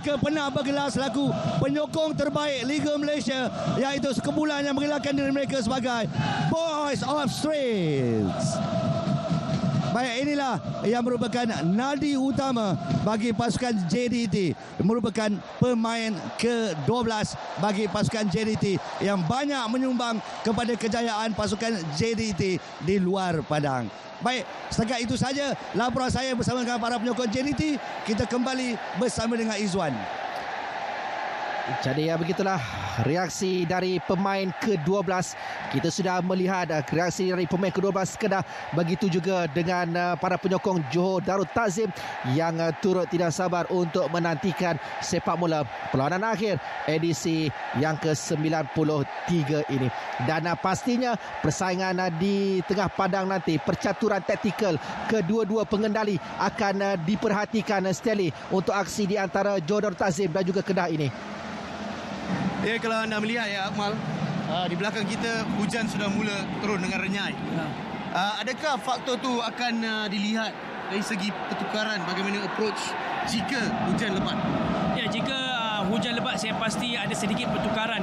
mereka pernah bergelar selaku penyokong terbaik Liga Malaysia, iaitu sekumpulan yang menggelarkan diri mereka sebagai Boys of Streets. Baik, inilah yang merupakan nadi utama bagi pasukan JDT, merupakan pemain ke-12 bagi pasukan JDT yang banyak menyumbang kepada kejayaan pasukan JDT di luar padang. Baik, setakat itu saja laporan saya bersama dengan para penyokong JDT. Kita kembali bersama dengan Izwan. Jadi begitulah reaksi dari pemain ke-12. Kita sudah melihat reaksi dari pemain ke-12 Kedah. Begitu juga dengan para penyokong Johor Darul Ta'zim yang turut tidak sabar untuk menantikan sepak bola perlawanan akhir edisi yang ke-93 ini. Dan pastinya persaingan di tengah padang nanti, percaturan taktikal kedua-dua pengendali akan diperhatikan sekali untuk aksi di antara Johor Darul Ta'zim dan juga Kedah ini. Ya, kalau anda melihat ya Akmal, di belakang kita hujan sudah mula turun dengan renyai. Adakah faktor tu akan dilihat dari segi pertukaran bagaimana approach jika hujan lebat? Ya, jika hujan lebat saya pasti ada sedikit pertukaran.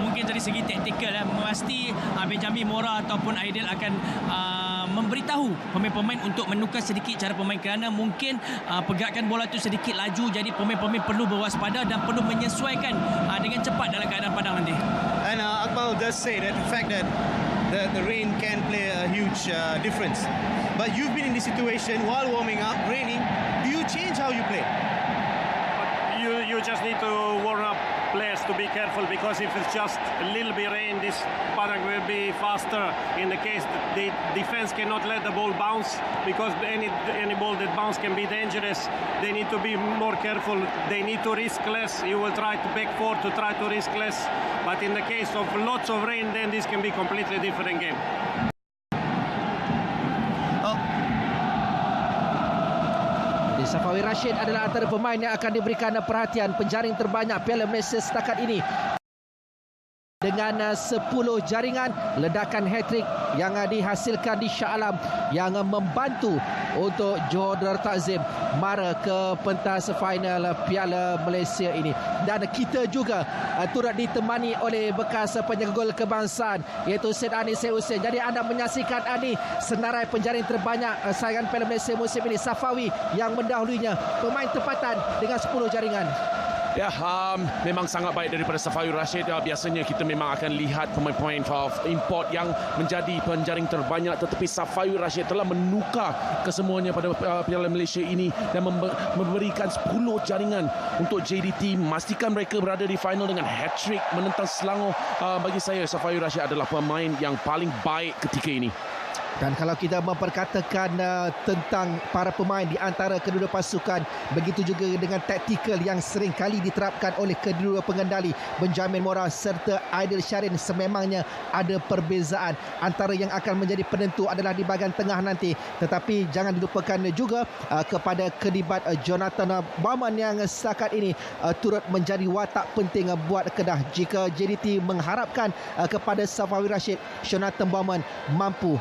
Mungkin dari segi taktikal pasti Benjamin Mora ataupun Aidil akan memberitahu pemain-pemain untuk menukar sedikit cara pemain kerana mungkin pergerakan bola itu sedikit laju, jadi pemain-pemain perlu berwaspada dan perlu menyesuaikan dengan cepat dalam keadaan padang nanti. And Akmal does say that the fact that the rain can play a huge difference. But you've been in this situation while warming up, raining. Do you change how you play? You just need to warm up players to be careful, because if it's just a little bit rain, this paddock will be faster. In the case the defense cannot let the ball bounce, because any ball that bounce can be dangerous. They need to be more careful. They need to risk less. You will try to back four to try to risk less, but in the case of lots of rain, then this can be completely different game. Safawi Rashid adalah antara pemain yang akan diberikan perhatian, penjaring terbanyak Piala Malaysia setakat ini. Dengan 10 jaringan, ledakan hat-trick yang dihasilkan di Shah Alam yang membantu untuk Johor Darul Ta'zim mara ke pentas final Piala Malaysia ini. Dan kita juga turut ditemani oleh bekas penjaga gol kebangsaan iaitu Syed Ani Syed Hussein. Jadi anda menyaksikan ini senarai penjaring terbanyak saingan Piala Malaysia musim ini, Safawi yang mendahulunya, pemain tempatan dengan 10 jaringan. Ya, memang sangat baik daripada Safawi Rashid. Biasanya kita memang akan lihat pemain-pemain import yang menjadi penjaring terbanyak, tetapi Safawi Rashid telah menukar kesemuanya pada Piala Malaysia ini dan memberikan 10 jaringan untuk JDT, memastikan mereka berada di final dengan hat-trick menentang Selangor. Bagi saya, Safawi Rashid adalah pemain yang paling baik ketika ini. Dan kalau kita memperkatakan tentang para pemain di antara kedua pasukan, begitu juga dengan taktikal yang sering kali diterapkan oleh kedua pengendali Benjamin Mora serta Aidil Syarin, sememangnya ada perbezaan. Antara yang akan menjadi penentu adalah di bahagian tengah nanti. Tetapi jangan dilupakan juga kepada kedibat Jonathan Bauman yang setakat ini turut menjadi watak penting buat Kedah. Jika JDT mengharapkan kepada Safawi Rashid, Jonathan Bauman mampu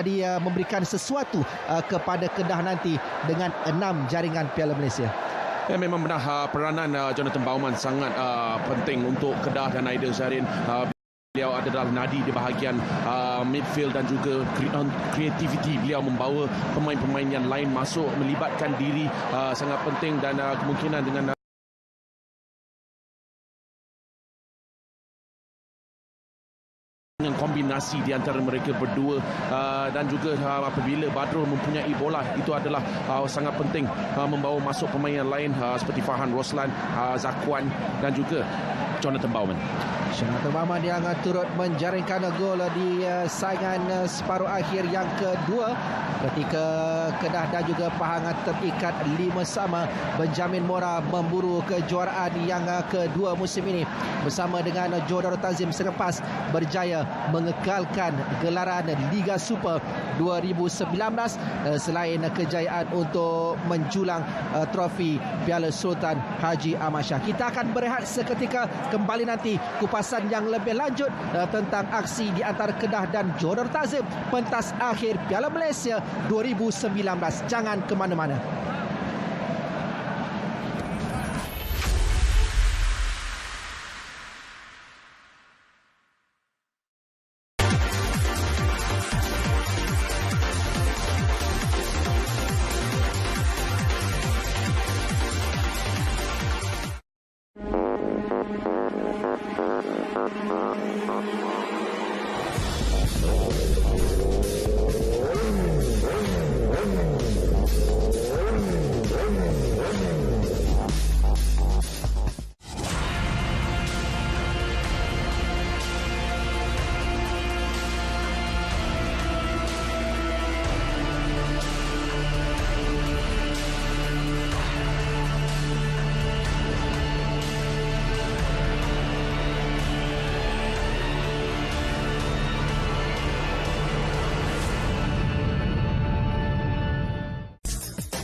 memberikan sesuatu kepada Kedah nanti dengan 6 jaringan Piala Malaysia. Ya, memang benar peranan Jonathan Bauman sangat penting untuk Kedah dan Aidil Syarin. Beliau adalah nadi di bahagian midfield dan juga kreativiti beliau membawa pemain-pemain yang lain masuk, melibatkan diri sangat penting, dan kemungkinan dengan kombinasi di antara mereka berdua dan juga apabila Badrul mempunyai bola, itu adalah sangat penting membawa masuk pemain yang lain seperti Farhan Roslan, Zakwan dan juga Jonathan Bauman. Jonathan Bauman yang turut menjaringkan gol di saingan separuh akhir yang kedua ketika Kedah dan juga Pahang terikat 5 sama. Benjamin Mora memburu kejuaraan yang kedua musim ini bersama dengan Johor Darul Ta'zim selepas berjaya mengekalkan gelaran Liga Super 2019 selain kejayaan untuk menjulang trofi Piala Sultan Haji Ahmad Shah. Kita akan berehat seketika, kembali nanti kupasan yang lebih lanjut tentang aksi di antara Kedah dan Johor Darul Ta'zim pentas akhir Piala Malaysia 2019. Jangan ke mana-mana.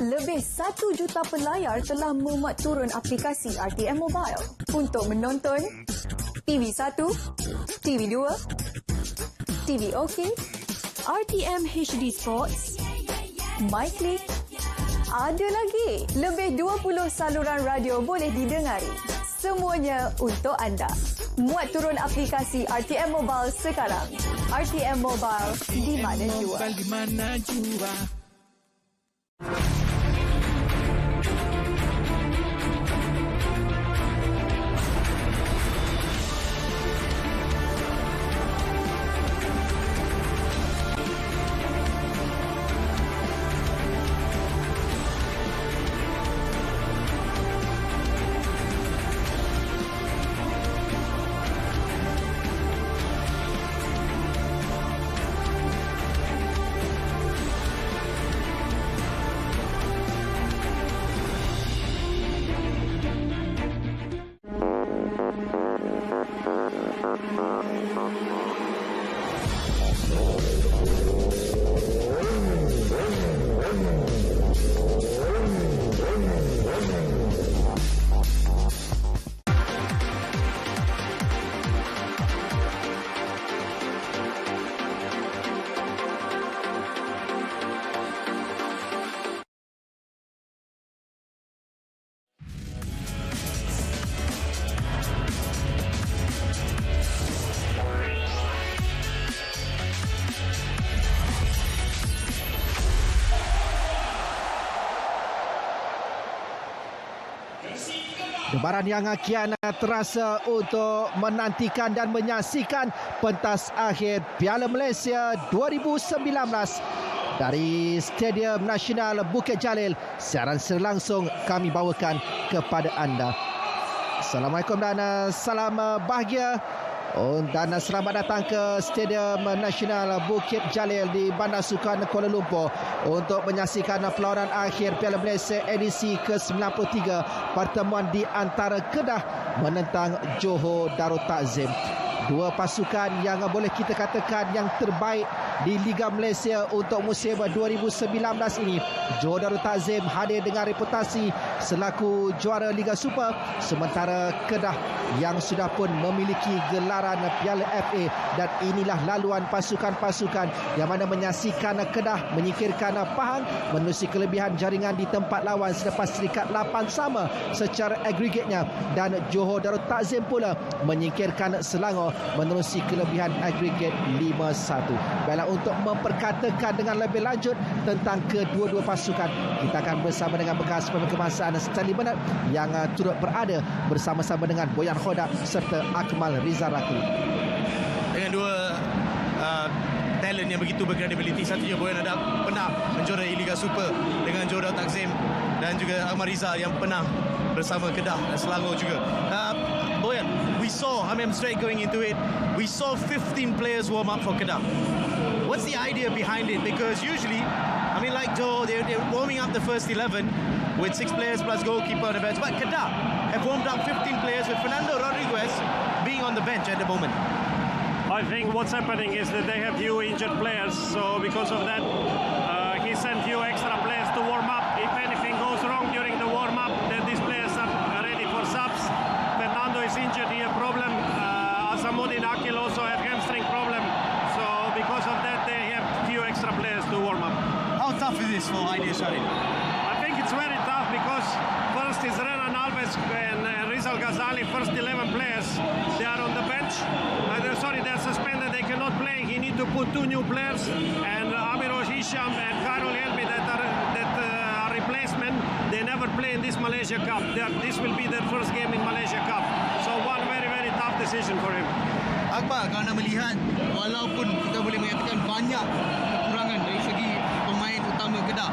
Lebih 1 juta pelayar telah memuat turun aplikasi RTM Mobile untuk menonton TV1, TV2, TV OK, RTM HD Sports, MyClick. Ada lagi, lebih 20 saluran radio boleh didengari. Semuanya untuk anda. Muat turun aplikasi RTM Mobile sekarang. RTM Mobile, di mana jua. Debaran yang kian terasa untuk menantikan dan menyaksikan pentas akhir Piala Malaysia 2019 dari Stadium Nasional Bukit Jalil. Siaran langsung kami bawakan kepada anda. Assalamualaikum dan salam bahagia. Dan selamat datang ke Stadium Nasional Bukit Jalil di Bandar Sukan Kuala Lumpur untuk menyaksikan perlawanan akhir Piala Malaysia edisi ke-93, pertemuan di antara Kedah menentang Johor Darul Takzim. Dua pasukan yang boleh kita katakan yang terbaik di Liga Malaysia untuk musim 2019 ini. Johor Darul Takzim hadir dengan reputasi selaku juara Liga Super, sementara Kedah yang sudah pun memiliki gelaran Piala FA, dan inilah laluan pasukan-pasukan yang mana menyaksikan Kedah menyingkirkan Pahang menerusi kelebihan jaringan di tempat lawan selepas serikat 8 sama secara agregatnya, dan Johor Darul Takzim pula menyingkirkan Selangor menerusi kelebihan agregat 5-1. Baiklah, untuk memperkatakan dengan lebih lanjut tentang kedua-dua pasukan, kita akan bersama dengan bekas pemain kebangsaan Stanley Bernard yang turut berada bersama-sama dengan Boyan Khodak serta Akmal Rizal Rakli. Dengan dua talent yang begitu berkredibiliti, satunya Boyan ada pernah menjuarai Liga Super dengan Johor Darul Takzim, dan juga Akmal Rizal yang pernah bersama Kedah dan Selangor juga. Boyan, we saw, I'm straight going into it, we saw 15 players warm up for Kedah. What's the idea behind it? Because usually, like Johor, they're warming up the first 11 with 6 players plus goalkeeper on the bench. But Kedah have warmed up 15 players with Fernando Rodriguez being on the bench at the moment. I think what's happening is that they have few injured players, so because of that, he sent few extra players to warm up. If anything goes wrong during the warm up, then these players are ready for subs. Fernando is injured, he has a problem. Asamuddin Akil also had hamstring problem, so because of that, they have few extra players to warm up. How tough is this for Aidil Sharif? I think it's very tough because first is Renan Alves and Rizal Ghazali, first 11 players, they are on the bench. They're suspended, they cannot play. He need to put 2 new players, and Amirosh Hisham and Khairul Helmi that are replacement. They never play in this Malaysia Cup. This will be their first game in Malaysia Cup. So one very, very tough decision for him. Akbar, kalau anda melihat, walaupun kita boleh mengatakan banyak kekurangan dari segi pemain utama Kedah,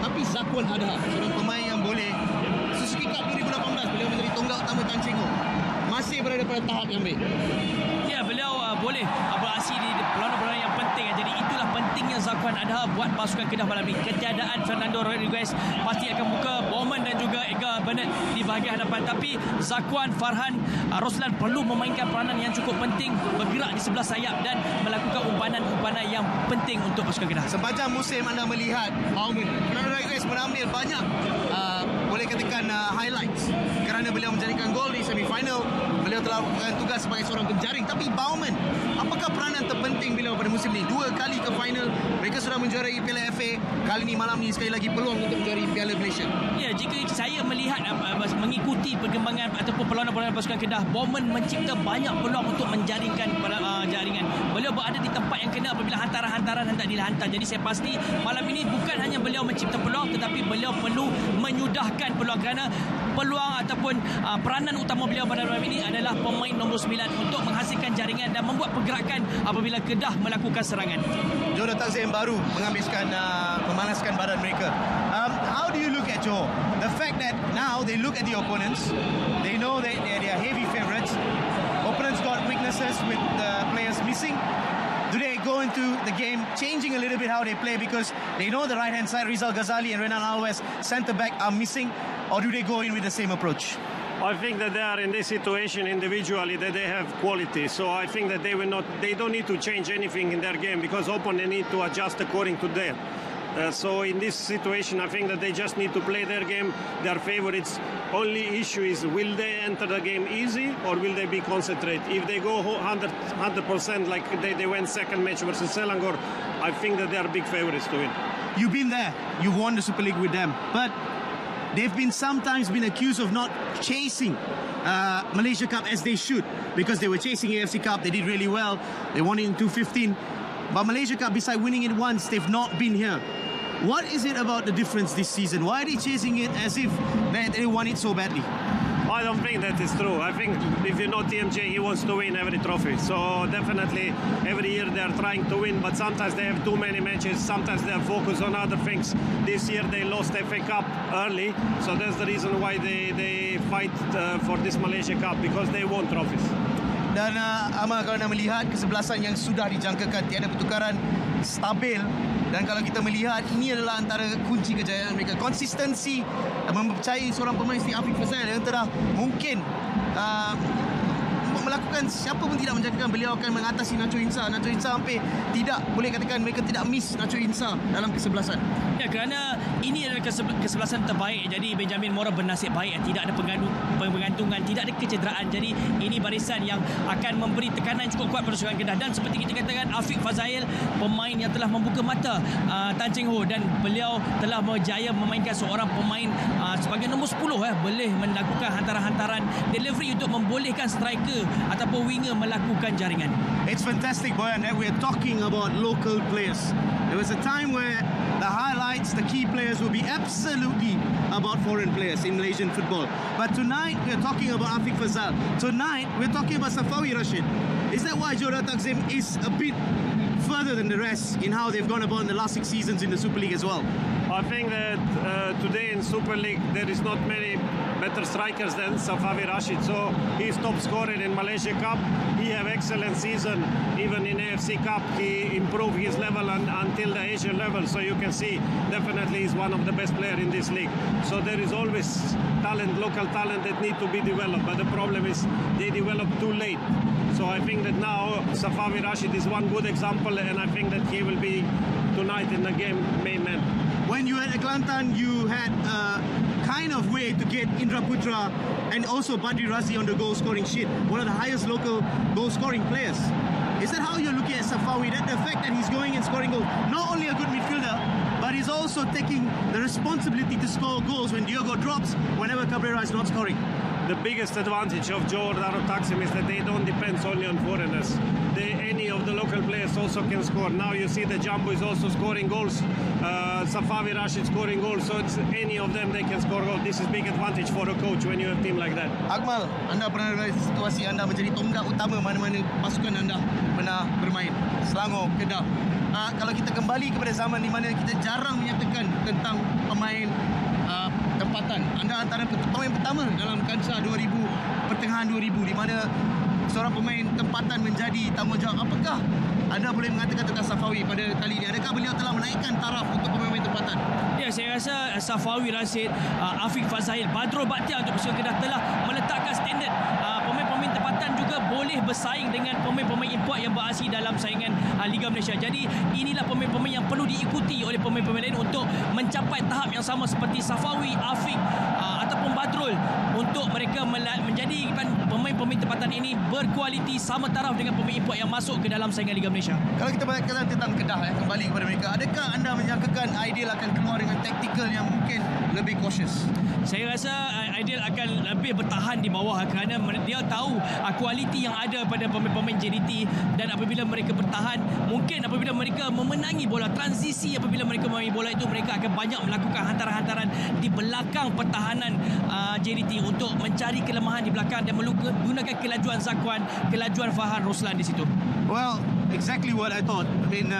tapi Zakwan ada seorang pemain yang boleh, Suzuki Cup 2018 beliau menjadi tonggak utama Tan Cheng Ho, masih berada pada tahap yang baik. Ya, beliau boleh beraksi di perlawanan-perlawanan yang penting. Jadi itulah pentingnya Zakwan adalah buat pasukan Kedah malam ini. Ketiadaan Fernando Rodriguez pasti akan buka Bowman dan juga Edgar Bernard di bahagian hadapan. Tapi Zakwan, Farhan, Roslan perlu memainkan peranan yang cukup penting, bergerak di sebelah sayap dan melakukan umpanan-umpanan yang penting untuk pasukan Kedah. Sepanjang musim anda melihat Bowman, Fernando Rodriguez menambil banyak boleh katakan highlights kerana beliau menjadikan gol di semifinal. Beliau telah melakukan tugas sebagai seorang penjaring. Tapi Bowman, apakah peranan terpenting beliau pada musim ini? 2 kali ke final, mereka sudah menjuarai Piala FA. Kali ini malam ini sekali lagi peluang untuk menjuarai Piala Malaysia. Ya, jika saya melihat mengikuti perkembangan ataupun perlawanan pasukan Kedah, Bowman mencipta banyak peluang untuk menjaringkan jaringan. Beliau berada di tempat yang kena apabila hantaran-hantaran hendak dihantar. Jadi saya pasti malam ini bukan hanya beliau mencipta peluang, tetapi beliau perlu menyudahkan peluang, kerana peluang ataupun peranan utama beliau pada malam ini adalah pemain nombor 9 untuk menghasilkan jaringan dan membuat pergerakan apabila Kedah melakukan serangan. Joe datang yang baru memanaskan badan mereka. How do you look at Joe? The fact that now they look at the opponents, they know that they are heavy favourites. Opponents got weaknesses with the players missing. Do they go into the game changing a little bit how they play because they know the right-hand side, Rizal Ghazali and Renan Alves, centre-back, are missing? Or do they go in with the same approach? I think that they are in this situation individually that they have quality. So I think that they don't need to change anything in their game because opponent need to adjust according to them. So in this situation, I think that they just need to play their game, their favorites. Only issue is, will they enter the game easy or will they be concentrated? If they go 100% like they went second match versus Selangor, I think that they are big favorites to win. You've been there. You've won the Super League with them. But they've sometimes been accused of not chasing Malaysia Cup as they should, because they were chasing AFC Cup. They did really well. They won it in 2015. But Malaysia Cup, besides winning it once, they've not been here. What is it about the difference this season? Why are they chasing it as if they want it so badly? I don't think that is true. I think if you know TMJ, he wants to win every trophy. So definitely every year they are trying to win, but sometimes they have too many matches. Sometimes they are focused on other things. This year they lost FA Cup early, so that's the reason why they fight for this Malaysia Cup, because they want trophies. Dan Amal, kalau anda melihat kesebelasan yang sudah dijangkakan, tiada pertukaran, stabil. Dan kalau kita melihat, ini adalah antara kunci kejayaan mereka. Konsistensi, mempercayai seorang pemain seperti Afiq Faisal yang telah mungkin melakukan, siapa pun tidak menjangkakan beliau akan mengatasi Nacho Insa. Nacho Insa hampir tidak, boleh katakan mereka tidak miss Nacho Insa dalam kesebelasan. Ya, kerana ini adalah kesebelasan terbaik. Jadi Benjamin Mora bernasib baik, tidak ada pengantungan, tidak ada kecederaan. Jadi ini barisan yang akan memberi tekanan cukup kuat pada pasukan Kedah. Dan seperti kita katakan, Afiq Fazail, pemain yang telah membuka mata Tan Cheng Ho, dan beliau telah berjaya memainkan seorang pemain sebagai nombor 10 boleh melakukan hantaran-hantaran delivery untuk membolehkan striker ataupun winger melakukan jaringan. It's fantastic, Boyan, that we're talking about local players. There was a time where the highlights, the key players will be absolutely about foreign players in Malaysian football. But tonight, we're talking about Afiq Faisal. Tonight, we're talking about Safawi Rashid. Is that why Jota Takzim is a bit further than the rest in how they've gone about in the last 6 seasons in the Super League as well? I think that today in Super League there is not many better strikers than Safawi Rashid. So he's top scorer in Malaysia Cup. He have excellent season. Even in AFC Cup, he improved his level until the Asian level. So you can see definitely he's one of the best player in this league. So there is always talent, local talent that need to be developed. But the problem is they develop too late. So I think that now Safawi Rashid is one good example, and I think that he will be tonight in the game main man. When you were at Kelantan, you had a kind of way to get Indra Putra and also Badri Razi on the goal scoring sheet, one of the highest local goal scoring players. Is that how you're looking at Safawi? That the fact that he's going and scoring goals, not only a good midfielder, but he's also taking the responsibility to score goals when Diogo drops, whenever Cabrera is not scoring. The biggest advantage of Jota Takzim is that they don't depend only on foreigners. Any of the local players also can score. Now you see the Jumbo is also scoring goals. Safawi Rashid scoring goals. So it's any of them they can score goals. This is big advantage for a coach when you have a team like that. Akmal, anda pernah ada situasi anda menjadi tonggak utama mana-mana pasukan anda pernah bermain. Selangor, Kedah. Kalau kita kembali kepada zaman di mana kita jarang menyatakan tentang pemain tempatan. Anda antara pemain pertama dalam kancah 2000, pertengahan 2000, di mana seorang pemain tempatan menjadi tanggungjawab. Apakah anda boleh mengatakan tentang Safawi pada kali ini? Adakah beliau telah menaikkan taraf untuk pemain-pemain tempatan? Ya, saya rasa Safawi Rashid, Afiq Fazahil, Badrul Bakhtiar untuk Persatuan Kedah telah meletakkan standard pemain-pemain tempatan juga boleh bersaing dengan pemain-pemain import yang berasing dalam saingan Liga Malaysia. Jadi inilah pemain-pemain yang perlu diikuti oleh pemain-pemain lain untuk mencapai tahap yang sama seperti Safawi, Afiq ataupun Badrul, untuk mereka menjadikan pemain-pemain tempatan ini berkualiti sama taraf dengan pemain import yang masuk ke dalam saingan Liga Malaysia. Kalau kita berkata tentang Kedah, kembali kepada mereka, adakah anda menyangkakan Aidil akan keluar dengan taktikal yang mungkin lebih cautious? Saya rasa Aidil akan lebih bertahan di bawah kerana dia tahu kualiti yang ada pada pemain-pemain JDT, dan apabila mereka bertahan, mungkin apabila mereka memenangi bola transisi, apabila mereka memenangi bola itu, mereka akan banyak melakukan hantaran-hantaran di belakang pertahanan JDT untuk mencari kelemahan di belakang dan menggunakan kelajuan Zakwan, kelajuan Fahan Roslan di situ. Well, exactly what I thought. I mean,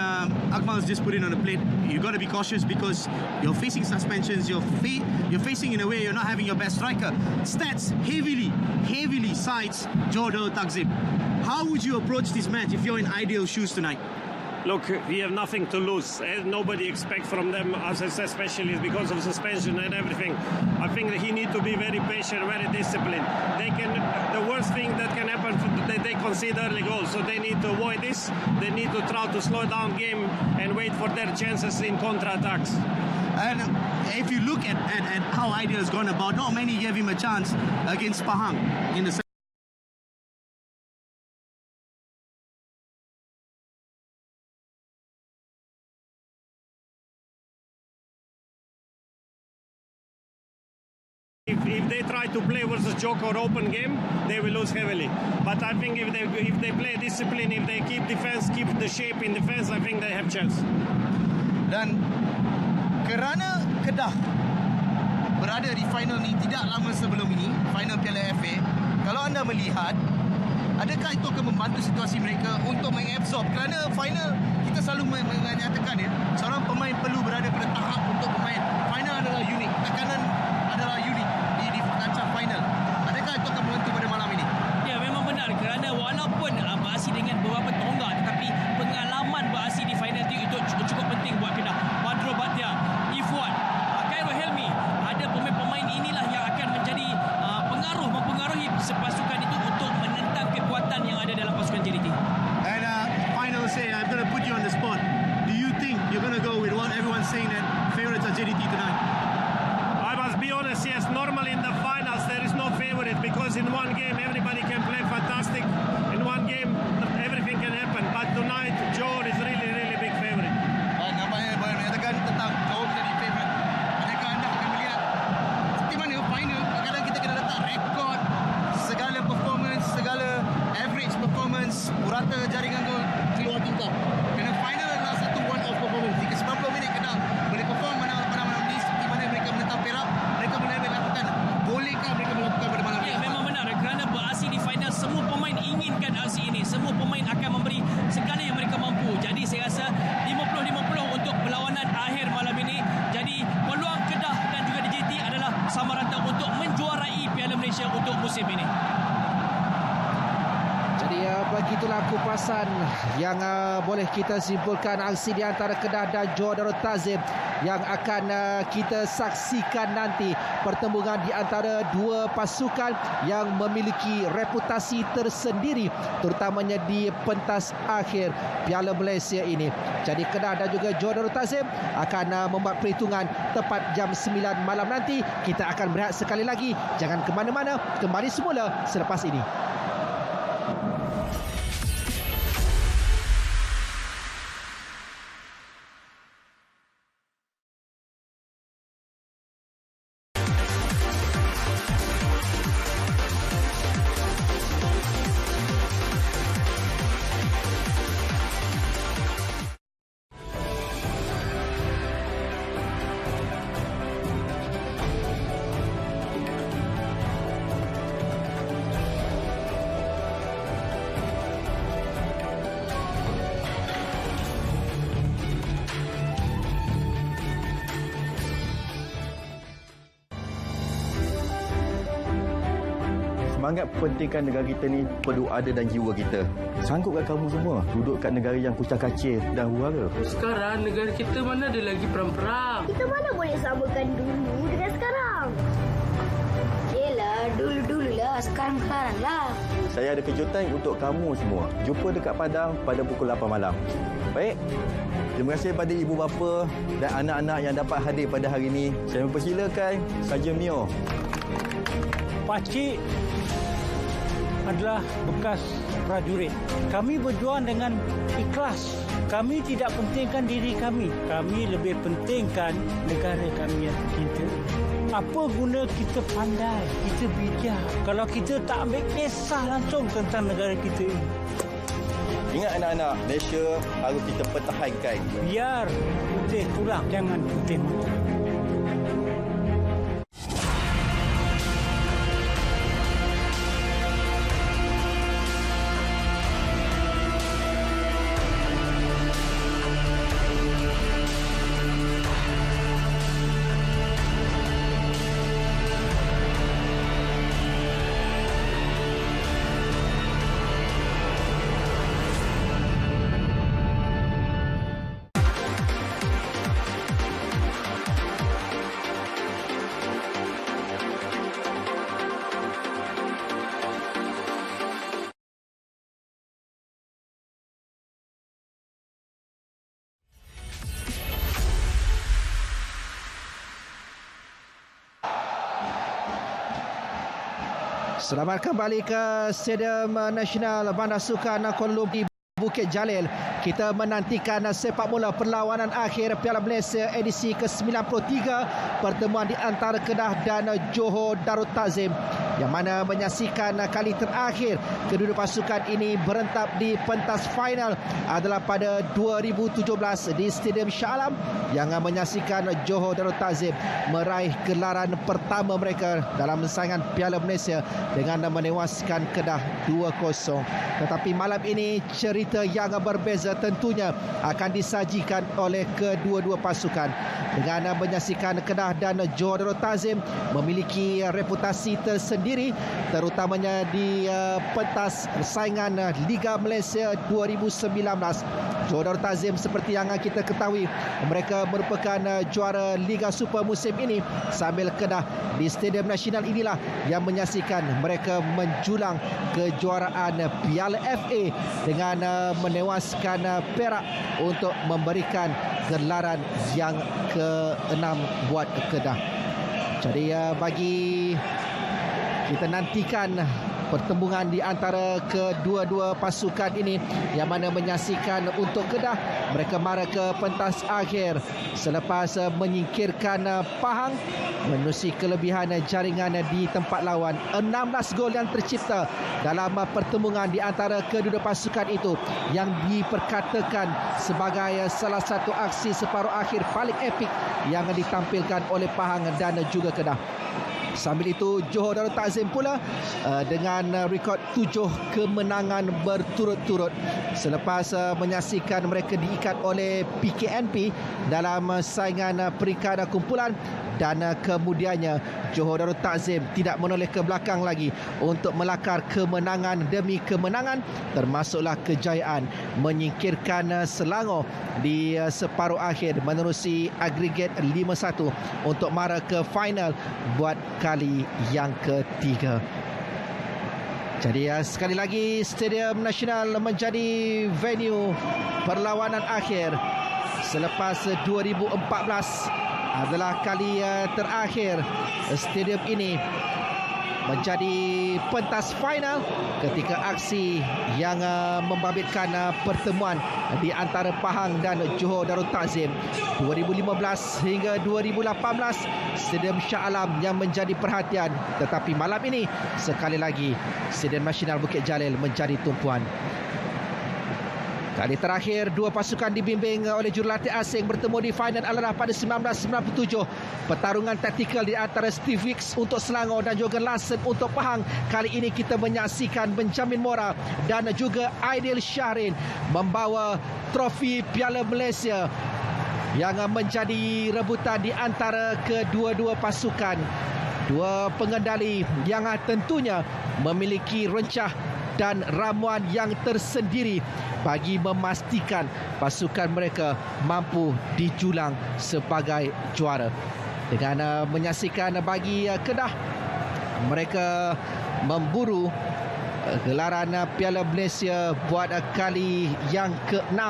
Akmal's just put it on the plate. You got to be cautious because you're facing suspensions. You're facing in a way you're not having your best striker. Stats heavily sides Jordal Takzim. How would you approach this match if you're in Ideal shoes tonight? Look, we have nothing to lose. Nobody expects from them, as I said, especially because of suspension and everything. I think that he needs to be very patient, very disciplined. The worst thing that can happen, they concede early goals, so they need to avoid this. They need to try to slow down game and wait for their chances in counter-attacks. And if you look at how Ideal has gone about, not many gave him a chance against Pahang in the If they try to play versus Joker open game, they will lose heavily. But I think if they play discipline, if they keep defense, keep the shape in defense, I think they have chance. Dan kerana Kedah berada di final ni tidak lama sebelum ini, final Piala FA, kalau anda melihat, adakah itu akan membantu situasi mereka untuk mengabsorb? Kerana final, kita selalu menyatakan seorang pemain perlu berada pada tahap untuk bermain. Final adalah unik, tekanan adalah unik di kancah final. Adakah itu akan membantu pada malam ini? Ya, memang benar, kerana walaupun berasing dengan beberapa tonggak, tetapi pengalaman berasing di final itu cukup penting buat Kedah. Badrul Bakhtiar, Ifwan, Khairul Helmi, ada pemain-pemain inilah yang akan menjadi mempengaruhi pasukan itu untuk menentang kekuatan yang ada dalam pasukan JDT. And final say, I'm going to put you on the spot. Do you think you're going to go with what everyone's saying that favourites are JDT tonight? I must be honest, yes, normally in the finals there is no favorite because in one game everybody can play fantastic. In one game everything can happen. But tonight Johor is really big favorite. Nampaknya boleh menyatakan tentang Johor menjadi favorite. Adakah anda akan melihat seperti mana final? Kadang-kadang kita kena letak rekod segala performance, segala average performance, purata jaringan gol keluar tingkap. Kerana final adalah satu one-off performance. Jika 90 minit Kedah boleh perform pada malam ini seperti mana mereka menentang Perak, mereka boleh lakukan. Bolehkah mereka melakukan pada malam ini? Ya, memang benar, kerana berasing di final, semua pemain inginkan aksi ini. Semua pemain akan memberi segala yang mereka mampu. Jadi saya rasa 50-50 untuk perlawanan akhir malam ini. Jadi peluang Kedah dan juga JDT adalah sama rata untuk menjuarai Piala Malaysia untuk musim ini. Jadi begitulah kupasan yang boleh kita simpulkan aksi di antara Kedah dan Johor Darul Ta'zim yang akan kita saksikan nanti. Pertembungan di antara dua pasukan yang memiliki reputasi tersendiri terutamanya di pentas akhir Piala Malaysia ini. Jadi Kedah dan juga Johor Darul Ta'zim akan membuat perhitungan tepat jam 9 malam nanti. Kita akan berehat sekali lagi. Jangan ke mana-mana. Kembali semula selepas ini. Semangat pentingkan negara kita ni perlu ada dalam jiwa kita. Sanggup kat kamu semua duduk kat negara yang kucak kacir dan huru-hara? Sekarang negara kita mana ada lagi perang-perang. Kita mana boleh samakan dulu dengan sekarang. Yelah, dulu-dululah, sekarang-sekarang lah. Saya ada kejutan untuk kamu semua. Jumpa dekat Padang pada pukul 8 malam. Baik. Terima kasih pada ibu bapa dan anak-anak yang dapat hadir pada hari ini. Saya mempersilakan Saja Mio. Pakcik adalah bekas prajurit. Kami berjuang dengan ikhlas. Kami tidak pentingkan diri kami. Kami lebih pentingkan negara kami yang kita. Apa guna kita pandai, kita bijak, kalau kita tak ambil kisah langsung tentang negara kita ini. Ingat anak-anak, Malaysia harus kita pertahankan. Biar putih tulang, jangan putih muka. Selamat kembali ke Stadium Nasional Bandar Sukan Kuala Lumpur di Bukit Jalil. Kita menantikan sepak bola perlawanan akhir Piala Malaysia edisi ke-93, pertemuan di antara Kedah dan Johor Darul Takzim, yang mana menyaksikan kali terakhir kedua pasukan ini berentap di pentas final adalah pada 2017 di Stadium Shah Alam, yang menyaksikan Johor Darul Takzim meraih gelaran pertama mereka dalam saingan Piala Malaysia dengan menewaskan Kedah 2-0. Tetapi malam ini cerita yang berbeza tentunya akan disajikan oleh kedua-dua pasukan, dengan menyaksikan Kedah dan Johor Darul Takzim memiliki reputasi tersendiri terutamanya di pentas saingan Liga Malaysia 2019. Johor Darul Takzim seperti yang kita ketahui, mereka merupakan juara Liga Super musim ini, sambil Kedah di Stadium Nasional inilah yang menyaksikan mereka menjulang kejuaraan Piala FA dengan menewaskan Perak untuk memberikan gelaran yang ke-6 buat Kedah. Jadi bagi kita nantikan pertembungan di antara kedua-dua pasukan ini, yang mana menyaksikan untuk Kedah mereka mara ke pentas akhir selepas menyingkirkan Pahang menerusi kelebihan jaringan di tempat lawan. 16 gol yang tercipta dalam pertembungan di antara kedua pasukan itu, yang diperkatakan sebagai salah satu aksi separuh akhir paling epik yang ditampilkan oleh Pahang dan juga Kedah. Sambil itu Johor Darul Takzim pula dengan rekod 7 kemenangan berturut-turut selepas menyaksikan mereka diikat oleh PKNP dalam saingan peringkat kumpulan, dan kemudiannya Johor Darul Takzim tidak menoleh ke belakang lagi untuk melakar kemenangan demi kemenangan, termasuklah kejayaan menyingkirkan Selangor di separuh akhir menerusi agregat 5-1 untuk mara ke final buat kali yang ketiga. Jadi sekali lagi Stadium Nasional menjadi venue perlawanan akhir selepas 2014 adalah kali terakhir stadium ini menjadi pentas final ketika aksi yang membabitkan pertemuan di antara Pahang dan Johor Darul Takzim 2015 hingga 2018. Stadium Shah Alam yang menjadi perhatian, tetapi malam ini sekali lagi Stadium Nasional Bukit Jalil menjadi tumpuan. Kali terakhir dua pasukan dibimbing oleh jurulatih asing bertemu di final adalah pada 1997. Pertarungan taktikal di antara Steve Wicks untuk Selangor dan Jurgen Larsen untuk Pahang. Kali ini kita menyaksikan Benjamin Mora dan juga Aidil Syahrin membawa trofi Piala Malaysia yang menjadi rebutan di antara kedua-dua pasukan. Dua pengendali yang tentunya memiliki rencah dan ramuan yang tersendiri bagi memastikan pasukan mereka mampu dijulang sebagai juara. Dengan menyaksikan bagi Kedah, mereka memburu gelaran Piala Malaysia buat kali yang ke-6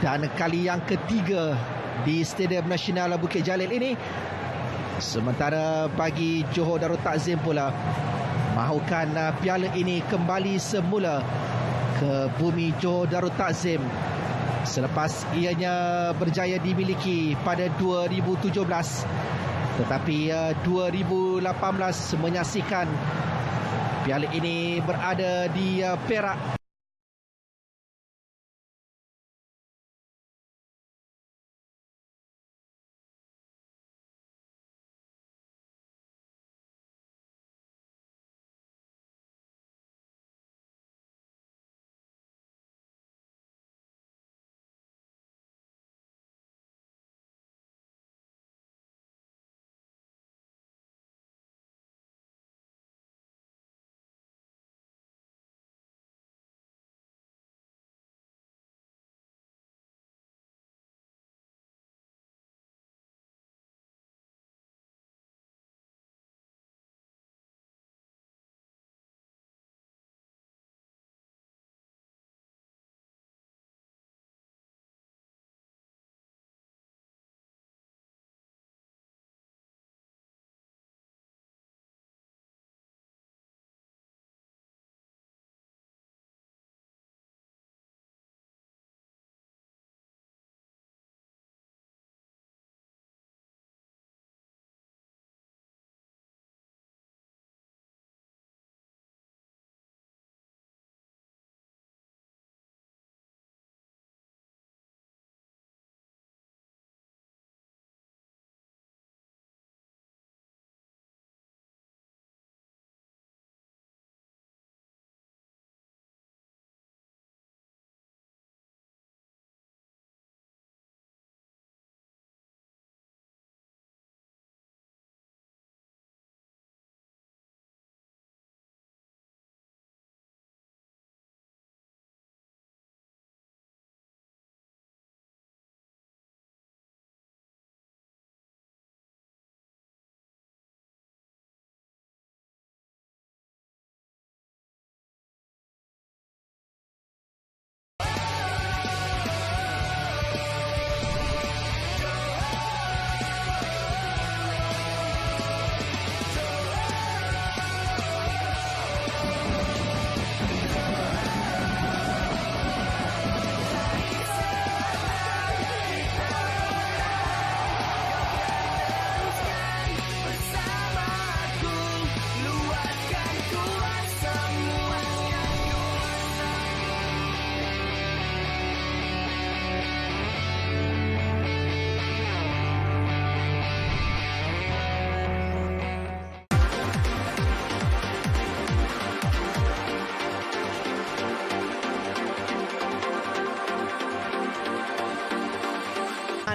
dan kali yang ketiga di Stadium Nasional Bukit Jalil ini. Sementara bagi Johor Darul Takzim pula, mahukan piala ini kembali semula ke bumi Johor Darul Takzim selepas ianya berjaya dimiliki pada 2017, tetapi 2018 menyaksikan piala ini berada di Perak.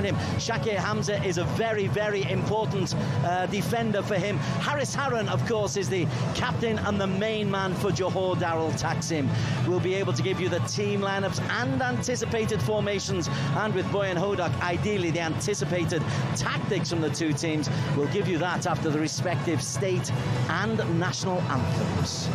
Him. Shakir Hamza is a very, very important defender for him. Haris Harun, of course, is the captain and the main man for Johor Darul Takzim. We'll be able to give you the team lineups and anticipated formations, and with Boyan Hodak, ideally the anticipated tactics from the two teams. We'll give you that after the respective state and national anthems.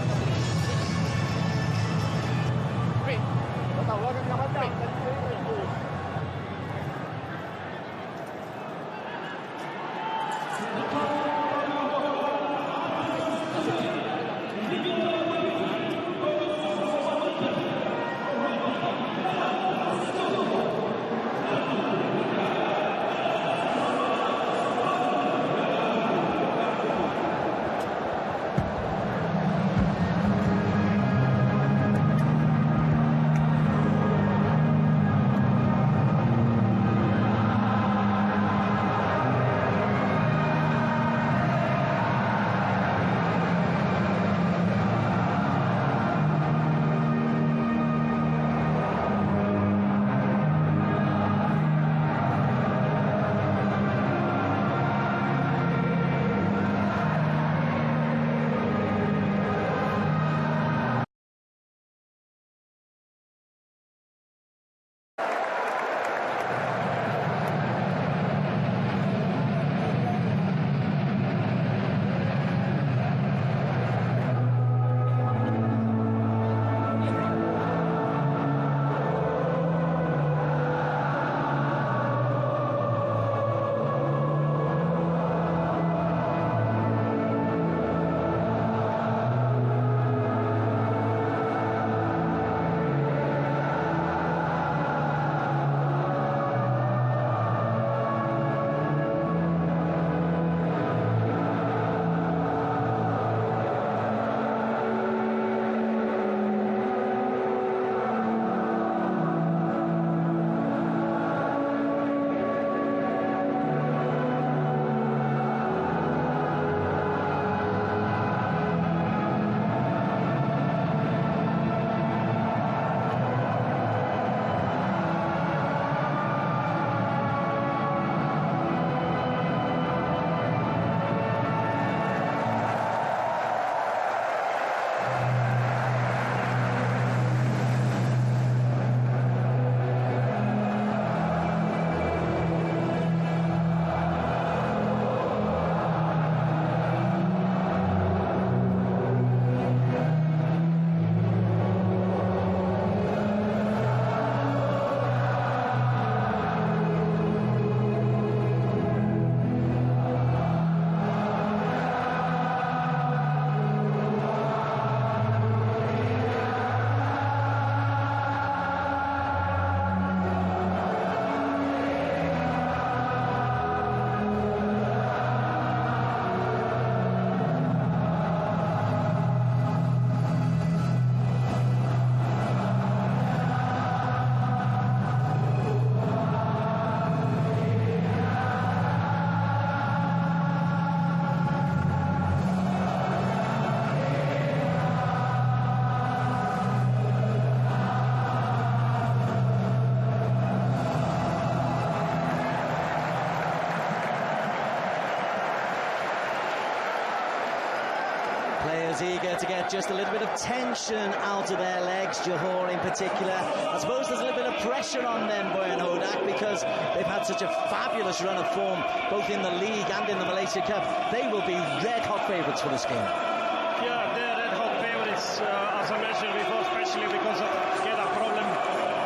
just a little bit of tension out of their legs, Johor in particular. I suppose there's a little bit of pressure on them, Boyan Hodak, because they've had such a fabulous run of form, both in the league and in the Malaysia Cup. They will be red-hot favourites for this game. Yeah, they're red-hot favourites, as I mentioned before, especially because of Kedah problem.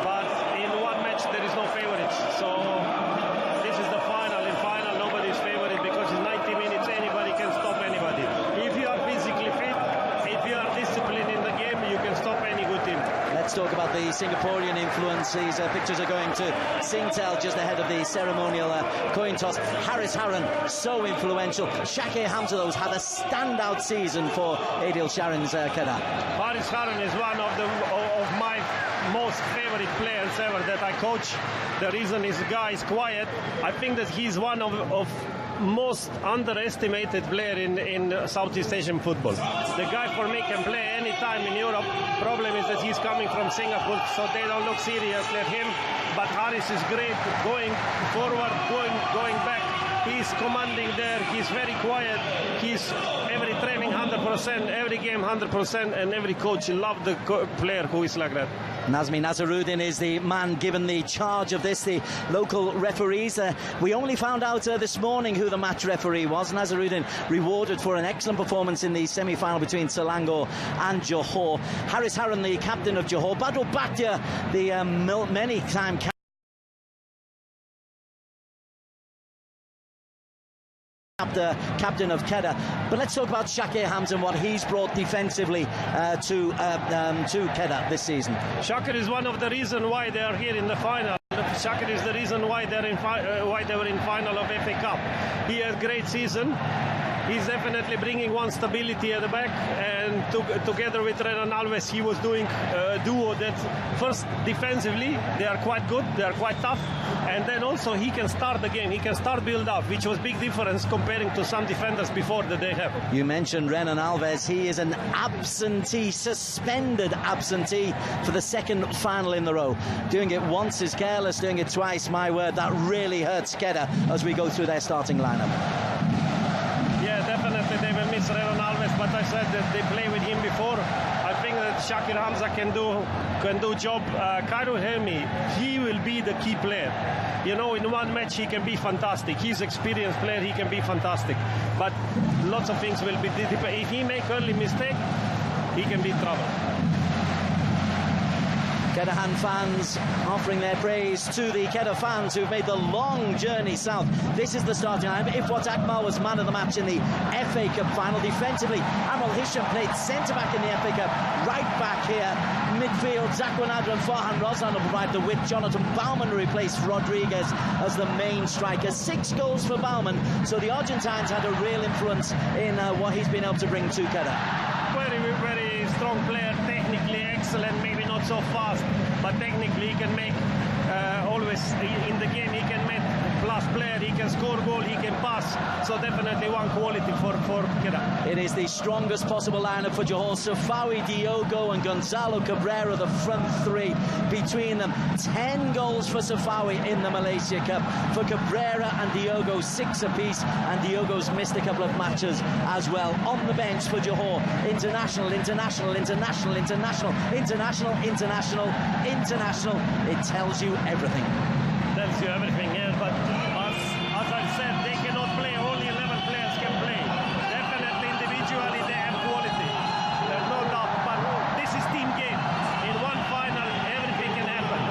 But in one match, there is no favourites. So this is the final. In final, nobody's favourite because in 90 minutes, anybody can stop anybody. If you are physically fit, if you are disciplined in the game, you can stop any good team. Let's talk about the Singaporean influence. These pictures are going to Singtel just ahead of the ceremonial coin toss. Haris Harun, so influential. Shakir Hamza, though, has had a standout season for Adil Sharon's Kedah. Haris Harun is one of my most favourite players ever that I coach. The reason is the guy is quiet. I think that he's one of most underestimated player in Southeast Asian football. The guy for me can play any time in Europe. Problem is that he's coming from Singapore, so they don't look serious at him. But Haris is great, going forward, going back. He's commanding there. He's very quiet. He's every training 100%, every game 100%, and every coach loves the player who is like that. Nazmi Nazaruddin is the man given the charge of this, the local referees. We only found out this morning who the match referee was. Nazaruddin rewarded for an excellent performance in the semi-final between Selangor and Johor. Haris Harun, the captain of Johor. Badrul Bhatia, the many-time captain of Kedah. But let's talk about Shakir Hamza and what he's brought defensively to Kedah this season. Shakir is one of the reasons why they are here in the final. Shakir is the reason why they were in final of FA Cup. He had a great season. He's definitely bringing one stability at the back, and together with Renan Alves, he was doing a duo that first defensively they are quite good, they are quite tough, and then also he can start the game, he can start build up, which was big difference comparing to some defenders before that they have. You mentioned Renan Alves. He is an absentee, suspended absentee for the second final in the row. Doing it once is careless, doing it twice, my word, that really hurts Kedah as we go through their starting lineup. Yeah, definitely they will miss Renan Alves, but I said that they play with him before. I think that Shakir Hamza can do job. Khairul Helmi, he will be the key player. You know, in one match he can be fantastic. He's an experienced player, he can be fantastic. But lots of things will be different. If he make early mistake, he can be in trouble. Kedahan fans offering their praise to the Kedah fans who've made the long journey south. This is the starting line. Ifwat Akmal was man of the match in the FA Cup final. Defensively, Amal Hisham played centre-back in the FA Cup. Right back here, midfield, Zakwan Adra and Farhan Rozlan will provide the width. Jonathan Baumann replaced Rodriguez as the main striker. 6 goals for Baumann, so the Argentines had a real influence in what he's been able to bring to Kedah. Very, very strong player, technically excellent, maybe not so fast, but technically he can make always in the game, he can make plus player, he can score goal, he can pass, so definitely one quality for Kedah. It is the strongest possible lineup for Johor. Safawi, Diogo and Gonzalo Cabrera, the front three. Between them, 10 goals for Safawi in the Malaysia Cup. For Cabrera and Diogo, 6 apiece, and Diogo's missed a couple of matches as well. On the bench for Johor, international. It tells you everything. Tells you everything, yes, but as I said, they cannot play, only 11 players can play. Definitely individually they have quality, there's no doubt, but this is team game. In one final, everything can happen.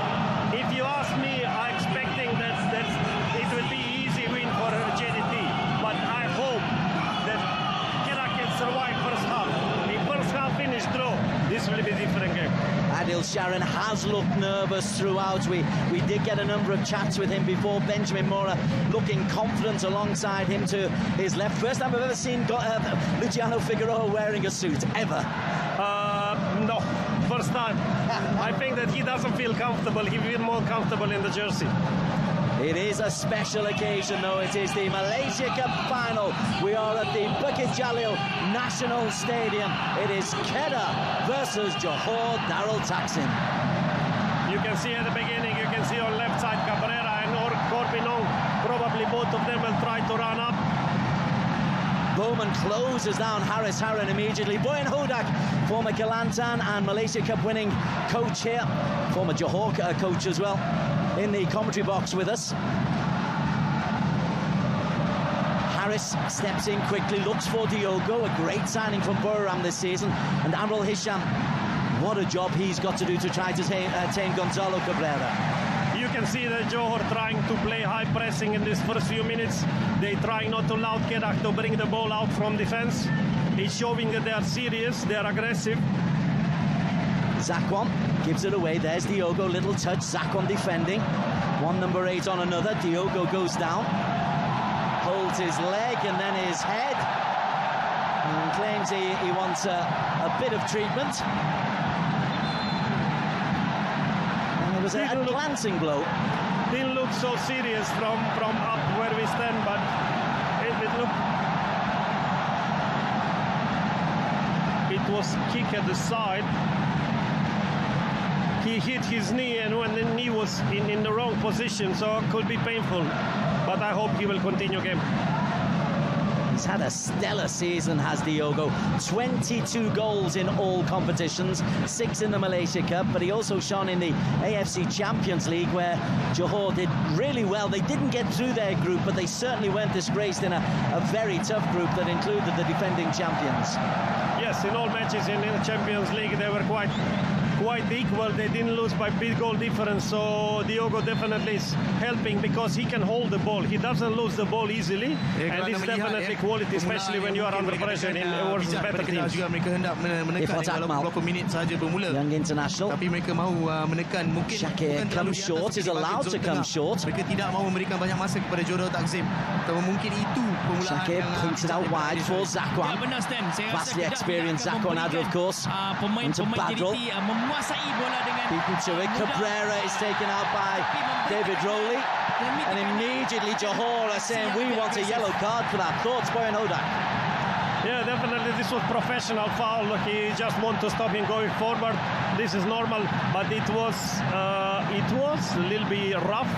If you ask me, I'm expecting that it will be easy win for Jdt, but I hope that Kedah can survive first half. If first half finish draw, this will be a different game. Adil Sharon has looked nervous throughout. We did get a number of chats with him before. Benjamin Mora looking confident alongside him to his left. First time I've ever seen Luciano Figueroa wearing a suit, ever. No, first time. I think that he doesn't feel comfortable. He feels more comfortable in the jersey. It is a special occasion, though. It is the Malaysia Cup final. We are at the Bukit Jalil National Stadium. It is Kedah versus Johor Darul Taksim. You can see at the beginning, you can see on left side Cabrera and Corbinong. Probably both of them will try to run up. Bowman closes down Haris Harun immediately. Boyan Hodak, former Kelantan and Malaysia Cup winning coach here, former Johor coach as well, in the commentary box with us. Harris steps in quickly, looks for Diogo, a great signing from Buriram this season, and Amrul Hisham, what a job he's got to do to try to tame Gonzalo Cabrera. You can see that Johor trying to play high pressing in these first few minutes. They try not to allow Kedah to bring the ball out from defense. It's showing that they are serious, they are aggressive. Zakwan gives it away. There's Diogo, little touch. Zakwan defending. One number 8 on another. Diogo goes down, holds his leg and then his head, and claims he wants a bit of treatment. And it was a glancing blow. Didn't look so serious from up where we stand, but it looked. It was kick at the side. He hit his knee, and when the knee was in the wrong position, so it could be painful. But I hope he will continue game. He's had a stellar season, has Diogo. 22 goals in all competitions, 6 in the Malaysia Cup, but he also shone in the AFC Champions League, where Johor did really well. They didn't get through their group, but they certainly weren't disgraced in a very tough group that included the defending champions. Yes, in all matches in the Champions League, they were quite equal. They didn't lose by big goal difference, so Diogo definitely is helping because he can hold the ball. He doesn't lose the ball easily, and this is definitely quality, especially when you are under pressure in versus better teams. Juga mereka hendak menekan beberapa minit saja bermula. Young international. Tapi mereka mahu menekan, mungkin Shakir comes short, is allowed to come short. Mereka tidak mahu memberikan banyak masa kepada Jodho Takzim. Atau mungkin itu permulaan. Shakir pinks it out wide for Zakwan. Vastly experienced Zakwan Adra, of course. Into Badrul. Beaten to it. Cabrera is taken out by David Rowley, and immediately Johor are saying we want a yellow card for that. Thoughts, Boyan Hodak? Yeah, definitely this was professional foul. He just want to stop him going forward. This is normal, but it was a little bit rough,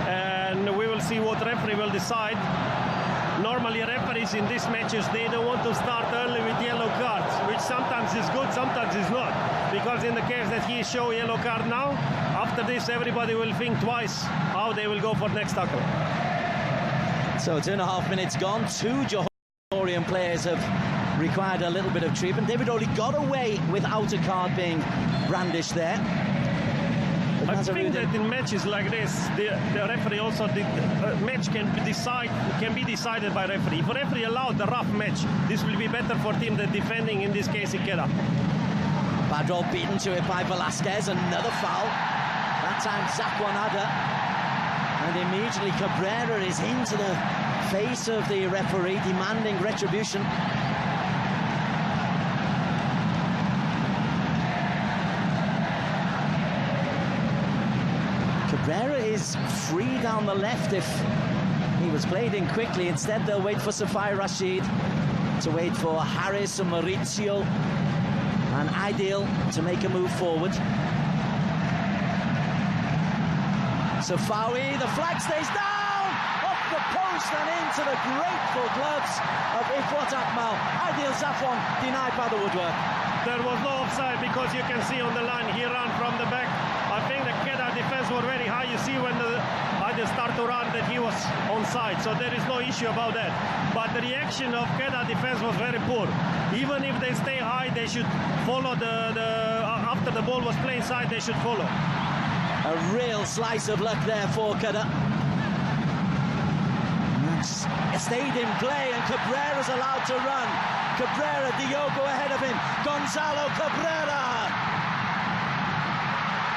and we will see what referee will decide. Normally referees in these matches, they don't want to start early with yellow cards, which sometimes is good, sometimes is not. Because in the case that he show yellow card now, after this everybody will think twice how they will go for next tackle. So 2.5 minutes gone. 2 Johorian players have required a little bit of treatment. David Rowley got away without a card being brandished there. I think that in matches like this, the referee also match can be decided by referee. If referee allowed the rough match, this will be better for team that defending, in this case Kedah. Badrul beaten to it by Velasquez, another foul. That time Zakwan Adra, and immediately Cabrera is into the face of the referee, demanding retribution. Cabrera is free down the left if he was played in quickly. Instead, they'll wait for Safai Rashid to wait for Harris and Maurizio and Aidil to make a move forward. Safawi, the flag stays down! Off the post and into the grateful gloves of Ifwat Akmal. Aidil Zafwan denied by the woodwork. There was no offside because you can see on the line he ran from the back. I think the Kedah defense were very high. You see when the Aidil start to run that he was onside, so there is no issue about that. But the reaction of Kedah defense was very poor. Even if they stay high, they should follow after the ball was played inside, they should follow. A real slice of luck there for Kedah. Stayed in play, and Cabrera's allowed to run. Cabrera, Diogo ahead of him. Gonzalo Cabrera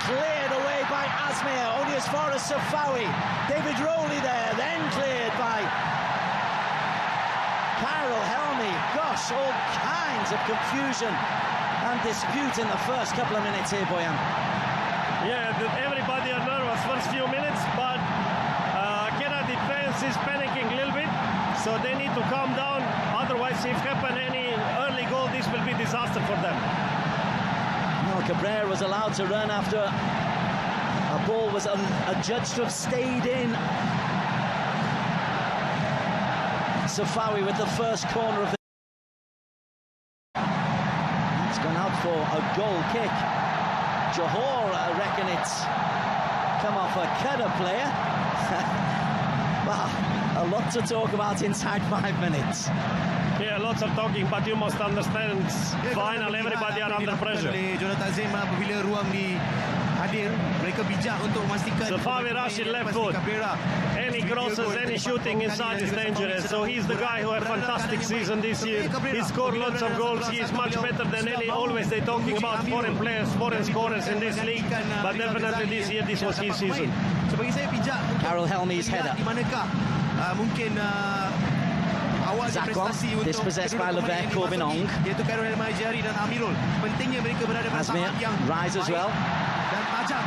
cleared away by Asmir, only as far as Safawi. David Rowley there, then cleared by Carol Helmy. Gosh, all kinds of confusion and dispute in the first couple of minutes here, Boyan. Yeah, everybody are nervous first few minutes, but Kedah defense is panicking a little bit, so they need to calm down. Otherwise, if happen any early goal, this will be disaster for them. Well, Cabrera was allowed to run after a ball was adjudged to have stayed in. Safawi with the first corner of the... It's gone out for a goal kick. Johor, I reckon it's come off a Kedah player. Well, a lot to talk about inside 5 minutes. Yeah, lots of talking, but you must understand, final, everybody are under pressure. Jonathan Zim apabila ruang hadir, mereka bijak untuk memastikan Safawi Rashid left foot. Any crosses, any shooting inside is dangerous. So he's the guy who had a fantastic season this year. He scored lots of goals. He is much better than any. Always they talking about foreign players, foreign scorers in this league. But definitely this year, this was his season. So bagi saya bijak. Carol Helmy's header. Di manakah mungkin awal prestasi untuk dispossessed by Levert Corbinong. Iaitu Carol Helmy dan Amirul. Pentingnya mereka berada pada Azmir tahap yang rise as well. Dan tajam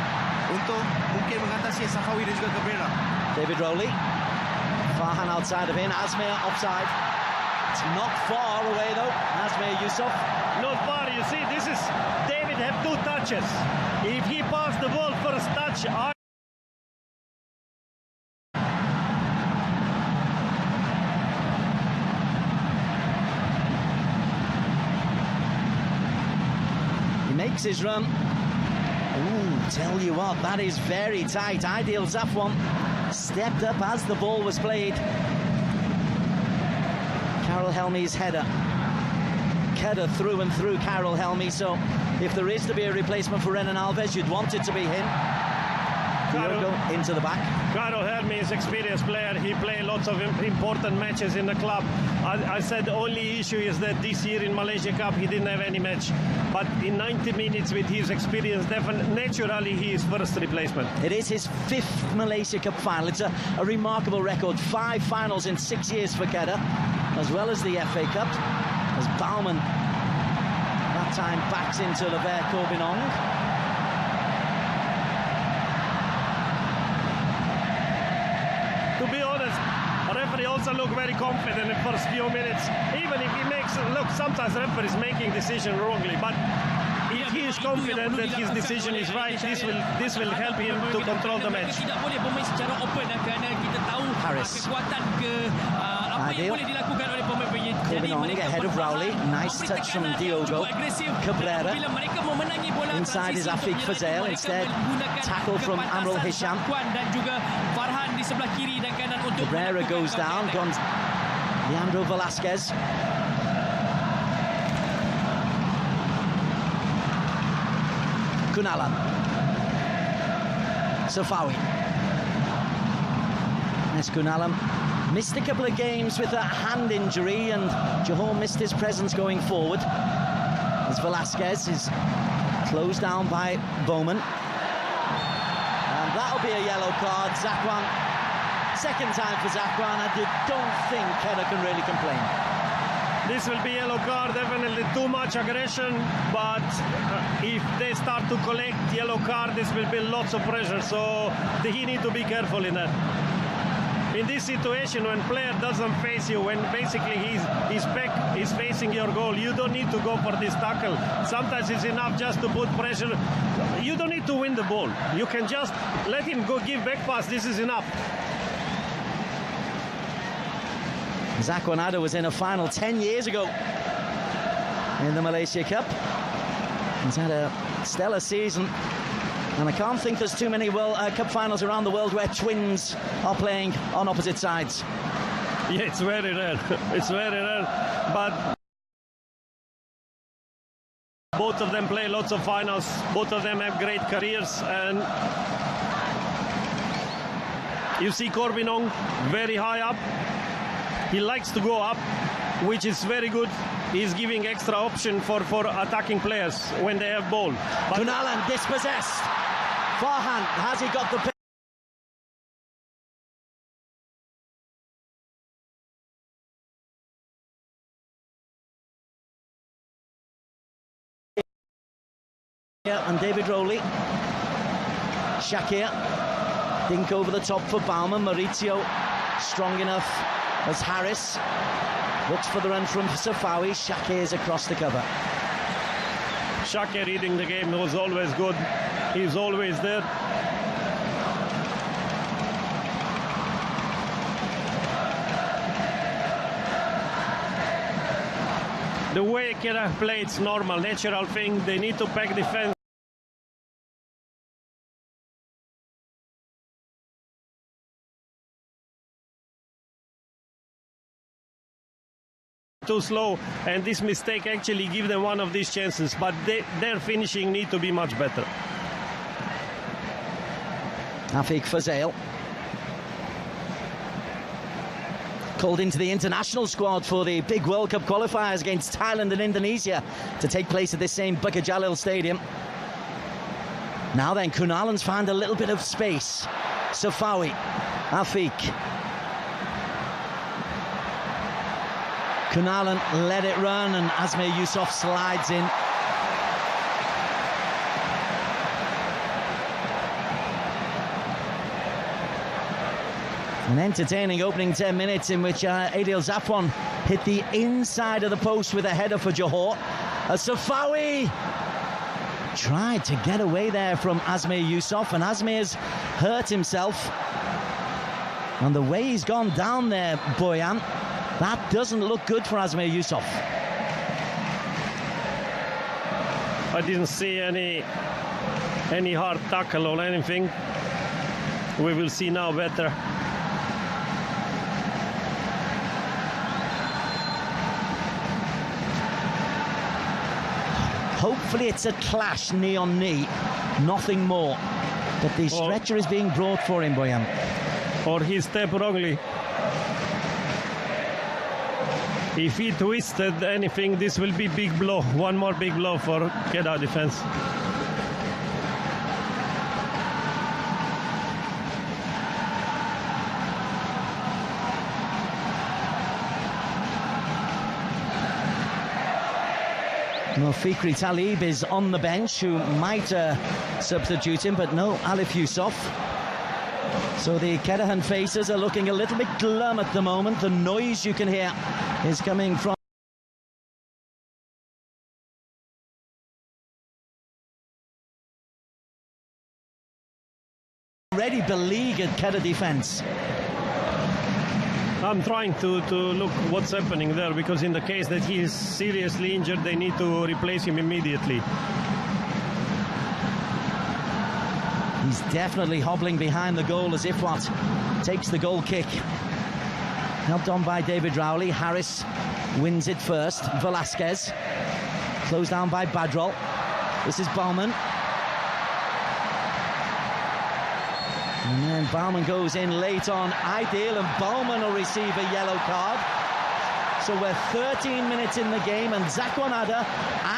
untuk mungkin mengatasi Safawi dan juga Cabrera. David Rowley. Farhan outside of in. Azmir offside. It's not far away though. Azmir Yusuf. Not far, you see, this is David have 2 touches. If he passed the ball first touch, He makes his run. Ooh, tell you what, that is very tight. Ideal Zafwan stepped up as the ball was played. Carol Helmy's header. Kedah through and through Carol Helmy, so if there is to be a replacement for Renan Alves, you'd want it to be him. Diogo into the back. Carol Helmy is an experienced player. He played lots of important matches in the club. I said the only issue is that this year in Malaysia Cup he didn't have any match. But in 90 minutes with his experience, naturally he is first replacement. It is his 5th Malaysia Cup final. It's a remarkable record. 5 finals in 6 years for Kedah, as well as the FA Cup. As Baumann that time backs into Levert Corbinong. To be honest, the referee also looked very confident in the first few minutes. Even if he makes, look, sometimes the referee is making decision wrongly, but if he is confident that his decision is right, this will help him to control the match. Tidak boleh bermain secara open kerana kita tahu kekuatan apa yang boleh dilakukan oleh pemain-pemain. Corbinong ahead of Rowley. Nice touch from Diogo. Cabrera. Inside is Afiq Fazel. Instead, tackle from Amrul Hisham. Dan juga Farhan di sebelah kiri dan kanan untuk Cabrera goes down. Leandro Velasquez. Kunalan. Safawi. Yes, Kunalan missed a couple of games with a hand injury, and Johor missed his presence going forward. As Velasquez is closed down by Bowman. And that'll be a yellow card. Zakwan, second time for Zakwan. I don't think Kedah can really complain. This will be yellow card, definitely too much aggression, but if they start to collect yellow card, this will be lots of pressure, so he need to be careful in that. In this situation, when player doesn't face you, when basically his back is facing your goal, you don't need to go for this tackle. Sometimes it's enough just to put pressure. You don't need to win the ball. You can just let him go give back pass. This is enough. Zakwanada was in a final 10 years ago in the Malaysia Cup. He's had a stellar season, and I can't think there's too many Cup finals around the world where twins are playing on opposite sides. Yeah, it's very rare. It's very rare, but both of them play lots of finals. Both of them have great careers, and you see Corbinong very high up. He likes to go up, which is very good. He's giving extra option for attacking players when they have ball. Kunalan dispossessed. Farhan, has he got the... And David Rowley. Shakir. Dink over the top for Baumann. Maurizio strong enough as Harris looks for the run from Safawi. Shakir's across the cover. Shakir reading the game was always good. He's always there. the way Kedah play, it's normal, natural thing. They need to pack defense. Too slow, and this mistake actually give them one of these chances, but their finishing need to be much better. Afik Fazale called into the international squad for the big World Cup qualifiers against Thailand and Indonesia to take place at this same Bukit Jalil Stadium. Now then, Kunalan's found a little bit of space. Safawi, Afik. Kunalan let it run, and Azmir Yusof slides in. An entertaining opening 10 minutes in which Adil Zafwan hit the inside of the post with a header for Johor. Safawi tried to get away there from Azmir Yusof, and Azmir's hurt himself. And the way he's gone down there, Boyan, that doesn't look good for Azmir Yusof. I didn't see any hard tackle or anything. We will see now better. Hopefully it's a clash knee on knee, nothing more. But the stretcher is being brought for him, Boyan. Or he stepped wrongly. If he twisted anything, this will be big blow. One more big blow for Kedah defense. Well, Fikri Talib is on the bench, who might substitute him, but no Alif Yusof. So the Kedahan faces are looking a little bit glum at the moment. The noise you can hear is coming from already beleaguered Kedah defence. I'm trying to look what's happening there, because in the case that he is seriously injured, they need to replace him immediately. He's definitely hobbling behind the goal as Ifwat takes the goal kick. Helped on by David Rowley. Harris wins it first. Velasquez closed down by Badrol. This is Baumann. And then Baumann goes in late on Ideal, and Baumann will receive a yellow card. So we're 13 minutes in the game, and Zakwan Ada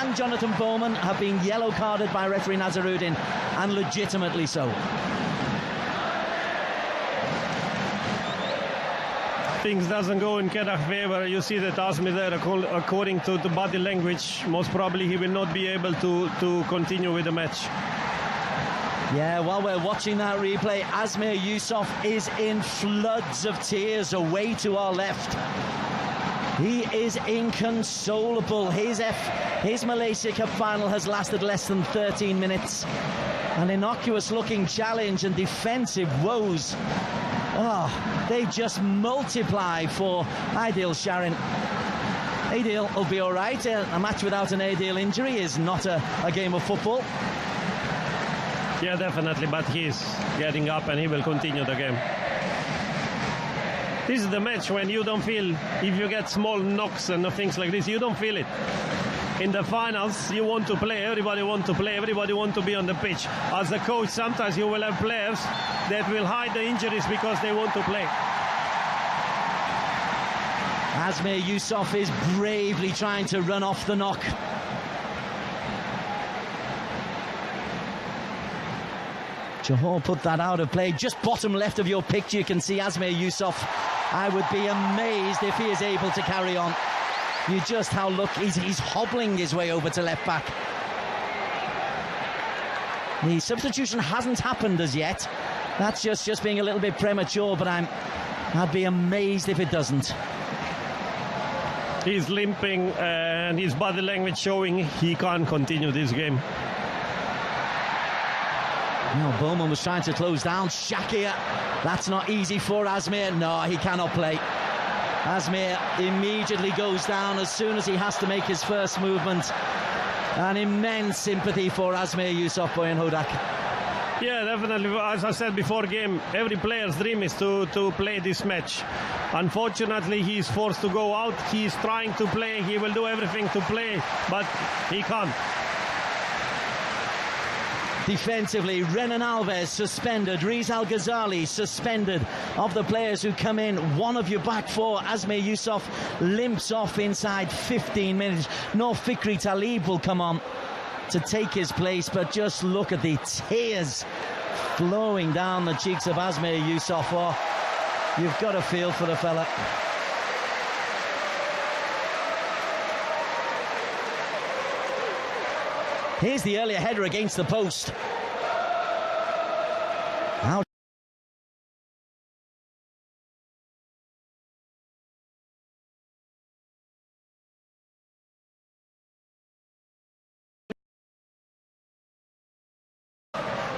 and Jonathan Bowman have been yellow carded by referee Nazaruddin, and legitimately so. Things doesn't go in Kedah favor. You see that Azmir there, according to the body language, most probably he will not be able to continue with the match. Yeah, while we're watching that replay, Azmir Yusof is in floods of tears away to our left. He is inconsolable. His Malaysia Cup final has lasted less than 13 minutes. An innocuous looking challenge and defensive woes. They just multiply for Aidil Sharin. Aidil will be all right. A match without an Aidil injury is not a game of football. Yeah, definitely, but he's getting up and he will continue the game. This is the match when you don't feel, if you get small knocks and things like this, you don't feel it. In the finals, you want to play, everybody want to play, everybody want to be on the pitch. As a coach, sometimes you will have players that will hide the injuries because they want to play. Azmir Yusof is bravely trying to run off the knock. Johor put that out of play. Just bottom left of your picture, you can see Azmir Yusof. I would be amazed if he is able to carry on. You just he's hobbling his way over to left back. The substitution hasn't happened as yet. That's just being a little bit premature, but I'd be amazed if it doesn't. He's limping and his body language showing he can't continue this game. No, Bowman was trying to close down. Shakir, that's not easy for Azmir. No, he cannot play. Asmir immediately goes down as soon as he has to make his first movement. An immense sympathy for Asmir Yusof, Boyan Hodak. Yeah, definitely. As I said before game, every player's dream is to play this match. Unfortunately, he is forced to go out. He is trying to play. He will do everything to play, but he can't. Defensively, Renan Alves suspended, Riz Al Ghazali suspended. Of the players who come in, one of your back four, Asmir Yusof, limps off inside 15 minutes. No Fikri Talib will come on to take his place, but just look at the tears flowing down the cheeks of Asmir Yusof. Oh, you've got a feel for the fella. Here's the earlier header against the post. How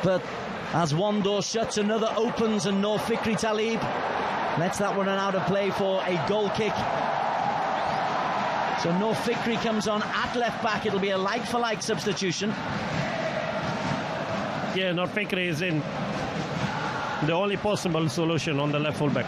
but as one door shuts, another opens, and no Fikri Talib lets that one out of play for a goal kick. So no Fikri comes on at left back. It'll be a like-for-like substitution. Yeah, no Fikri is in. The only possible solution on the left full back.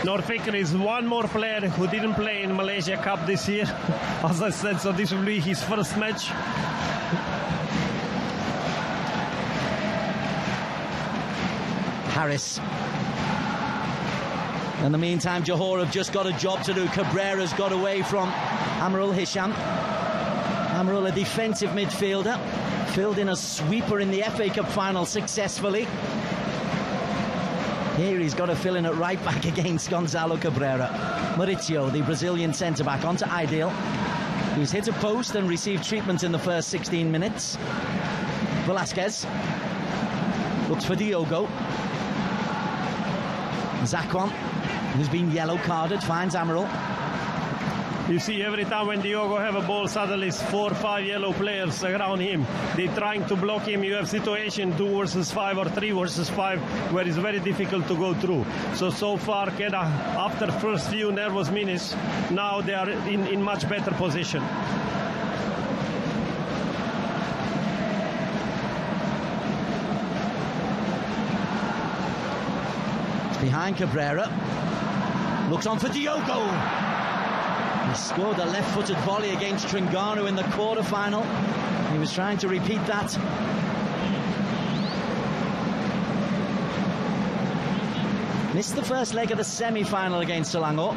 Nur Fikri is one more player who didn't play in Malaysia Cup this year. As I said, so this will be his first match. Harris. In the meantime, Johor have just got a job to do. Cabrera's got away from Amrul Hisham. Amrul, a defensive midfielder, filled in a sweeper in the FA Cup final successfully. Here he's got to fill in at right back against Gonzalo Cabrera. Mauricio, the Brazilian centre-back, onto Ideal, who's hit a post and received treatment in the first 16 minutes. Velasquez looks for Diogo. Zakwan, who's been yellow carded, finds Amaral. You see, every time when Diogo have a ball, suddenly it's 4 or 5 yellow players around him. They're trying to block him. You have situation 2 versus 5 or 3 versus 5 where it's very difficult to go through. So far, Kedah, after first few nervous minutes, now they are in much better position. It's behind Cabrera. Looks on for Diogo. He scored a left-footed volley against Terengganu in the quarter-final. He was trying to repeat that. Missed the first leg of the semi-final against Selangor.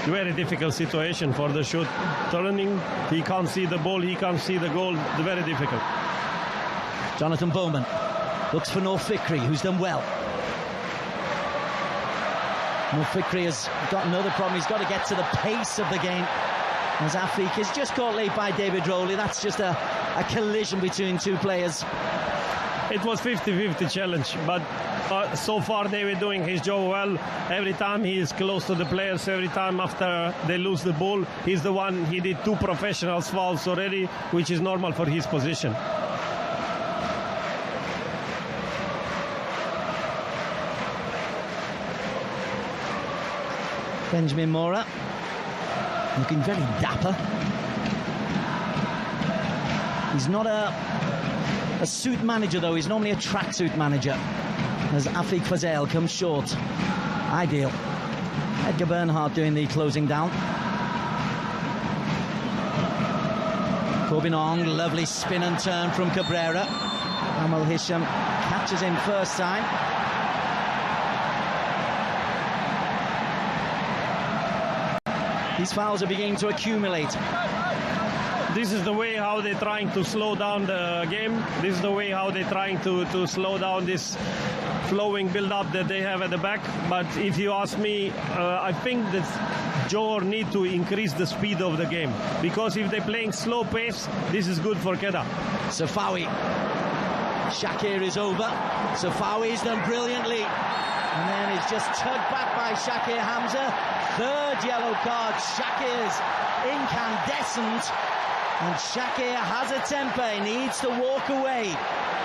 Very difficult situation for the shoot. Turning, he can't see the ball, he can't see the goal. Very difficult. Jonathan Bowman looks for Nur Fikri, who's done well. Nur Fikri has got another problem. He's got to get to the pace of the game. As Afik is just caught late by David Rowley. That's just a collision between two players. It was 50-50 challenge, but so far they were doing his job well. Every time he is close to the players, every time after they lose the ball, he's the one. He did 2 professional fouls already, which is normal for his position. Benjamin Mora looking very dapper. He's not a suit manager though, he's normally a tracksuit manager. As Afik Fazel comes short. Ideal. Edgar Bernhardt doing the closing down. Kobinong, lovely spin and turn from Cabrera. Amrul Hisham catches him first time. These fouls are beginning to accumulate. This is the way how they're trying to slow down the game. This is the way how they're trying to slow down this flowing build-up that they have at the back. But if you ask me, I think that Johor need to increase the speed of the game. Because if they're playing slow pace, this is good for Kedah. Safawi Shakir is over. Safawi's done brilliantly. And then it's just tugged back by Shakir Hamza. Third yellow card. Shakir's incandescent. And Shakir has a temper. He needs to walk away.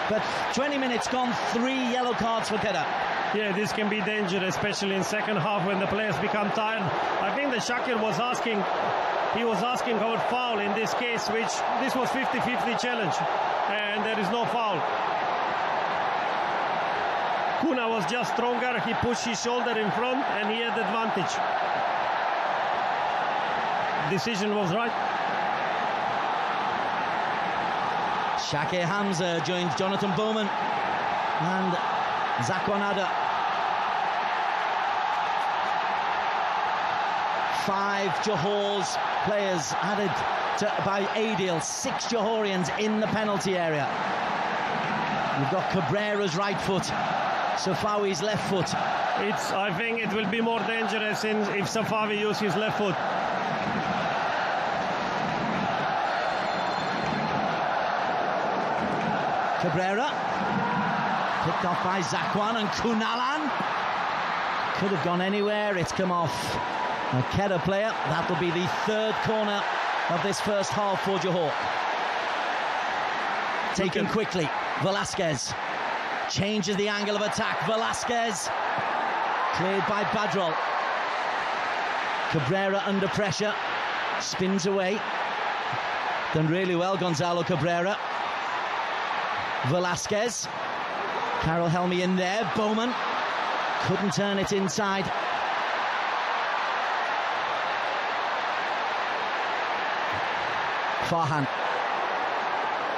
But 20 minutes gone, 3 yellow cards for Kedah. Yeah, this can be dangerous, especially in second half when the players become tired. I think that Shakir was asking about foul in this case, which this was 50-50 challenge. And there is no foul. Kuna was just stronger. He pushed his shoulder in front and he had advantage. Decision was right. Shakir Hamza joins Jonathan Bowman and Zakwanada. 5 Johor's players added by Adil. 6 Johorians in the penalty area. You've got Cabrera's right foot, Safawi's left foot. I think it will be more dangerous if Safawi uses his left foot. Cabrera, picked off by Zakwan and Kunalan. Could have gone anywhere, it's come off a Kedah player. That will be the 3rd corner of this first half for Johor. Taken quickly, Velasquez changes the angle of attack. Velasquez, cleared by Badrol. Cabrera under pressure, spins away. Done really well, Gonzalo Cabrera. Velasquez, Carol Helmy in there. Bowman couldn't turn it inside. Farhan,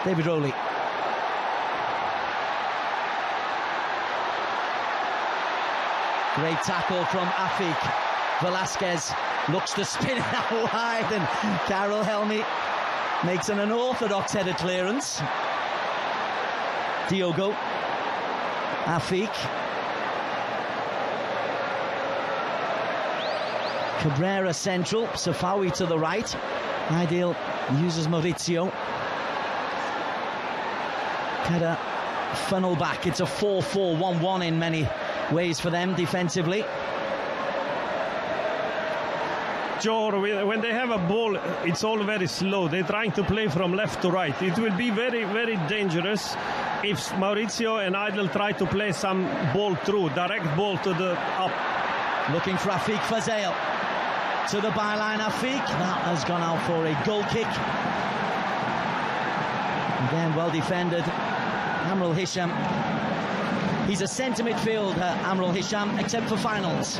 David Rowley. Great tackle from Afiq. Velasquez looks to spin it out wide, and Carol Helmy makes an unorthodox headed clearance. Diogo, Afiq, Cabrera central, Safawi to the right. Ideal uses Maurizio. Kedah funnel back. It's a 4-4-1-1 in many ways for them defensively. Johor, when they have a ball, it's all very slow. They're trying to play from left to right. It will be very, very dangerous if Maurizio and Idle try to play some ball through, direct ball to the up. Looking for Afiq Fazail. To the byline, Afiq. That has gone out for a goal kick. Again, well defended. Amrul Hisham. He's a centre midfielder, Amrul Hisham, except for finals.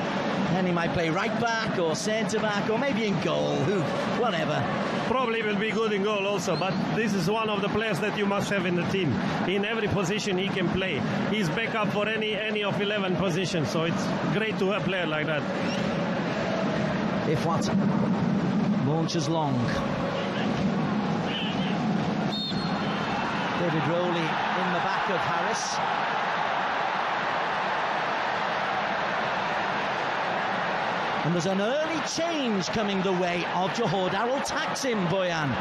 Then he might play right back or centre back or maybe in goal, whatever. Probably will be good in goal also, but this is one of the players that you must have in the team. In every position he can play. He's backup for any of 11 positions, so it's great to have a player like that. Ifwat launches long. David Rowley in the back of Harris. And there's an early change coming the way of Johor Darul Taksim, Boyan.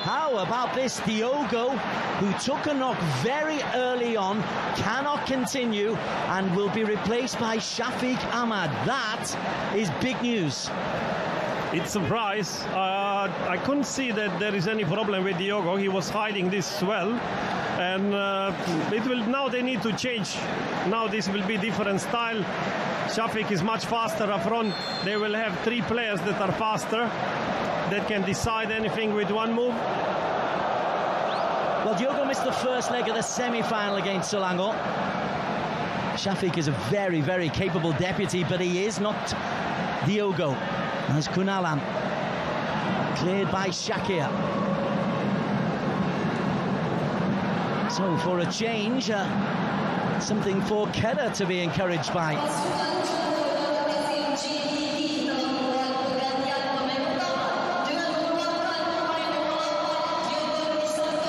How about this? Diogo, who took a knock very early on, cannot continue and will be replaced by Shafiq Ahmad. That is big news. It's a surprise. I couldn't see that there is any problem with Diogo. He was hiding this well. And now they need to change. Now this will be different style. Shafiq is much faster up front. They will have 3 players that are faster, that can decide anything with one move. Well, Diogo missed the first leg of the semi-final against Selangor. Shafiq is a very, very capable deputy, but he is not Diogo. As Kunalan, cleared by Shakir. So for a change, something for Kedah to be encouraged by.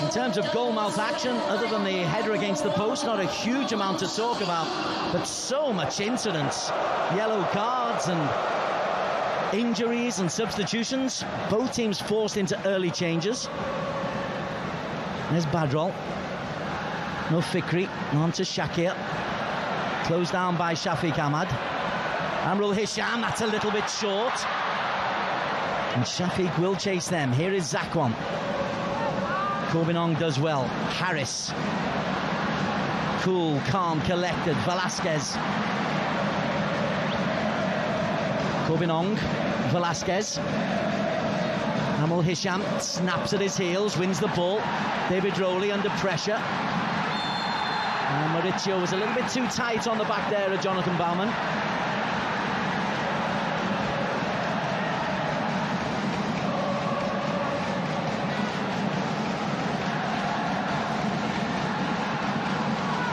In terms of goal-mouth action, other than the header against the post, not a huge amount to talk about, but so much incidents. Yellow cards and injuries and substitutions. Both teams forced into early changes. There's Badrol. No Fikri. On to Shakir. Closed down by Shafiq Ahmad. Amrul Hisham, that's a little bit short. And Shafiq will chase them. Here is Zakwan. Corbinong does well. Harris. Cool, calm, collected. Velasquez. Corbinong. Velasquez. Amrul Hisham snaps at his heels, wins the ball. David Rowley under pressure. And Mauricio was a little bit too tight on the back there of Jonathan Baumann.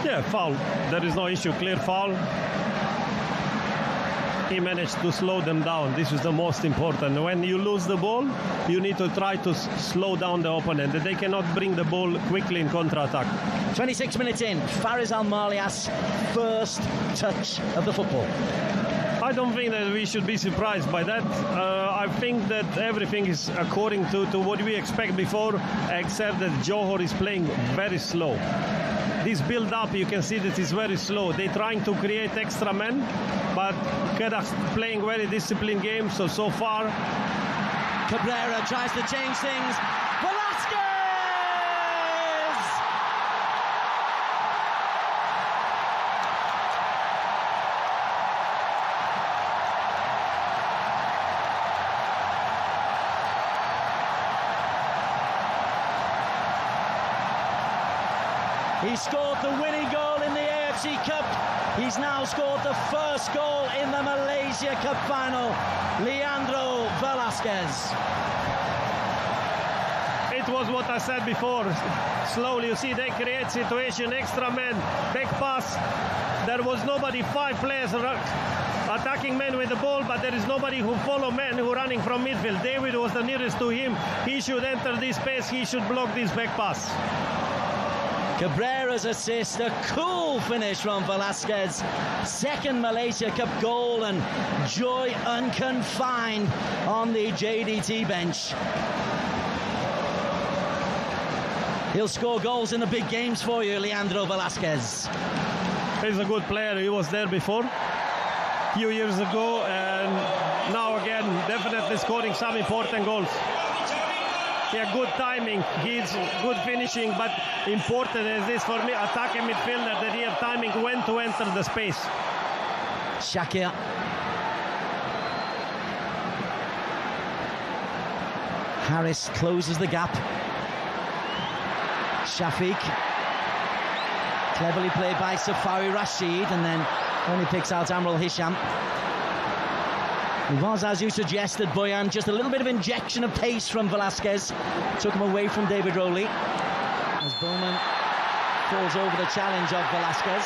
Yeah, foul. There is no issue. Clear foul. He managed to slow them down. This is the most important. When you lose the ball, you need to try to slow down the opponent. They cannot bring the ball quickly in counter-attack. 26 minutes in, Faris Al-Marlias' first touch of the football. I don't think that we should be surprised by that. I think that everything is according to what we expect before, except that Johor is playing very slow. This build-up, you can see that it's very slow. They're trying to create extra men, but Kedah's playing very disciplined game, so far. Cabrera tries to change things. Velasquez! He scored the winning goal in the AFC Cup. He's now scored the first goal in the Malaysia Cup final. Leandro Velasquez. It was what I said before. Slowly, you see, they create situation, extra men, back pass. There was nobody, 5 players attacking men with the ball, but there is nobody who follow men who running from midfield. David was the nearest to him. He should enter this space. He should block this back pass. Cabrera's assist, a cool finish from Velasquez. Second Malaysia Cup goal, and joy unconfined on the JDT bench. He'll score goals in the big games for you, Leandro Velasquez. He's a good player. He was there before, a few years ago, and now again, definitely scoring some important goals. Yeah, good timing, he's good finishing, but important is this for me, attacking midfielder, that he have timing when to enter the space. Shakir. Harris closes the gap. Shafiq. Cleverly played by Safari Rashid, and then only picks out Amrul Hisham. It was, as you suggested, Boyan, just a little bit of injection of pace from Velasquez. Took him away from David Rowley. As Bowman falls over the challenge of Velasquez.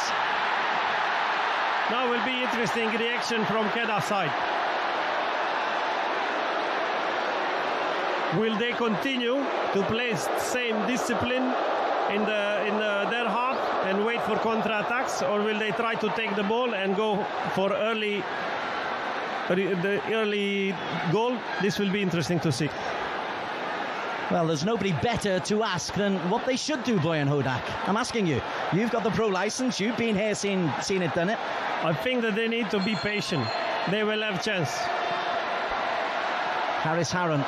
Now will be interesting reaction from Kedah side. Will they continue to play same discipline in their half and wait for counter-attacks, or will they try to take the ball and go for the early goal? This will be interesting to see. Well, there's nobody better to ask than what they should do, Boyan Hodak. I'm asking you. You've got the pro license. You've been here, seen it, done it. I think that they need to be patient. They will have chance. Harris Harron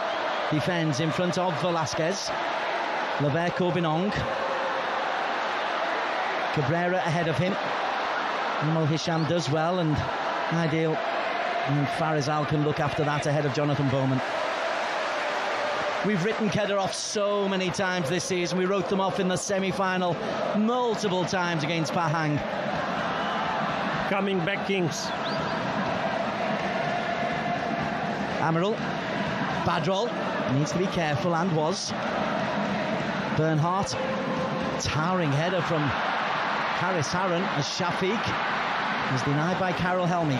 defends in front of Velasquez. Levert Corbinong. Cabrera ahead of him. Amrul Hisham does well, and Ideal and Faris Al can look after that ahead of Jonathan Bowman. We've written Kedah off so many times this season. We wrote them off in the semi-final multiple times against Pahang. Coming back Kings. Amarul. Badrol needs to be careful, and was. Bernhardt. Towering header from Harris Harron as Shafiq is denied by Carol Helmy.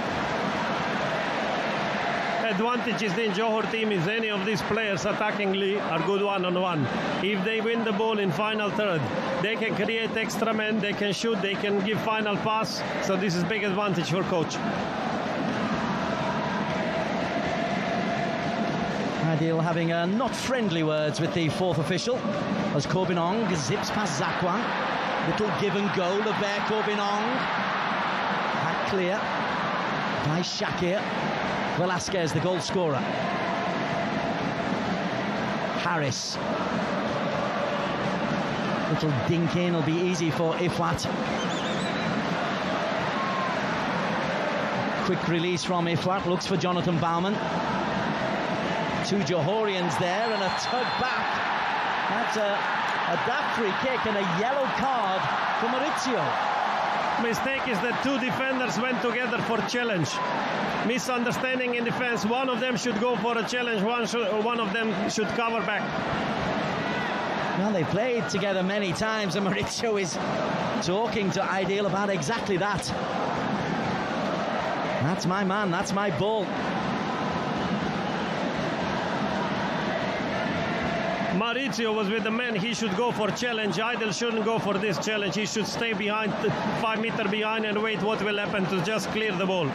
Advantages in Johor team is any of these players attackingly are good one-on-one. If they win the ball in final third, they can create extra men, they can shoot, they can give final pass. So this is big advantage for coach. Ideal having not friendly words with the fourth official as Corbinong zips past Zakwan. Little give and go. Levert Corbinong. Back clear by Shakir. Velasquez, the goal scorer. Harris. Little dink in will be easy for Ifat. Quick release from Ifat. Looks for Jonathan Baumann. Two Johorians there and a tug back. That's a daft free kick and a yellow card for Maurizio. Mistake is that two defenders went together for challenge. Misunderstanding in defense. One of them should go for a challenge. One of them should cover back. Well, they played together many times, and Maurizio is talking to Ideal about exactly that. That's my man, that's my ball. Maurizio was with the men. He should go for challenge. Ideal shouldn't go for this challenge. He should stay behind, 5 meters behind, and wait what will happen to just clear the ball.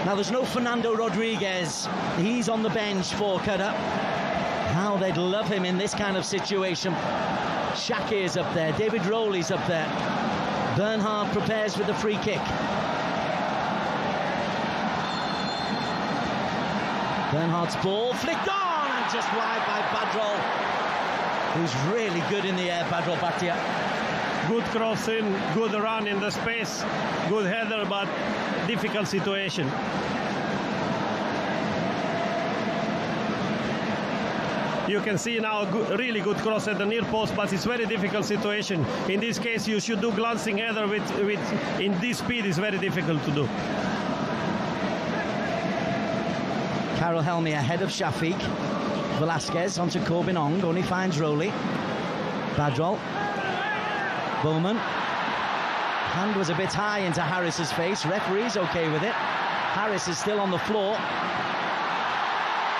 Now there's no Fernando Rodriguez. He's on the bench for Kedah. How they'd love him in this kind of situation. Shakir's up there. David Rowley's up there. Bernhard prepares with the free kick. Bernhard's ball flicked on and just wide by Badrol, who's really good in the air. Badrol Bhatia. Good cross in, good run in the space, good header, but difficult situation. You can see now a really good cross at the near post, but it's very difficult situation. In this case, you should do glancing header with in this speed is very difficult to do. Carol Helmy ahead of Shafiq. Velasquez onto Corbinong, only finds Rowley. Badrol. Bowman. Hand was a bit high into Harris's face. Referee's okay with it. Harris is still on the floor.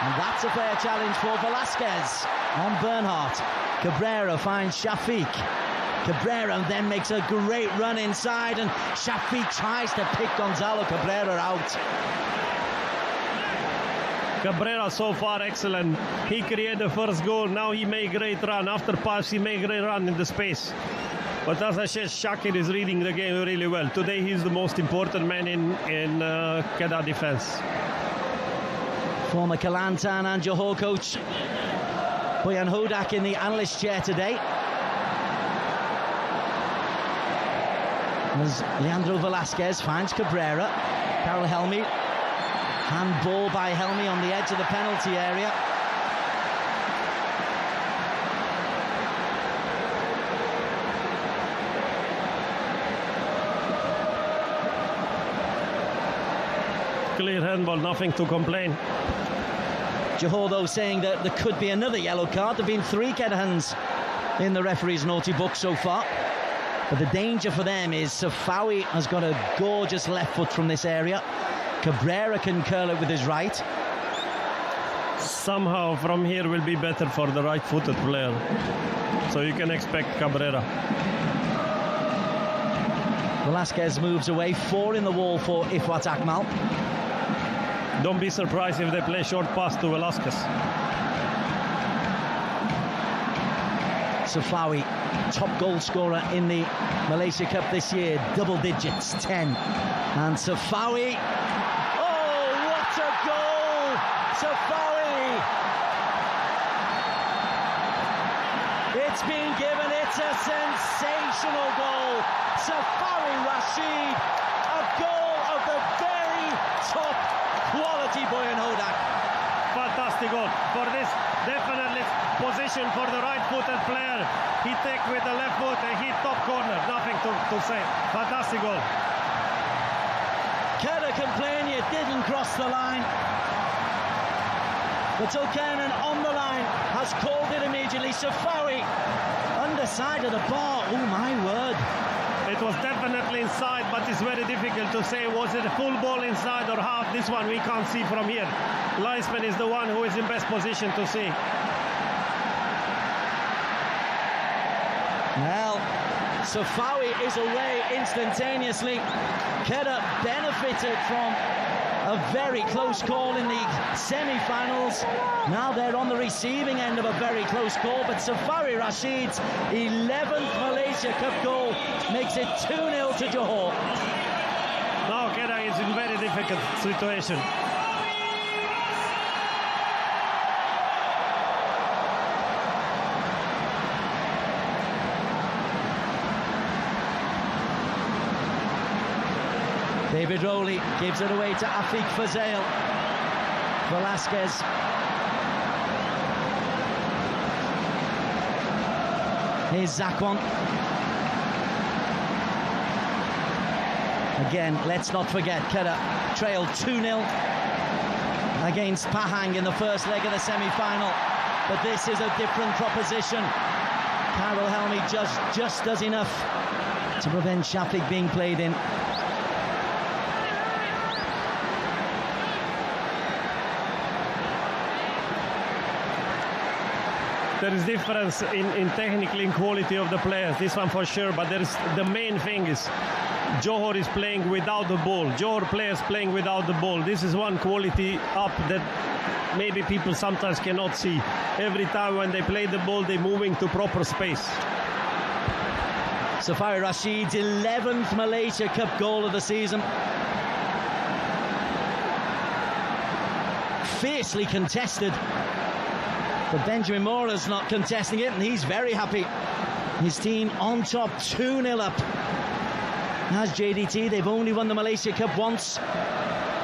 And that's a fair challenge for Velasquez on Bernhardt. Cabrera finds Shafiq. Cabrera then makes a great run inside, and Shafiq tries to pick Gonzalo Cabrera out. Cabrera so far excellent. He created the first goal. Now he made a great run. After pass, he made a great run in the space. But as I said, Shakir is reading the game really well. Today he's the most important man in Kedah defense. Former Kelantan and Johor coach Boyan Hodak in the analyst chair today. As Leandro Velasquez finds Cabrera. Carol Helmy. Handball by Helmy on the edge of the penalty area. Clear handball, nothing to complain. Johor, though, saying that there could be another yellow card. There have been 3 Kedahans in the referee's naughty book so far. But the danger for them is Safawi has got a gorgeous left foot from this area. Cabrera can curl it with his right. Somehow from here will be better for the right-footed player. So you can expect Cabrera. Velasquez moves away. 4 in the wall for Ifwat Akmal. Don't be surprised if they play short pass to Velasquez. Safawi, top goal scorer in the Malaysia Cup this year. Double digits, 10. And Safawi. Oh, what a goal! Safawi! It's been given. It's a sensational goal. Safawi Rashid. A goal of the very top quality, Boyan Hodak. Fantastic goal. For this, definitely position for the right-footed player. He take with the left foot and hit top corner. Nothing to say. Fantastic goal. Kedah complain you didn't cross the line. But O'Kernan on the line has called it immediately. Safawi, underside of the bar. Oh my word. It was definitely inside, but it's very difficult to say, was it a full ball inside or half? This one we can't see from here. Linesman is the one who is in best position to see. Well, Safawi is away instantaneously. Kedah benefited from a very close call in the semi-finals. Now they're on the receiving end of a very close call, but Safari Rashid's 11th Malaysia Cup goal makes it 2-0 to Johor. Now Kedah is in very difficult situation. David Rowley gives it away to Afiq Fazail. Velasquez. Here's Zakwan. Again, let's not forget, Kedah trailed 2-0 against Pahang in the first leg of the semi-final. But this is a different proposition. Carol Helmy just does enough to prevent Shafiq being played in. There is difference in technically in quality of the players, this one for sure, but there is the main thing is Johor is playing without the ball. Johor players playing without the ball. This is one quality up that maybe people sometimes cannot see. Every time when they play the ball, they're moving to proper space. Safari Rashid's 11th Malaysia Cup goal of the season. Fiercely contested. But Benjamin Mora's not contesting it, and he's very happy. His team on top, 2-0 up. As JDT, they've only won the Malaysia Cup once.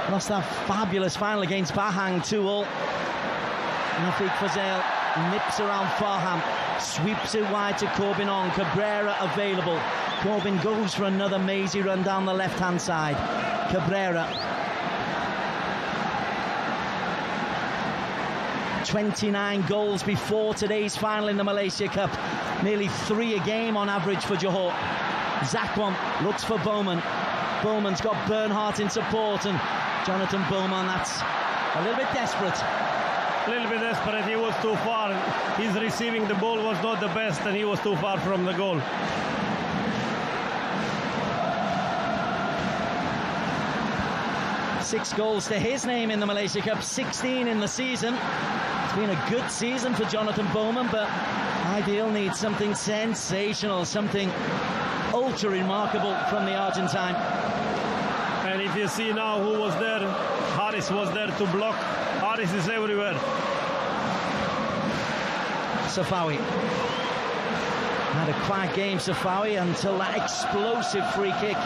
Lost that fabulous final against Pahang, 2-all. Afiq Fazail nips around Farham, sweeps it wide to Corbin on. Cabrera available. Corbin goes for another mazy run down the left-hand side. Cabrera. 29 goals before today's final in the Malaysia Cup. Nearly 3 a game on average for Johor. Zakwan looks for Bowman. Bowman's got Bernhardt in support, and Jonathan Bowman, that's a little bit desperate. A little bit desperate, he was too far. His receiving the ball was not the best, and he was too far from the goal. Six goals to his name in the Malaysia Cup, 16 in the season. It's been a good season for Jonathan Bowman, but Ideal needs something sensational, something ultra remarkable from the Argentine. And if you see now who was there, Harris was there to block. Harris is everywhere. Safawi had a quiet game, Safawi, until that explosive free kick.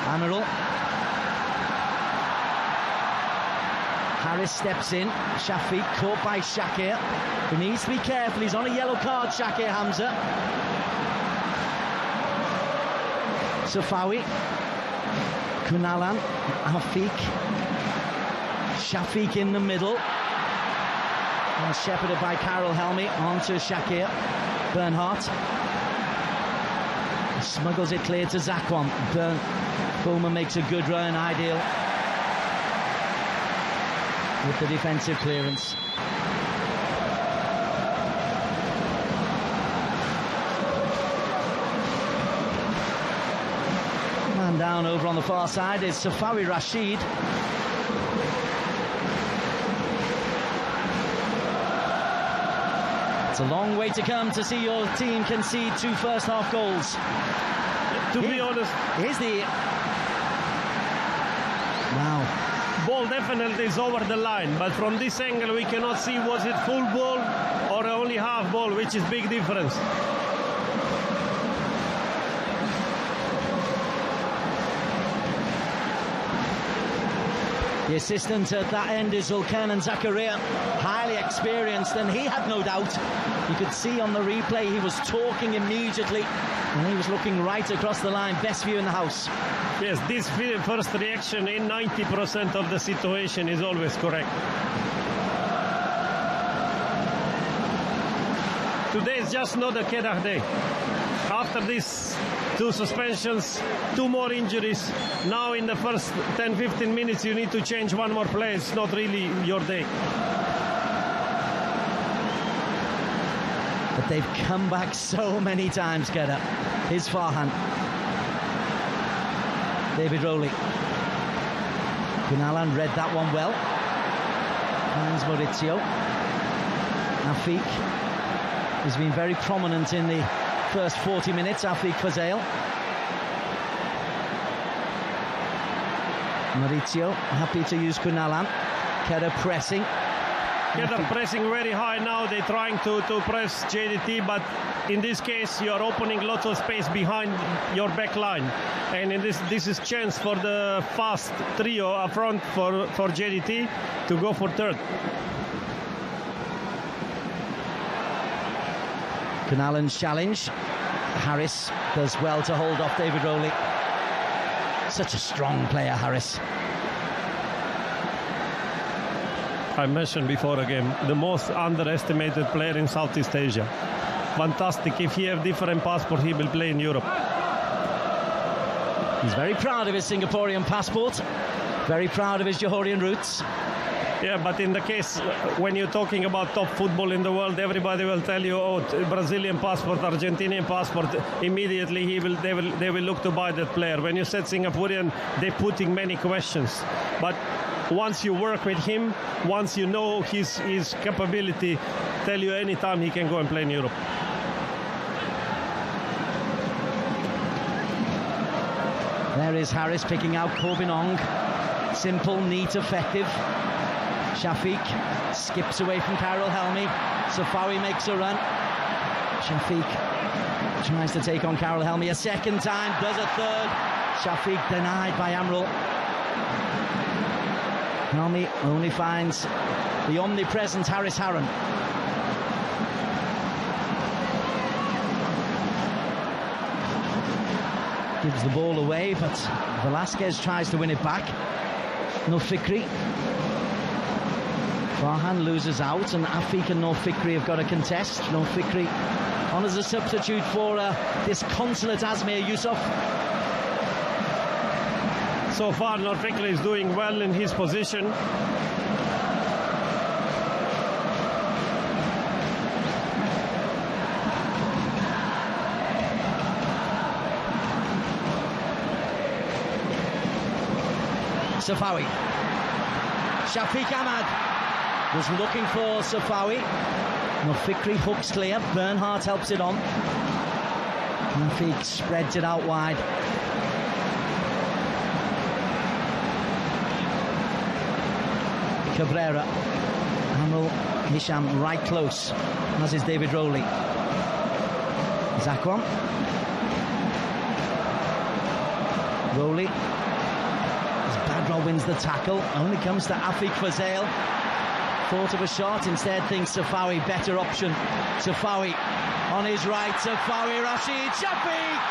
Amiral. Harris steps in. Shafiq caught by Shakir. He needs to be careful. He's on a yellow card, Shakir Hamza. Safawi. Kunalan. Afiq. Shafiq in the middle. And shepherded by Carol Helmy onto Shakir. Bernhardt. Smuggles it clear to Zakwan. Bowman makes a good run. Ideal with the defensive clearance. Man down over on the far side is Safari Rashid. It's a long way to come to see your team concede 2 first-half goals. To be honest, here's the... Wow. Ball definitely is over the line, but from this angle we cannot see was it full ball or only half ball, which is big difference. The assistant at that end is Zulkarnain Zakaria, highly experienced, and he had no doubt. You could see on the replay he was talking immediately, and he was looking right across the line. Best view in the house. Yes, this first reaction in 90% of the situation is always correct. Today is just not a Kedah day. After these 2 suspensions, 2 more injuries, now in the first 10-15 minutes you need to change 1 more player. It's not really your day. But they've come back so many times, Kedah. Here's Farhan. David Rowley. Kunalan read that one well. Finds Maurizio. Afik has been very prominent in the first 40 minutes. Afik Fazail. Maurizio happy to use Kunalan. Kedah pressing. Kedah pressing very high now. They're trying to press JDT, but in this case you are opening lots of space behind your back line, and in this is chance for the fast trio up front for JDT to go for third. Kunalan's challenge. Harris does well to hold off David Rowley. Such a strong player, Harris. I mentioned before again, the most underestimated player in Southeast Asia. Fantastic. If he have different passport, he will play in Europe. He's very proud of his Singaporean passport, very proud of his Johorian roots. Yeah, but in the case when you're talking about top football in the world, everybody will tell you, oh, Brazilian passport, Argentinian passport. Immediately they will look to buy that player. When you said Singaporean, they're putting many questions. But once you work with him, once you know his capability, tell you anytime he can go and play in Europe. There is Harris picking out Corbinong. Simple, neat, effective. Shafiq skips away from Kyril Helmi. Safawi makes a run. Shafiq tries to take on Kyril Helmi a second time, does a third. Shafiq denied by Amrul. Helmi only finds the omnipresent Haris Harun. Gives the ball away, but Velasquez tries to win it back. No Fikri. Farhan loses out, and Afik and No Fikri have got a contest. No Fikri on as a substitute for disconsolate Azmir Yusuf. So far, No Fikri is doing well in his position. Safawi. Shafiq Ahmad was looking for Safawi. Mufikri hooks clear. Bernhardt helps it on. Shafiq spreads it out wide. Cabrera. Amrul Hisham right close, as is David Rowley. Zakwan. Rowley. Badro wins the tackle, only comes to Afik Fazail. Thought of a shot, instead thinks Safawi better option. Safawi on his right, Safawi, Rashid Shafiq!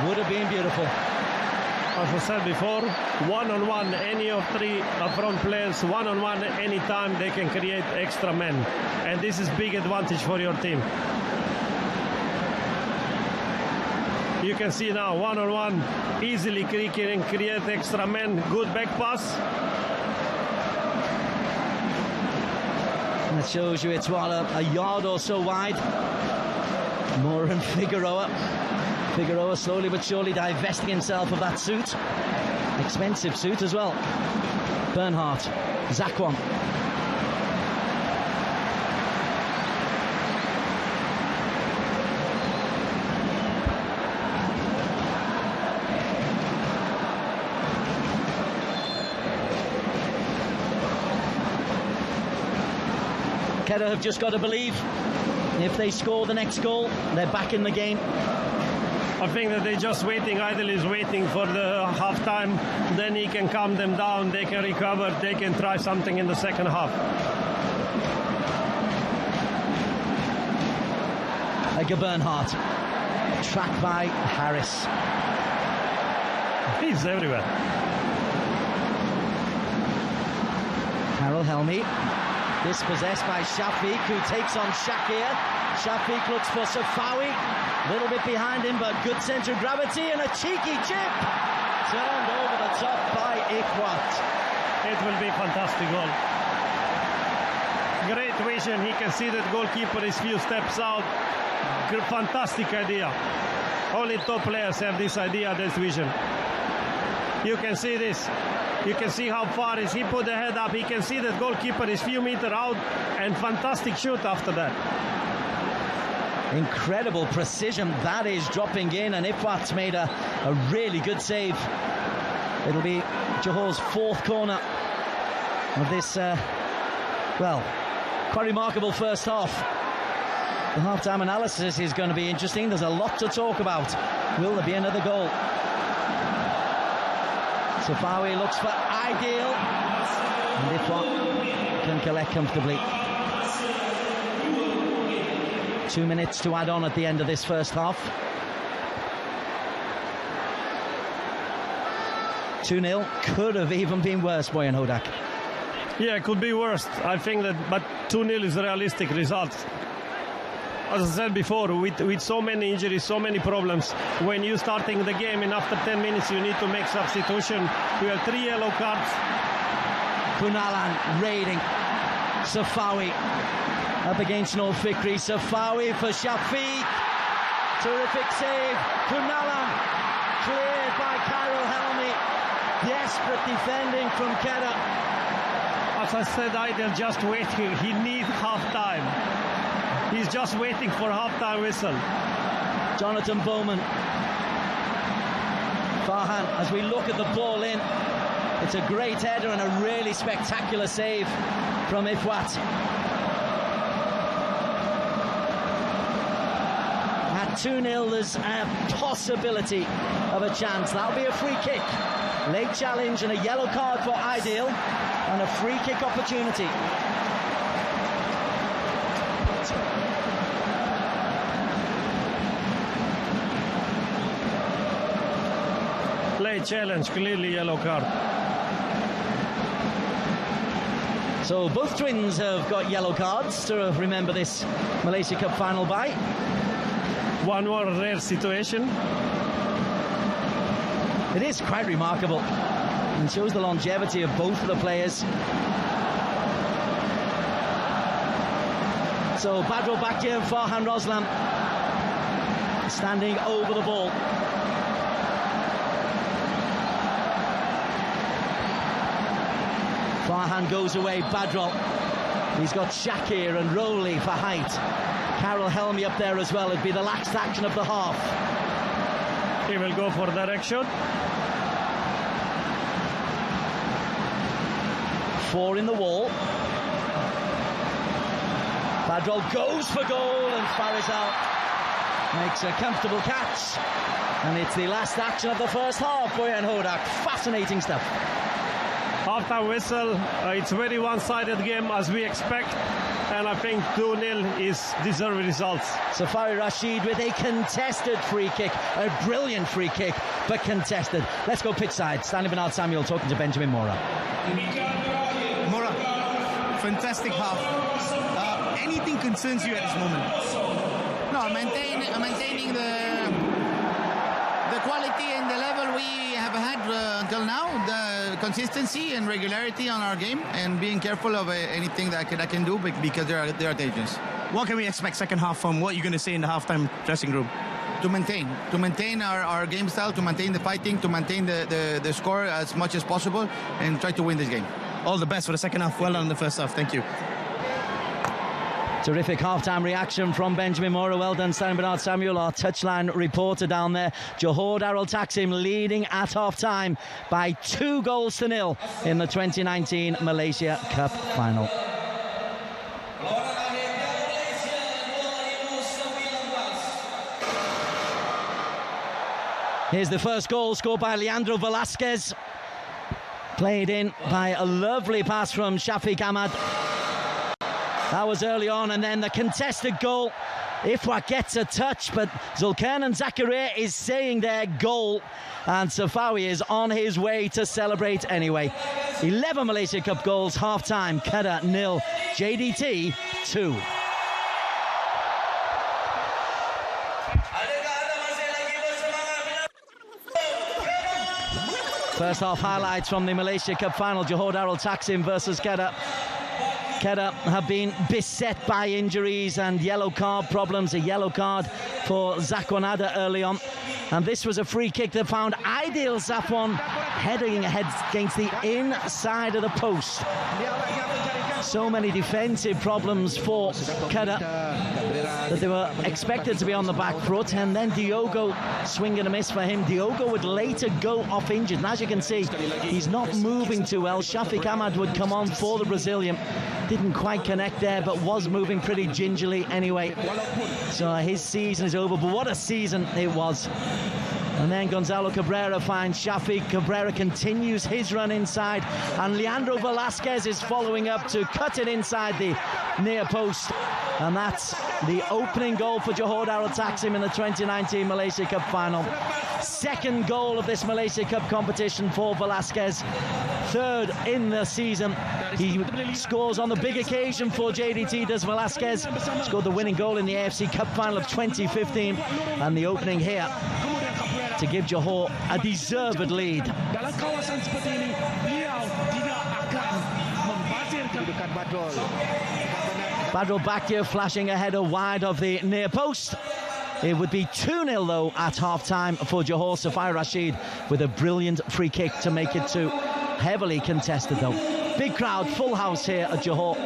Would have been beautiful. As I said before, one-on-one, any of three front players, one-on-one, anytime they can create extra men. And this is big advantage for your team. You can see now, one-on-one, easily can create extra men, good back pass. And that shows you it's a yard or so wide. Moore and Figueroa. Figueroa slowly but surely divesting himself of that suit. Expensive suit as well. Bernhardt, Zakwan. Kedah have just got to believe. If they score the next goal, they're back in the game. I think that they're just waiting. Idle is waiting for the half-time. Then he can calm them down. They can recover. They can try something in the second half. Edgar Bernhardt. Tracked by Harris. He's everywhere. Kyril Helmi. Dispossessed by Shafiq, who takes on Shakir. Shafiq looks for Safawi. A little bit behind him, but good centre of gravity and a cheeky chip. Turned over the top by Ikhwat. It will be a fantastic goal. Great vision. He can see that goalkeeper is few steps out. Fantastic idea. Only top players have this idea, this vision. You can see this. You can see how far is he put the head up. He can see that goalkeeper is few meters out, and fantastic shoot after that. Incredible precision that is dropping in, and Ifwat's made a really good save. It'll be Johore's fourth corner of this, quite remarkable first half. The half-time analysis is going to be interesting. There's a lot to talk about. Will there be another goal? Safawi looks for Ideal, and Ifwat can collect comfortably. 2 minutes to add on at the end of this first half. 2-0 could have even been worse, Boyan Hodak. Yeah, it could be worse. I think that, but 2-0 is a realistic result. As I said before, with so many injuries, so many problems, when you're starting the game and after 10 minutes you need to make substitution. We have 3 yellow cards. Kunalan raiding. Safawi up against Noel Fikri. Safawi for Shafiq. Terrific save. Kunalan cleared by Kyril Helmi. Desperate defending from Kedah. As I said, Idel just waiting. He needs half-time. He's just waiting for half-time whistle. Jonathan Bowman. Farhan, as we look at the ball in, it's a great header and a really spectacular save from Ifwat. At 2-0, there's a possibility of a chance. That'll be a free kick. Late challenge and a yellow card for Ideal, and a free kick opportunity. Late challenge, clearly yellow card. So both twins have got yellow cards to remember this Malaysia Cup final by. One more rare situation. It is quite remarkable and shows the longevity of both of the players. So Badro Bakir and Farhan Roslam standing over the ball. Farhan goes away, Badrol. He's got Shakir and Rowley for height. Kyril Helmi up there as well. It'd be the last action of the half. He will go for direction. 4 in the wall. Badrol goes for goal, and Farizal makes a comfortable catch. And it's the last action of the first half. Boyan Hodak, fascinating stuff. Half-time whistle. It's very one-sided game as we expect, and I think 2-0 is deserved results. Safari Rashid with a contested free kick, a brilliant free kick, but contested. Let's go pitch side. Stanley Bernard Samuel talking to Benjamin Mora. Mora, fantastic half. Anything concerns you at this moment? No, maintaining the quality and the level we have had until now, the consistency and regularity on our game, and being careful of anything that I can do because there are dangers. What can we expect second half from what you're going to say in the halftime dressing room? To maintain our game style, to maintain the fighting, to maintain the score as much as possible, and try to win this game. All the best for the second half. Well done in the first half. Thank you. Terrific half-time reaction from Benjamin Mora. Well done, Stanley Bernard Samuel, our touchline reporter down there. Johor Darul Taksim leading at half-time by 2-0 in the 2019 Malaysia Cup final. Here's the first goal scored by Leandro Velasquez. Played in by a lovely pass from Shafiq Ahmad. That was early on, and then the contested goal. Ifwat gets a touch, but Zulkarnain Zakaria is saying their goal, and Safawi is on his way to celebrate anyway. 11 Malaysia Cup goals, half-time. Kedah 0, JDT 2. First half highlights from the Malaysia Cup final. Johor Darul Taksim versus Kedah. Kedah have been beset by injuries and yellow card problems. A yellow card for Zakwanada early on. And this was a free kick that found ideal Zafwan heading ahead against the inside of the post. So many defensive problems for Kedah that they were expected to be on the back foot, and then Diogo swinging a miss for him. Diogo would later go off injured, and as you can see, he's not moving too well. Shafiq Ahmad would come on for the Brazilian. Didn't quite connect there, but was moving pretty gingerly anyway. So his season is over, but what a season it was. And then Gonzalo Cabrera finds Shafiq. Cabrera continues his run inside, and Leandro Velasquez is following up to cut it inside the near post. And that's the opening goal for Johor Darul Taksim in the 2019 Malaysia Cup final. Second goal of this Malaysia Cup competition for Velasquez. Third in the season. He scores on the big occasion for JDT, does Velasquez. Scored the winning goal in the AFC Cup final of 2015. And the opening here to give Johor a deserved lead. Dalam kawasan seperti ini, beliau tidak akan membazirkan Badrul Bakir flashing a header wide of the near post. It would be 2-0 though at half-time for Johor. Safai Rashid with a brilliant free kick to make it 2. Heavily contested though. Big crowd, full house here at Johor.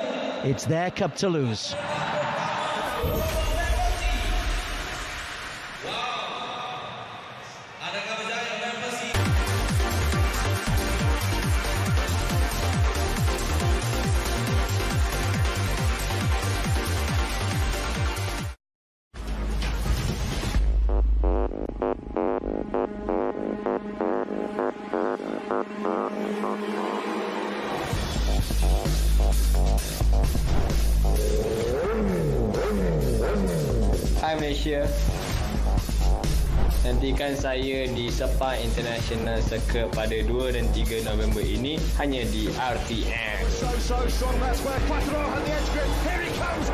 It's their cup to lose. Hai Malaysia, nantikan saya di Sepang International Circuit pada 2 dan 3 November ini hanya di RTM. So strong, that's where Quattro had the edge grip. Here he comes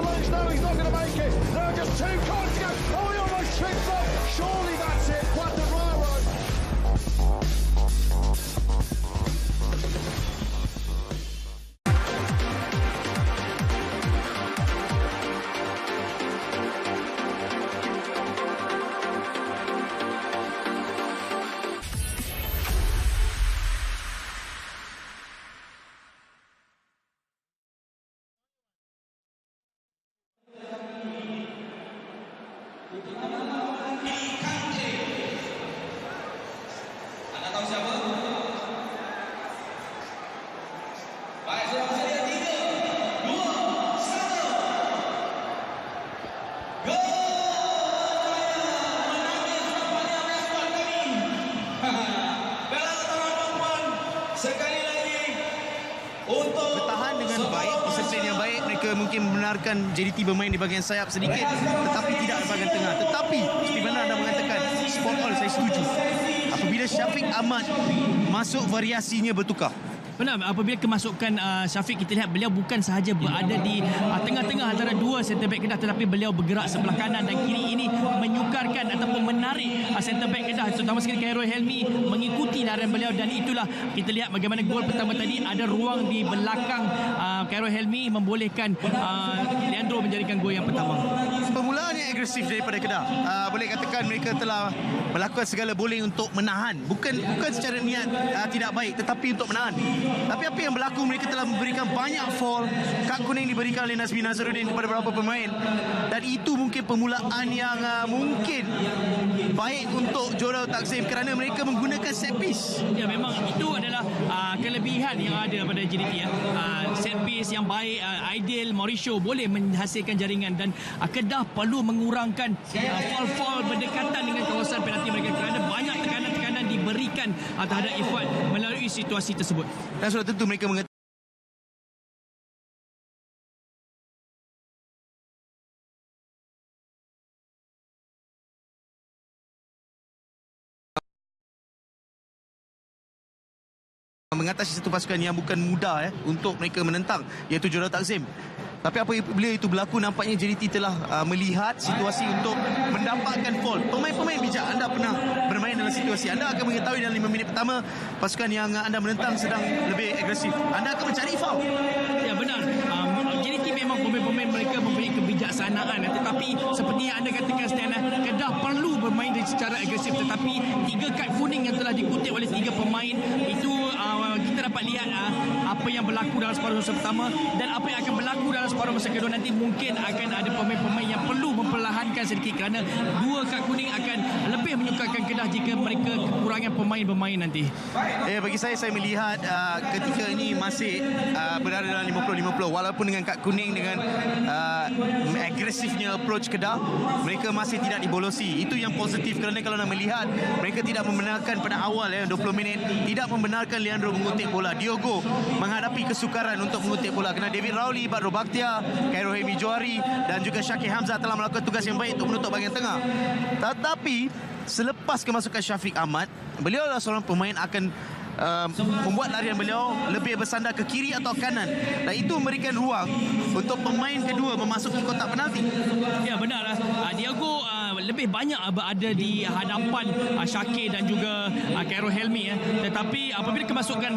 Alonso. No, he's not going to make it. There are just 2 corners to go. Oh, he almost trips up. Surely that's it. Quattro. Sekali lagi untuk bertahan dengan baik, disiplin yang baik, mereka mungkin membenarkan JDT bermain di bahagian sayap sedikit tetapi tidak di bahagian tengah. Tetapi seperti mana anda mengatakan, spot on, saya setuju. Apabila Shafiq Ahmad masuk, variasinya bertukar. Benar, apabila kemasukan Syafiq, kita lihat beliau bukan sahaja berada di tengah-tengah antara dua centre back Kedah, tetapi beliau bergerak sebelah kanan dan kiri. Ini menyukarkan ataupun menarik centre back Kedah, terutama sekali Khairul Helmi mengikuti larian beliau, dan itulah kita lihat bagaimana gol pertama tadi ada ruang di belakang Khairul Helmi membolehkan Leandro menjadikan gol yang pertama. Permulaan yang agresif daripada Kedah. Boleh katakan mereka telah melakukan segala boleh untuk menahan. Bukan secara niat tidak baik, tetapi untuk menahan. Tapi apa yang berlaku, mereka telah memberikan banyak foul. Kad kuning diberikan oleh Nazmi Nazarudin kepada beberapa pemain, dan itu mungkin permulaan yang mungkin baik untuk Johor Darul Taksim kerana mereka menggunakan set piece. Ya, memang itu adalah kelebihan yang ada pada JDT ya. Set piece yang baik, ideal, Mauricio boleh menghasilkan jaringan, dan Kedah perlu mengurangkan foul-foul berdekatan dengan kawasan penalti mereka kerana banyak tekanan-tekanan diberikan terhadap Ifat melalui situasi tersebut. Dan sudah tentu mereka mengetahui mengatasi satu pasukan yang bukan mudah untuk mereka menentang, iaitu Jurau Takzim. Tapi apabila itu berlaku, nampaknya JDT telah melihat situasi untuk mendapatkan foul. Pemain-pemain bijak, anda pernah bermain dalam situasi, anda akan mengetahui dalam 5 minit pertama pasukan yang anda menentang sedang lebih agresif, anda akan mencari foul. Ya, benar. JDT memang pemain-pemain mereka mempunyai kebijaksanaan, tetapi seperti yang anda katakan, Stan, Kedah perlu bermain secara agresif, tetapi 3 kad kuning yang telah dikutip oleh 3 pemain itu kita dapat lihat apa yang berlaku dalam separuh masa pertama dan apa yang akan berlaku dalam separuh masa kedua nanti. Mungkin akan ada pemain-pemain yang perlu memperlahankan sedikit kerana 2 kad kuning akan lebih menyukarkan Kedah jika mereka kekurangan pemain-pemain nanti. Bagi saya melihat ketika ini masih berada dalam 50-50, walaupun dengan kad kuning, dengan agresifnya approach Kedah, mereka masih tidak dibolosi. Itu yang positif, kerana kalau nak melihat, mereka tidak membenarkan pada awal 20 minit, tidak membenarkan Leandro mengutip bola. Diogo menghadapi kesukaran untuk mengutip bola kerana David Rowley, Badro Bakhtiar, Khairul Hemi Johari dan juga Syakir Hamzah telah melakukan tugas yang baik untuk menutup bahagian tengah. Tetapi selepas kemasukan Syafiq Ahmad, beliau adalah seorang pemain akan membuat larian beliau lebih bersandar ke kiri atau kanan, dan itu memberikan ruang untuk pemain kedua memasuki kotak penalti. Ya, benar. Diego lebih banyak berada di hadapan Syakir dan juga Khairul Helmi. Tetapi apabila kemasukan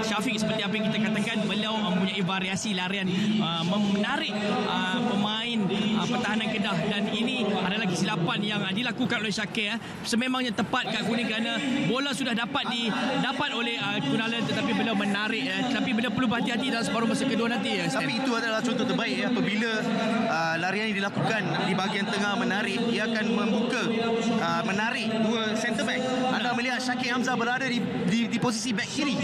Syafiq, seperti apa yang kita katakan, beliau mempunyai variasi larian menarik pemain pertahanan Kedah, dan ini adalah kesilapan yang dilakukan oleh Syakir. Sememangnya tepat kad kuning kerana bola sudah dapat oleh Kunalan, tetapi beliau menarik, tetapi beliau perlu berhati-hati dalam separuh masa kedua nanti. Tapi itu adalah contoh terbaik apabila larian yang dilakukan di bahagian tengah menarik, ia akan membuka menarik 2 centre back. Anda melihat Syakir Hamzah berada di posisi back kiri,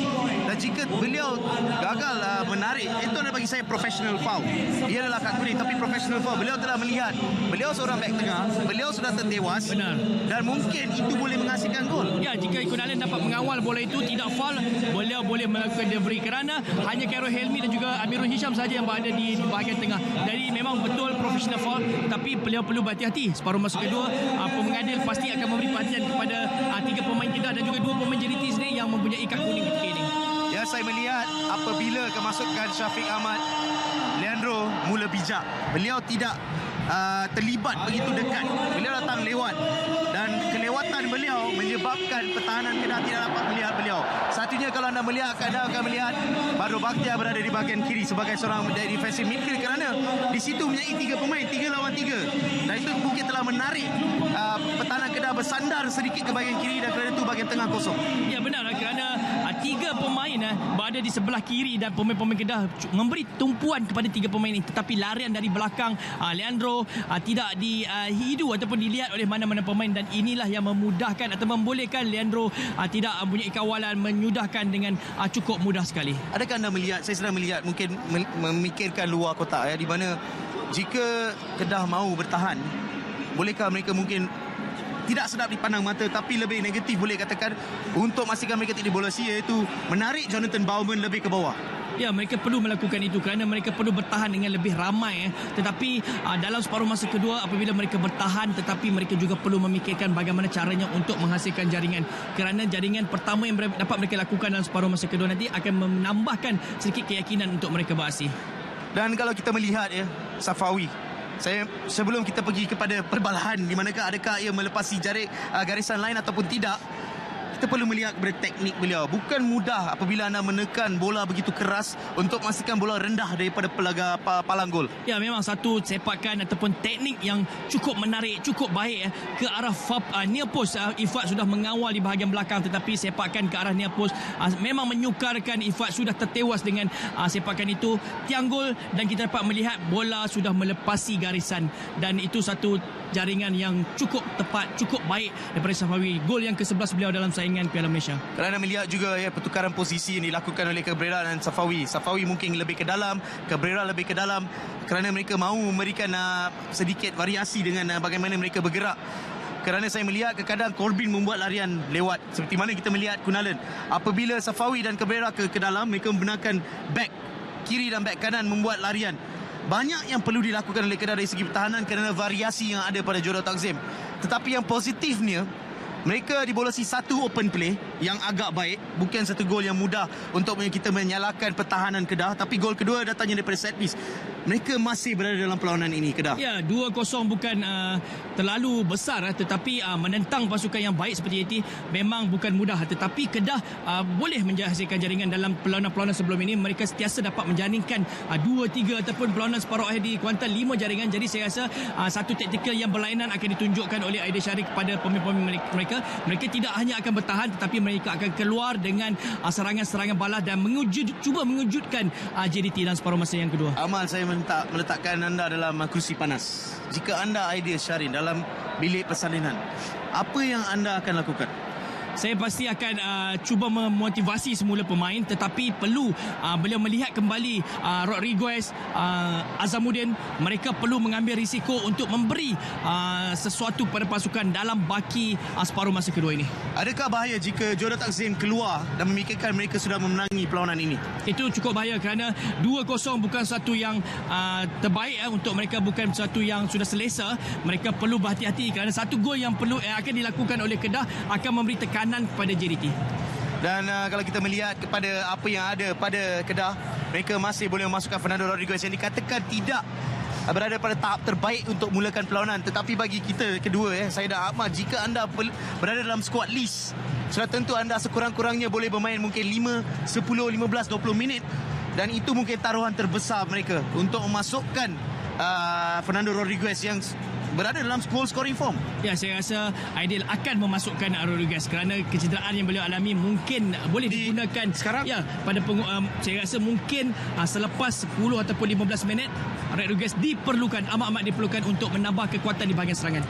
dan jika beliau gagal menarik, itu adalah bagi saya professional foul. Ia adalah kad kuning, tapi professional foul. Beliau telah melihat beliau seorang back tengah, beliau sudah tertewas. Benar. Dan mungkin itu boleh menghasilkan gol. Ya, jika Kunalan dapat mengawal bola itu, tidak foul, beliau boleh melakukan delivery, kerana hanya Khairul Helmi dan juga Amirul Hisham saja yang berada di bahagian tengah. Jadi memang betul professional foul, tapi beliau perlu berhati-hati. Separuh masa kedua, pengadil pasti akan memberi perhatian kepada 3 pemain Kedah dan juga 2 pemain JDT sendiri yang mempunyai kad kuning ketika ini. Ya, saya melihat apabila kemasukan Syafiq Ahmad, Leandro mula bijak. Beliau tidak terlibat begitu dekat. Beliau datang lewat, dan kelewatan beliau menyebabkan pertahanan Kedah tidak dapat melihat beliau. Satunya, kalau anda melihat, anda akan melihat Badro Bakhtiar berada di bahagian kiri sebagai seorang defensive midfield, kerana di situ mempunyai 3 pemain, 3 lawan 3, dan itu mungkin telah menarik pertahanan Kedah bersandar sedikit ke bahagian kiri, dan kerana itu bahagian tengah kosong. Ya, benar, kerana 3 pemain berada di sebelah kiri, dan pemain-pemain Kedah memberi tumpuan kepada 3 pemain ini, tetapi larian dari belakang Leandro tidak dihidu ataupun dilihat oleh mana-mana pemain, dan inilah yang memudahkan atau membolehkan Leandro tidak mempunyai kawalan, menyudahkan dengan cukup mudah sekali. Adakah anda melihat, saya sedang melihat, mungkin memikirkan luar kotak di mana jika Kedah mahu bertahan, bolehkah mereka mungkin tidak sedap dipandang mata, tapi lebih negatif boleh katakan, untuk memastikan mereka tidak dibolosi, iaitu menarik Jonathan Bowman lebih ke bawah? Ya, mereka perlu melakukan itu kerana mereka perlu bertahan dengan lebih ramai. Tetapi dalam separuh masa kedua, apabila mereka bertahan, tetapi mereka juga perlu memikirkan bagaimana caranya untuk menghasilkan jaringan, kerana jaringan pertama yang dapat mereka lakukan dalam separuh masa kedua nanti akan menambahkan sedikit keyakinan untuk mereka beraksi. Dan kalau kita melihat Safawi, sebelum kita pergi kepada perbalahan di manakah adakah ia melepasi garisan lain ataupun tidak, kita perlu melihat kepada teknik beliau. Bukan mudah apabila anda menekan bola begitu keras untuk memastikan bola rendah daripada palang gol. Ya, memang satu sepakan ataupun teknik yang cukup menarik, cukup baik ke arah near post. Ifat sudah mengawal di bahagian belakang, tetapi sepakan ke arah near post memang menyukarkan. Ifat sudah tertewas dengan sepakan itu, tiang gol, dan kita dapat melihat bola sudah melepasi garisan, dan itu satu jaringan yang cukup tepat, cukup baik daripada Safawi. Gol yang ke-11 beliau dalam saingan Piala Malaysia. Kerana melihat juga pertukaran posisi yang dilakukan oleh Cabrera dan Safawi. Safawi mungkin lebih ke dalam, Cabrera lebih ke dalam, kerana mereka mahu memberikan sedikit variasi dengan bagaimana mereka bergerak. Kerana saya melihat kadang-kadang Corbin membuat larian lewat, seperti mana kita melihat Kunalan. Apabila Safawi dan Cabrera ke dalam, mereka membenarkan back kiri dan back kanan membuat larian. Banyak yang perlu dilakukan oleh Kedah dari segi pertahanan kerana variasi yang ada pada Jurau Takzim. Tetapi yang positifnya, mereka dibolosi 1 open play yang agak baik, bukan satu gol yang mudah untuk kita menyalahkan pertahanan Kedah, tapi gol kedua datangnya daripada set piece. Mereka masih berada dalam perlawanan ini, Kedah. Ya, 2-0 bukan terlalu besar, tetapi menentang pasukan yang baik seperti JT memang bukan mudah, tetapi Kedah boleh menghasilkan jaringan dalam perlawanan-perlawanan sebelum ini. Mereka sentiasa dapat menjaringkan 2-3 ataupun perlawanan separuh akhir di kuantan 5 jaringan. Jadi saya rasa satu taktikal yang berlainan akan ditunjukkan oleh Aidil Syarif kepada pemain-pemain mereka. Mereka tidak hanya akan bertahan, tetapi mereka akan keluar dengan serangan-serangan balas dan cuba mengejutkan JDT dalam separuh masa yang kedua. Amal, saya meletakkan anda dalam kursi panas. Jika anda Aidil Syarif dalam bilik persalinan, apa yang anda akan lakukan? Saya pasti akan cuba memotivasi semula pemain, tetapi perlu beliau melihat kembali Rodriguez, Azamuddin. Mereka perlu mengambil risiko untuk memberi sesuatu pada pasukan dalam baki separuh masa kedua ini. Adakah bahaya jika Jota Takzim keluar dan memikirkan mereka sudah memenangi perlawanan ini? Itu cukup bahaya kerana 2-0 bukan satu yang terbaik untuk mereka, bukan satu yang sudah selesa. Mereka perlu berhati-hati kerana satu gol yang akan dilakukan oleh Kedah akan memberi tekanan kepada JDT. Dan kalau kita melihat kepada apa yang ada pada Kedah, mereka masih boleh memasukkan Fernando Rodriguez yang dikatakan tidak berada pada tahap terbaik untuk mulakan perlawanan. Tetapi bagi kita kedua, saya dan Ahmad, jika anda berada dalam squad list, sudah tentu anda sekurang-kurangnya boleh bermain mungkin 5, 10, 15, 20 minit. Dan itu mungkin taruhan terbesar mereka untuk memasukkan Fernando Rodriguez yang berada dalam goal scoring form. Ya, saya rasa Aidil akan memasukkan Rodriguez kerana kecederaan yang beliau alami mungkin boleh digunakan sekarang. Ya, pada saya rasa mungkin selepas 10 ataupun 15 minit Rodriguez amat diperlukan untuk menambah kekuatan di bahagian serangan.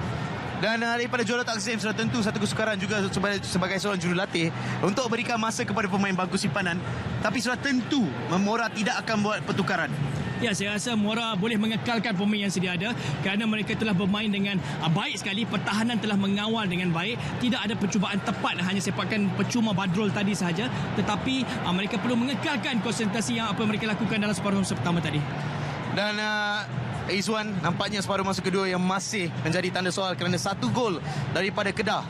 Dan daripada Jota Takzim sudah tentu satu kesukaran juga sebagai seorang jurulatih untuk berikan masa kepada pemain bangku simpanan. Tapi sudah tentu Mora tidak akan buat pertukaran. Ya, saya rasa Mora boleh mengekalkan pemain yang sedia ada kerana mereka telah bermain dengan baik sekali. Pertahanan telah mengawal dengan baik. Tidak ada percubaan tepat, hanya sepakan percuma Badrul tadi sahaja. Tetapi mereka perlu mengekalkan konsentrasi yang apa mereka lakukan dalam separuh masa pertama tadi. Dan Izwan, nampaknya separuh masa kedua yang masih menjadi tanda soal kerana satu gol daripada Kedah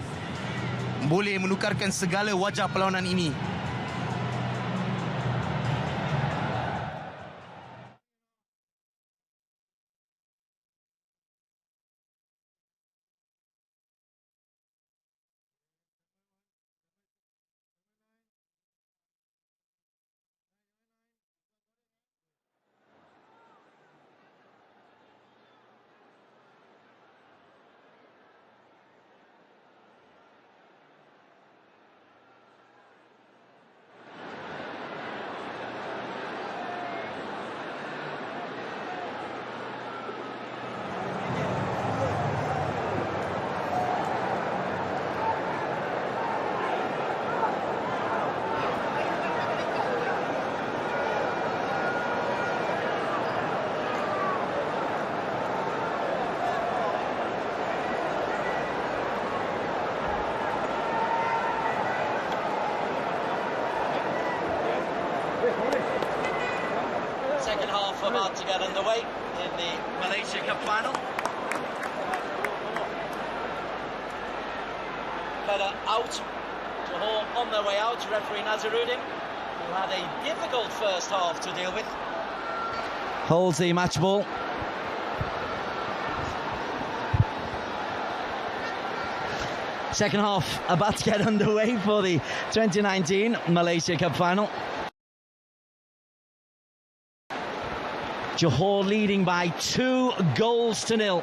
boleh menukarkan segala wajah perlawanan ini. Second half about to get underway in the Malaysia Cup Final. Kedah out. Johor on their way out. Referee Nazaruddin, who had a difficult first half to deal with, holds the match ball. Second half about to get underway for the 2019 Malaysia Cup Final. Johor leading by 2-0.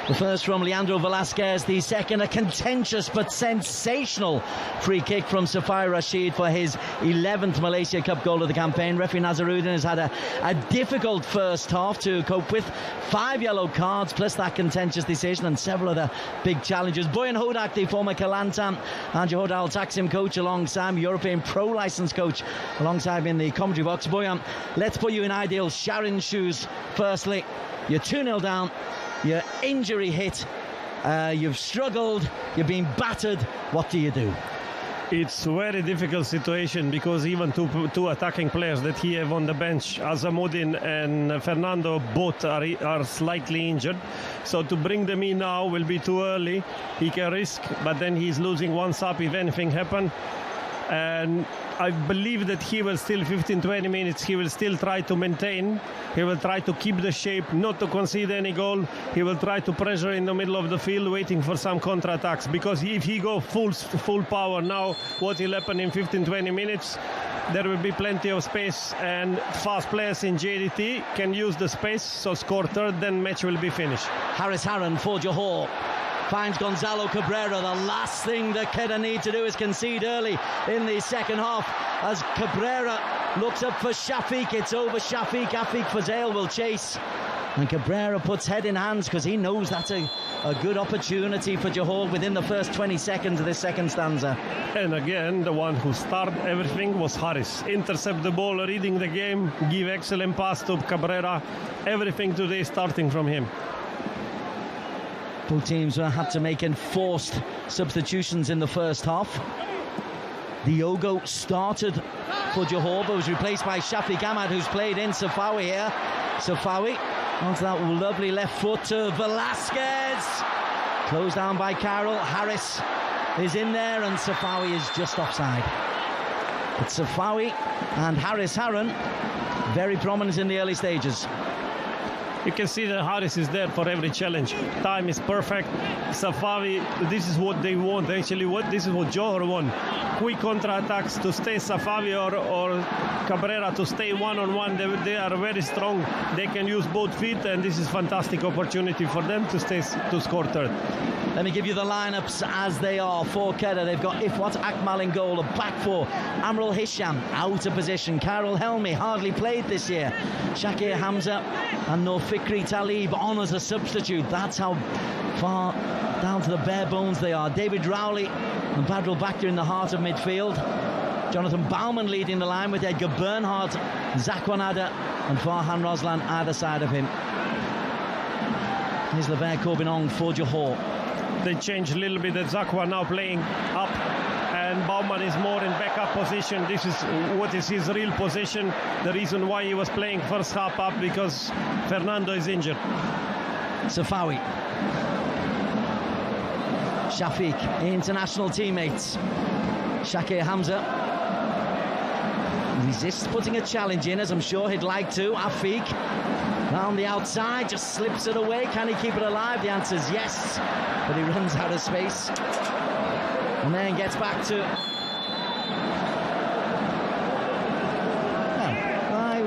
The first from Leandro Velasquez, the second a contentious but sensational free kick from Safai Rashid for his 11th Malaysia Cup goal of the campaign. Referee Nazaruddin has had a difficult first half to cope with. 5 yellow cards plus that contentious decision and several other big challenges. Boyan Hodak, the former Kelantan and Johor Darul Taksim coach, alongside European Pro Licence coach, alongside in the commentary box. Boyan, let's put you in Aidil Sharin's shoes. Firstly, you're 2-0 down. You're injury hit, you've struggled, you've been battered. What do you do? It's a very difficult situation because even two attacking players that he have on the bench, Azamuddin and Fernando, both are slightly injured. So to bring them in now will be too early. He can risk, but then he's losing one sub if anything happens. And I believe that he will still 15-20 minutes. He will still try to maintain. He will try to keep the shape, not to concede any goal. He will try to pressure in the middle of the field, waiting for some counter-attacks. Because if he go full power now, what will happen in 15-20 minutes? There will be plenty of space, and fast players in JDT can use the space. So score third, then match will be finished. Haris Harun for Johor. Finds Gonzalo Cabrera. The last thing that Kedah need to do is concede early in the second half. As Cabrera looks up for Shafiq, it's over Shafiq. Afiq Fazale will chase. And Cabrera puts head in hands because he knows that's a good opportunity for Johor within the first 20 seconds of this second stanza. And again, the one who started everything was Haris. Intercept the ball, reading the game, give excellent pass to Cabrera. Everything today starting from him. Both teams had to make enforced substitutions in the first half. Diogo started for Johor, but was replaced by Shafiq Ahmad, who's played in Safawi here. Safawi onto that lovely left foot to Velasquez. Closed down by Carroll. Harris is in there, and Safawi is just offside. But Safawi and Haris Harun very prominent in the early stages. You can see that Haris is there for every challenge. Time is perfect. Safawi, this is what they want. Actually, this is what Johor want. Quick counter-attacks to stay Safawi or Cabrera to stay one-on-one. They are very strong. They can use both feet, and this is fantastic opportunity for them to score third. Let me give you the lineups as they are for Kedah. They've got Ifwat Akmal in goal, a back four. Amrul Hisham out of position. Karol Helmi hardly played this year. Shakir Hamza and Nur Fikri Talib on as a substitute. That's how far down to the bare bones they are. David Rowley and Badrul Bakhtir in the heart of midfield. Jonathan Baumann leading the line with Edgar Bernhardt, Zakwan Ada and Farhan Roslan either side of him. Here's Lever Corbinong for Johor. They changed a little bit. That Zakwan now playing up, and Baumann is more in backup position. This is what is his real position. The reason why he was playing first half up, because Fernando is injured. Safawi, Shafiq, international teammates. Shakir Hamza resists putting a challenge in, as I'm sure he'd like to. Afiq round the outside, just slips it away. Can he keep it alive? The answer is yes, but he runs out of space and then gets back to...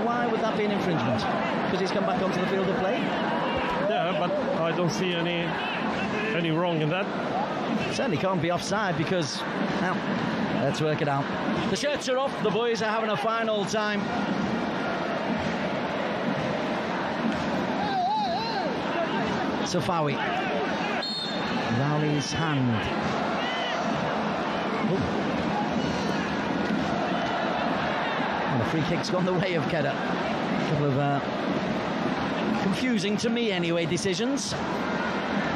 Why would that be an infringement? Because he's come back onto the field of play? Yeah, but I don't see any wrong in that. Certainly can't be offside because, well, let's work it out. The shirts are off, the boys are having a final time. Safawi, Rowley's hand. And the free kick's gone the way of Kedah. A couple of confusing, to me anyway, decisions.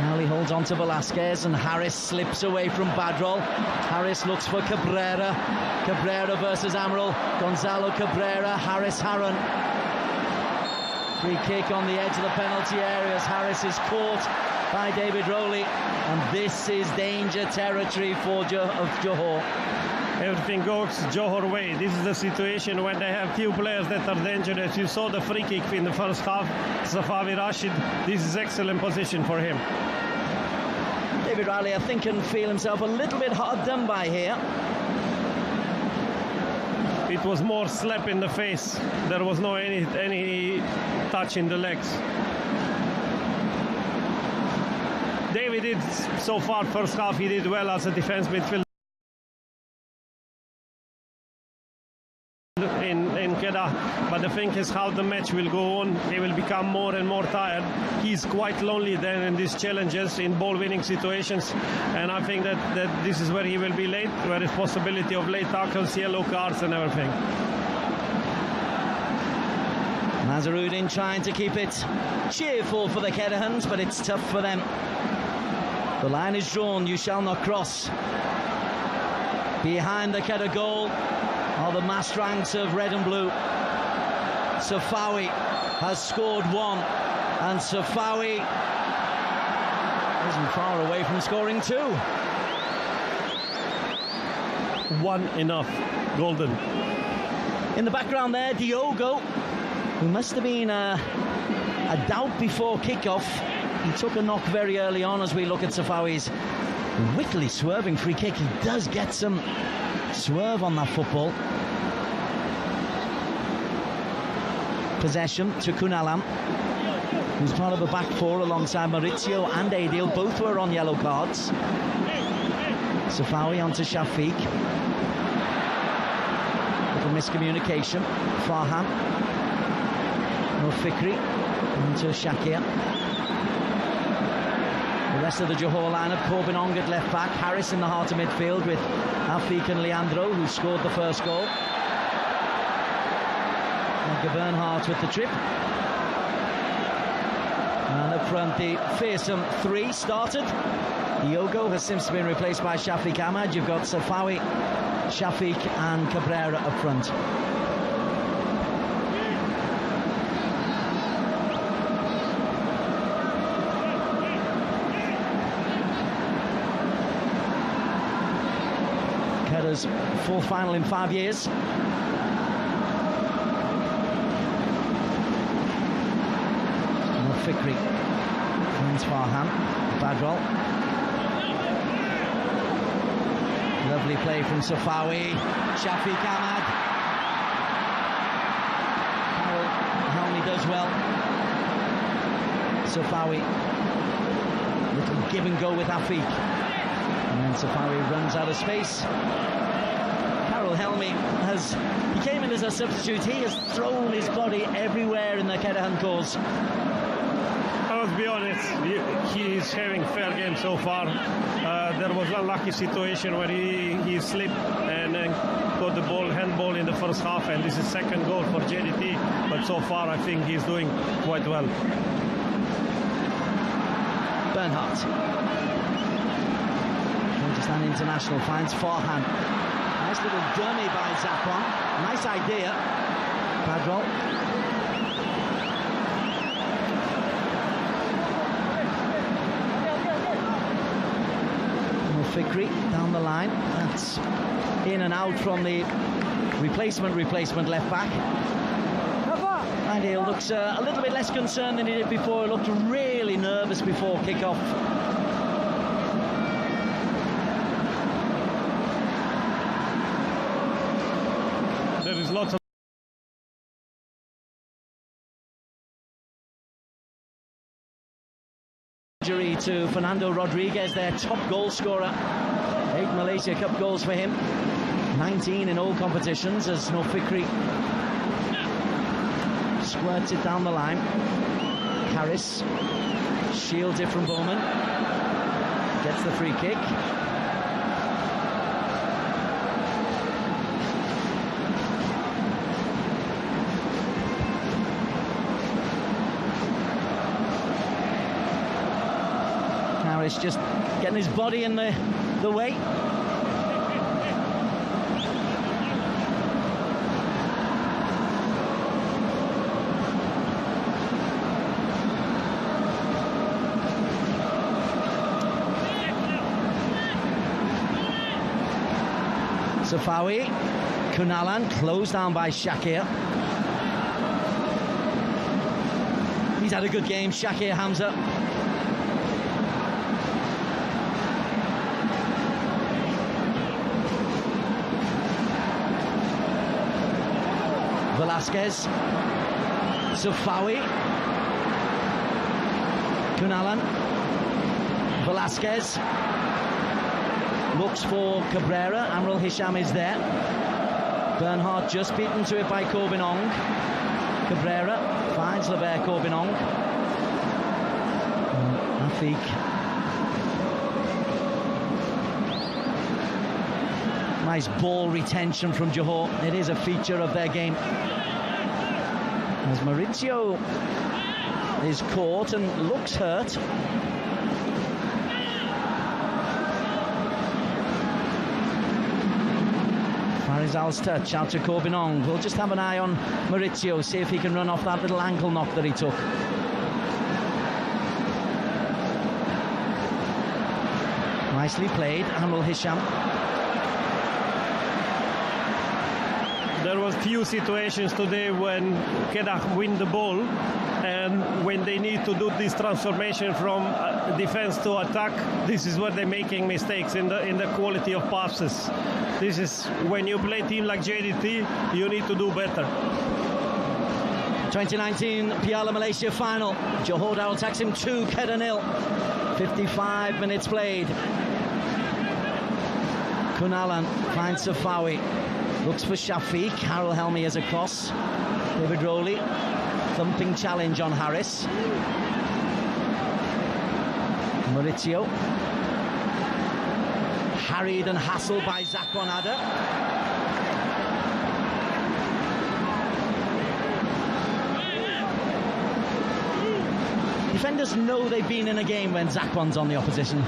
Rowley holds on to Velasquez and Harris slips away from Badrol. Harris looks for Cabrera. Cabrera versus Amrul. Gonzalo Cabrera, Haris Harun. Free kick on the edge of the penalty area as Harris is caught by David Rowley. And this is danger territory for Johor. Everything goes Johor way. This is the situation when they have few players that are dangerous. You saw the free kick in the first half. Safawi Rashid, this is excellent position for him. David Rowley, I think, can feel himself a little bit hard done by here. It was more slap in the face. There was no any touch in the legs. David did so far first half. He did well as a defense midfielder in Kedah, but the thing is how the match will go on. He will become more and more tired. He's quite lonely then in these challenges, in ball-winning situations, and I think that this is where he will be late, where is possibility of late tackles, yellow cards and everything. Nazarudin trying to keep it cheerful for the Kedahans, but it's tough for them. The line is drawn, you shall not cross. Behind the Kedah goal are the massed ranks of red and blue. Safawi has scored one, and Safawi isn't far away from scoring two. One enough, golden. In the background there, Diogo, who must have been a doubt before kick-off. He took a knock very early on. As we look at Safawi's wittily swerving free kick, he does get some swerve on that football. Possession to Kunalan, who's part of the back four alongside Maurizio and Adil. Both were on yellow cards. Safawi onto Shafiq. Little miscommunication. Farhan. No Fikri. Into Shakir. The rest of the Johor lineup: Corbin Ong at left back, Harris in the heart of midfield with Afiq and Leandro, who scored the first goal. Bernhardt with the trip. And up front, the fearsome three started. Diogo has since been replaced by Shafiq Ahmad. You've got Safawi, Shafiq and Cabrera up front. Kedah's fourth final in 5 years. Fikri finds Farhan. Badrol. Lovely play from Safawi. Shafiq Ahmad. Helmi does well. Safawi. Little give and go with Afiq. And then Safawi runs out of space. Carol Helmi he came in as a substitute. He has thrown his body everywhere in the Kedahan cause. To be honest, he is having fair game so far. There was a lucky situation where he slipped and then got the handball in the first half, and this is second goal for JDT. But so far, I think he's doing quite well. Bernhardt. Pakistan international finds Farhan. Nice little dummy by Zapon. Nice idea. Badrol. Fikri down the line. That's in and out from the replacement left back. And he looks a little bit less concerned than he did before. He looked really nervous before kick-off. There is lots of injury to Fernando Rodriguez, their top goal scorer. 8 Malaysia Cup goals for him, 19 in all competitions, as No Fikri squirts it down the line. Harris shields it from Bowman, gets the free kick. Just getting his body in the way. Safawi, Kunalan, closed down by Shakir. He's had a good game, Shakir Hamza. Velasquez, Safawi, Kunalan, Velasquez looks for Cabrera. Amrul Hisham is there. Bernhardt just beaten to it by Corbin Ong. Cabrera finds Lebert Corbin Ong. Afiq. Nice ball retention from Johor. It is a feature of their game. As Maurizio is caught and looks hurt. Farizal's touch out to Corbinong. We'll just have an eye on Maurizio, see if he can run off that little ankle knock that he took. Nicely played, Amrul Hisham. There was few situations today when Kedah win the ball, and when they need to do this transformation from defense to attack, this is where they're making mistakes in the quality of passes. This is when you play a team like JDT, you need to do better. 2019 Piala Malaysia final. Johor Darul Taksim 2, Kedah 0. 55 minutes played. Kunalan finds Safawi. Looks for Shafiq. Harold Helmi as a cross. David Rowley. Thumping challenge on Harris. Maurizio. Harried and hassled by Zakwan Ada. Defenders know they've been in a game when Zakwan's on the opposition.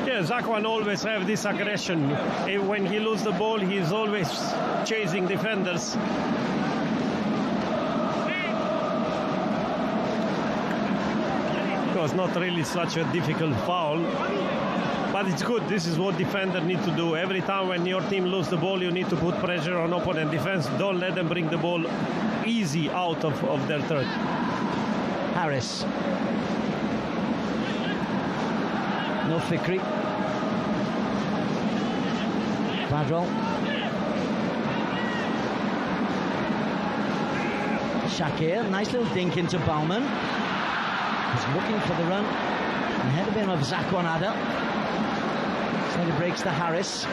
Yeah, Zakwan always have this aggression. When he loses the ball, he's always chasing defenders. Of course, not really such a difficult foul, but it's good. This is what defenders need to do. Every time when your team loses the ball, you need to put pressure on opponent defense. Don't let them bring the ball easy out of their third. Harris. No Fikri. Badrol. Shakir, nice little dink into Bauman. He's looking for the run. Ahead of him of Zakwan Ada. So he breaks to Harris.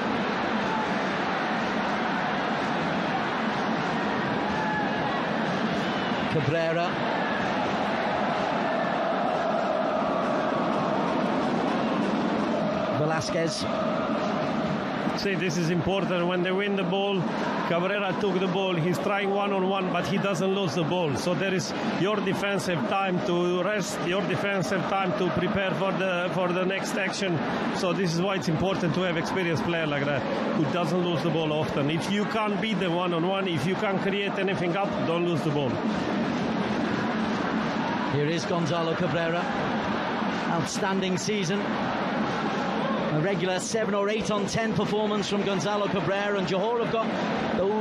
Cabrera. Velasquez. See, this is important. When they win the ball, Cabrera took the ball. He's trying one-on-one, but he doesn't lose the ball. So there is your defensive time to rest, your defensive time to prepare for the next action. So this is why it's important to have experienced player like that, who doesn't lose the ball often. If you can't beat the one-on-one, if you can't create anything up, don't lose the ball. Here is Gonzalo Cabrera. Outstanding season. A regular 7 or 8 on 10 performance from Gonzalo Cabrera, and Johor have got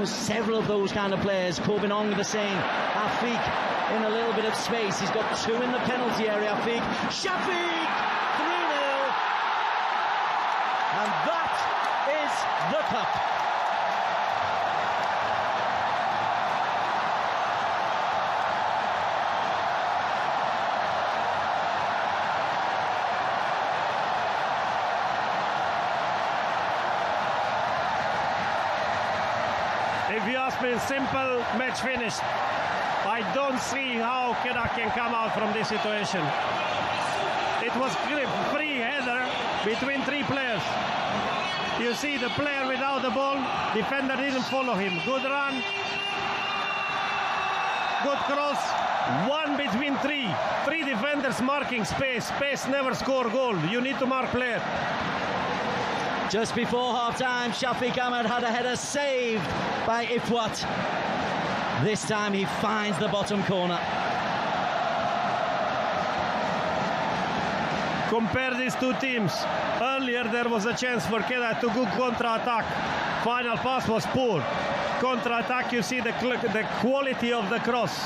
several of those kind of players. Corbinong the same. Afiq in a little bit of space. He's got 2 in the penalty area. Afiq. Shafiq! 3-0. And that is the cup. If you ask me, simple match finished. I don't see how Kedah can come out from this situation. It was free header between 3 players. You see the player without the ball, defender didn't follow him. Good run, good cross, 1 between 3. 3 defenders marking space. Space never score goal. You need to mark player. Just before half-time, Shafiq Ahmed had a header saved by Ifwat. This time he finds the bottom corner. Compare these 2 teams. Earlier there was a chance for Kedah to go counter-attack. Final pass was poor. Counter-attack, you see the quality of the cross.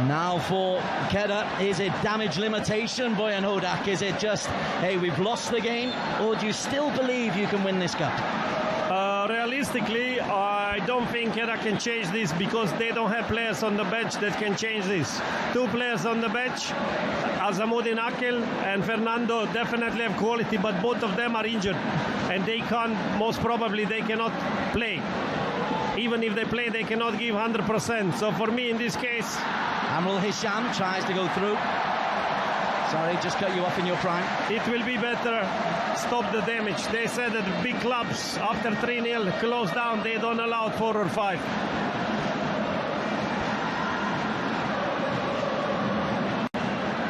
Now for Kedah, is it damage limitation, Boyan Hodak? Is it just, hey, we've lost the game, or do you still believe you can win this cup? Realistically, I don't think Kedah can change this, because they don't have players on the bench that can change this. 2 players on the bench, Azamuddin Akil and Fernando, definitely have quality, but both of them are injured, and they can't, most probably they cannot play. Even if they play, they cannot give 100%. So for me, in this case, Amrul Hisham tries to go through. Sorry, just cut you off in your prime. It will be better. Stop the damage. They said that the big clubs, after 3-0, close down. They don't allow 4 or 5.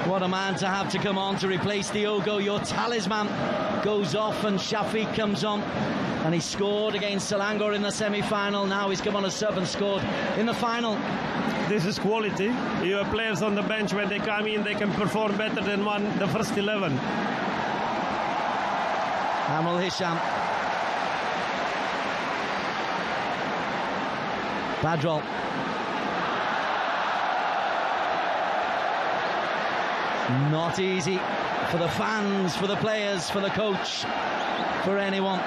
What a man to have to come on to replace Diogo. Your talisman goes off and Shafiq comes on. And he scored against Selangor in the semi-final. Now he's come on a sub and scored in the final. This is quality. You have players on the bench, when they come in, they can perform better than the first 11. Amrul Hisham. Badrol. Not easy for the fans, for the players, for the coach, for anyone.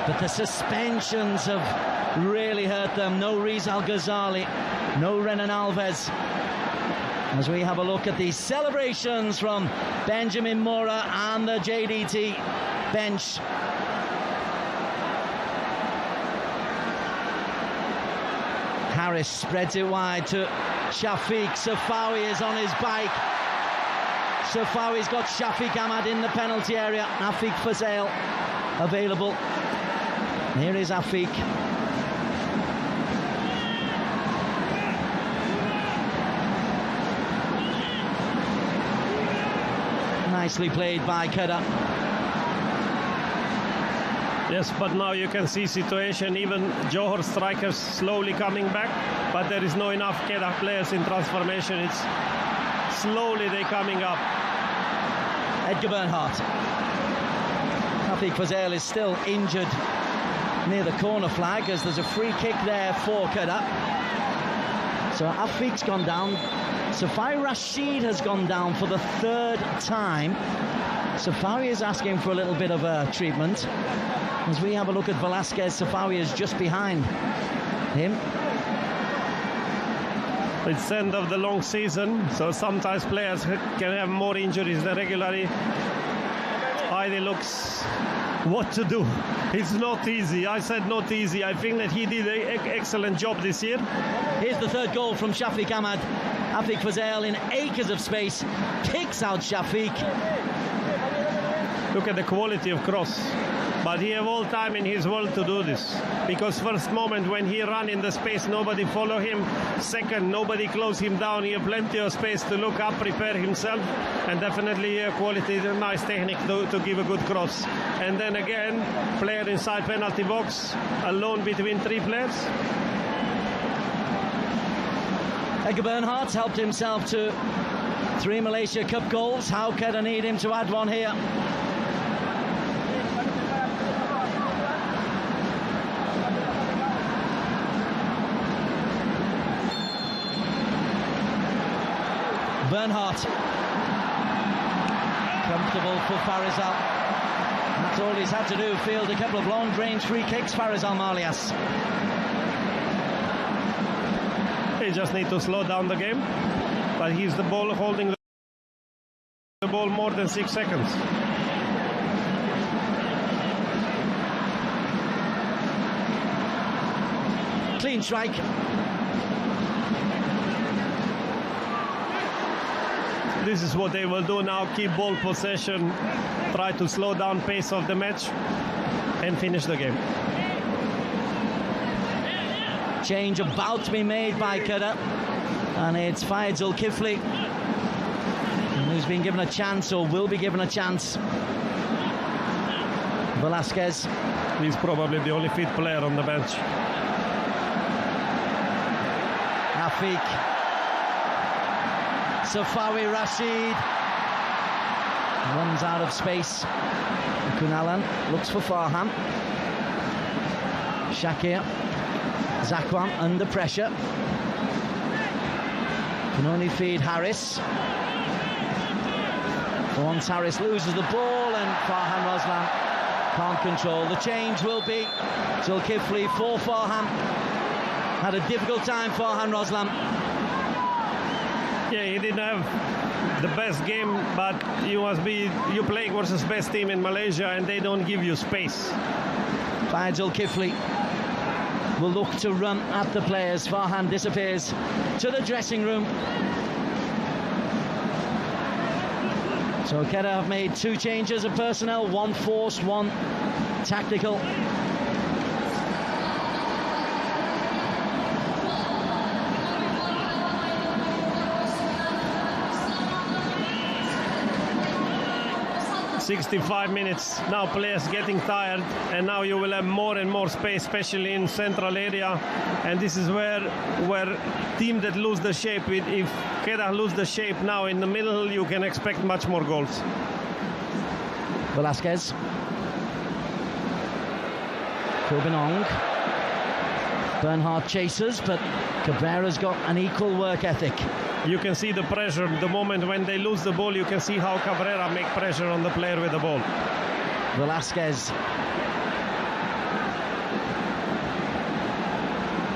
But the suspensions have really hurt them. No Rizal Ghazali, no Renan Alves. As we have a look at the celebrations from Benjamin Mora and the JDT bench. Harris spreads it wide to Shafiq. Safawi is on his bike. Safawi's got Shafiq Ahmad in the penalty area. Afiq Fazail available. Here is Afiq. Nicely played by Kedah. Yes, but now you can see situation, even Johor strikers slowly coming back, but there is no enough Kedah players in transformation. It's slowly they coming up. Edgar Bernhardt. Afiq Fazail is still injured near the corner flag, as there's a free kick there for Kedah. So Afiq's gone down. Safari Rashid has gone down for the third time. Safawi is asking for a little bit of a treatment. As we have a look at Velasquez, Safawi is just behind him. It's the end of the long season, so sometimes players can have more injuries than regularly. Heidi looks what to do. It's not easy. I said not easy. I think that he did an excellent job this year. Here's the third goal from Shafiq Ahmad. Afiq Fazail in acres of space kicks out Shafiq. Look at the quality of cross. But he have all time in his world to do this. Because first moment when he ran in the space, nobody follow him. Second, nobody close him down. He have plenty of space to look up, prepare himself. And definitely quality, nice technique to give a good cross. And then again, player inside penalty box, alone between three players. Edgar Bernhardt helped himself to 3 Malaysia Cup goals. How Kedah need him to add one here? Bernhardt. Comfortable for Farizal. That's all he's had to do, field a couple of long-range free kicks, Farizal Malias. He just need to slow down the game, but he's the ball holding the ball more than 6 seconds. Clean strike. This is what they will do now, keep ball possession, try to slow down pace of the match and finish the game. Change about to be made by Kedah, and it's Fayed Zulkifli who's been given a chance, or will be given a chance. Velasquez. He's probably the only fit player on the bench. Afiq. Safawi Rashid runs out of space. Kunalan looks for Farham. Shakir. Zakwan under pressure. Can only feed Harris. Once Harris loses the ball and Farhan Roslan can't control. The change will be Zulkifli for Farhan. Had a difficult time, Farhan Roslan. Yeah, he didn't have the best game, but you play versus best team in Malaysia and they don't give you space. Fayed Zulkifli will look to run at the players. Farhan disappears to the dressing room. So Kedah have made 2 changes of personnel, 1 forced, 1 tactical. 65 minutes. Now players getting tired, and now you will have more and more space, especially in central area. And this is where team that lose the shape, if Kedah lose the shape now in the middle, you can expect much more goals. Velasquez. Corbinong. Bernhard chases, but Cabrera's got an equal work ethic. You can see the pressure. The moment when they lose the ball, you can see how Cabrera make pressure on the player with the ball. Velasquez.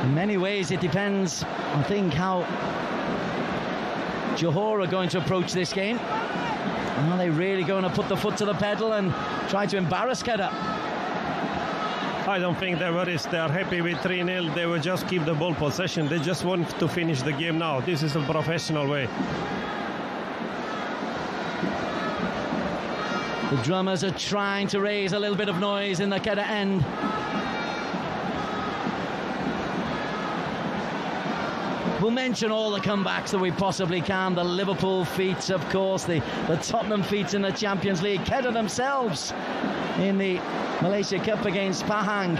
In many ways, it depends, I think, how Johor are going to approach this game. Are they really going to put the foot to the pedal and try to embarrass Kedah? I don't think they worried. They are happy with 3-0. They will just keep the ball possession. They just want to finish the game now. This is a professional way. The drummers are trying to raise a little bit of noise in the Kedah end. We'll mention all the comebacks that we possibly can. The Liverpool feats, of course, the Tottenham feats in the Champions League. Kedah themselves in the Malaysia Cup against Pahang.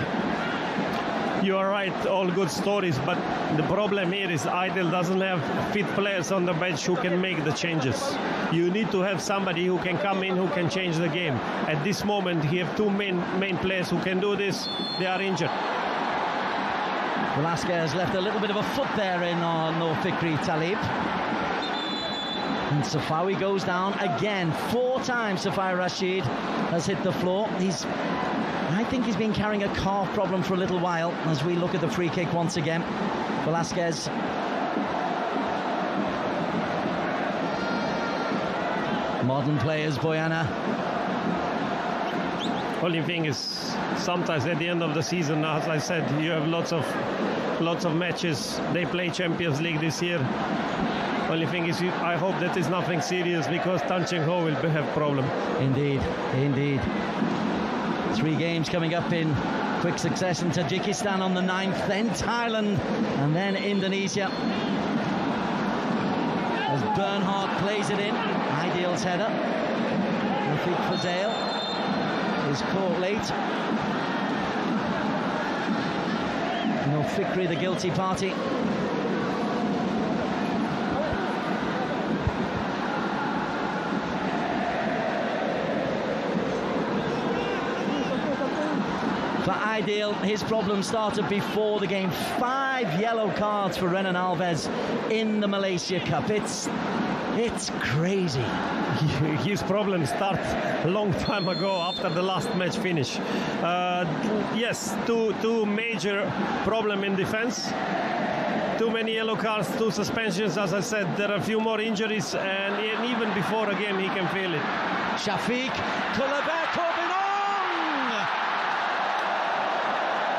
You are right, all good stories, but the problem here is Aidil doesn't have fit players on the bench who can make the changes. You need to have somebody who can come in, who can change the game. At this moment, he have two main players who can do this. They are injured. Velasquez left a little bit of a foot there in Nur Fikri Talib. And Safawi goes down again. 4 times Safai Rashid has hit the floor. I think he's been carrying a calf problem for a little while as we look at the free kick once again. Velasquez. Modern players, Boyana. Only thing is, sometimes at the end of the season, as I said, you have lots of matches. They play Champions League this year. Only thing is, I hope that is nothing serious, because Tan Cheng Ho will have problem. Indeed, indeed. 3 games coming up in quick succession. Tajikistan on the 9th, then Thailand, and then Indonesia. As Bernhard plays it in, Aidil's header. Rafiq Fazale is caught late. No Fikri, the guilty party. For Aidil, his problem started before the game. 5 yellow cards for Renan Alves in the Malaysia Cup. It's crazy. His problem started a long time ago after the last match finish. Yes, two major problem in defense. Too many yellow cards, 2 suspensions. As I said, there are a few more injuries, and even before a game he can feel it. Shafiq, Kulabek, Corbinong!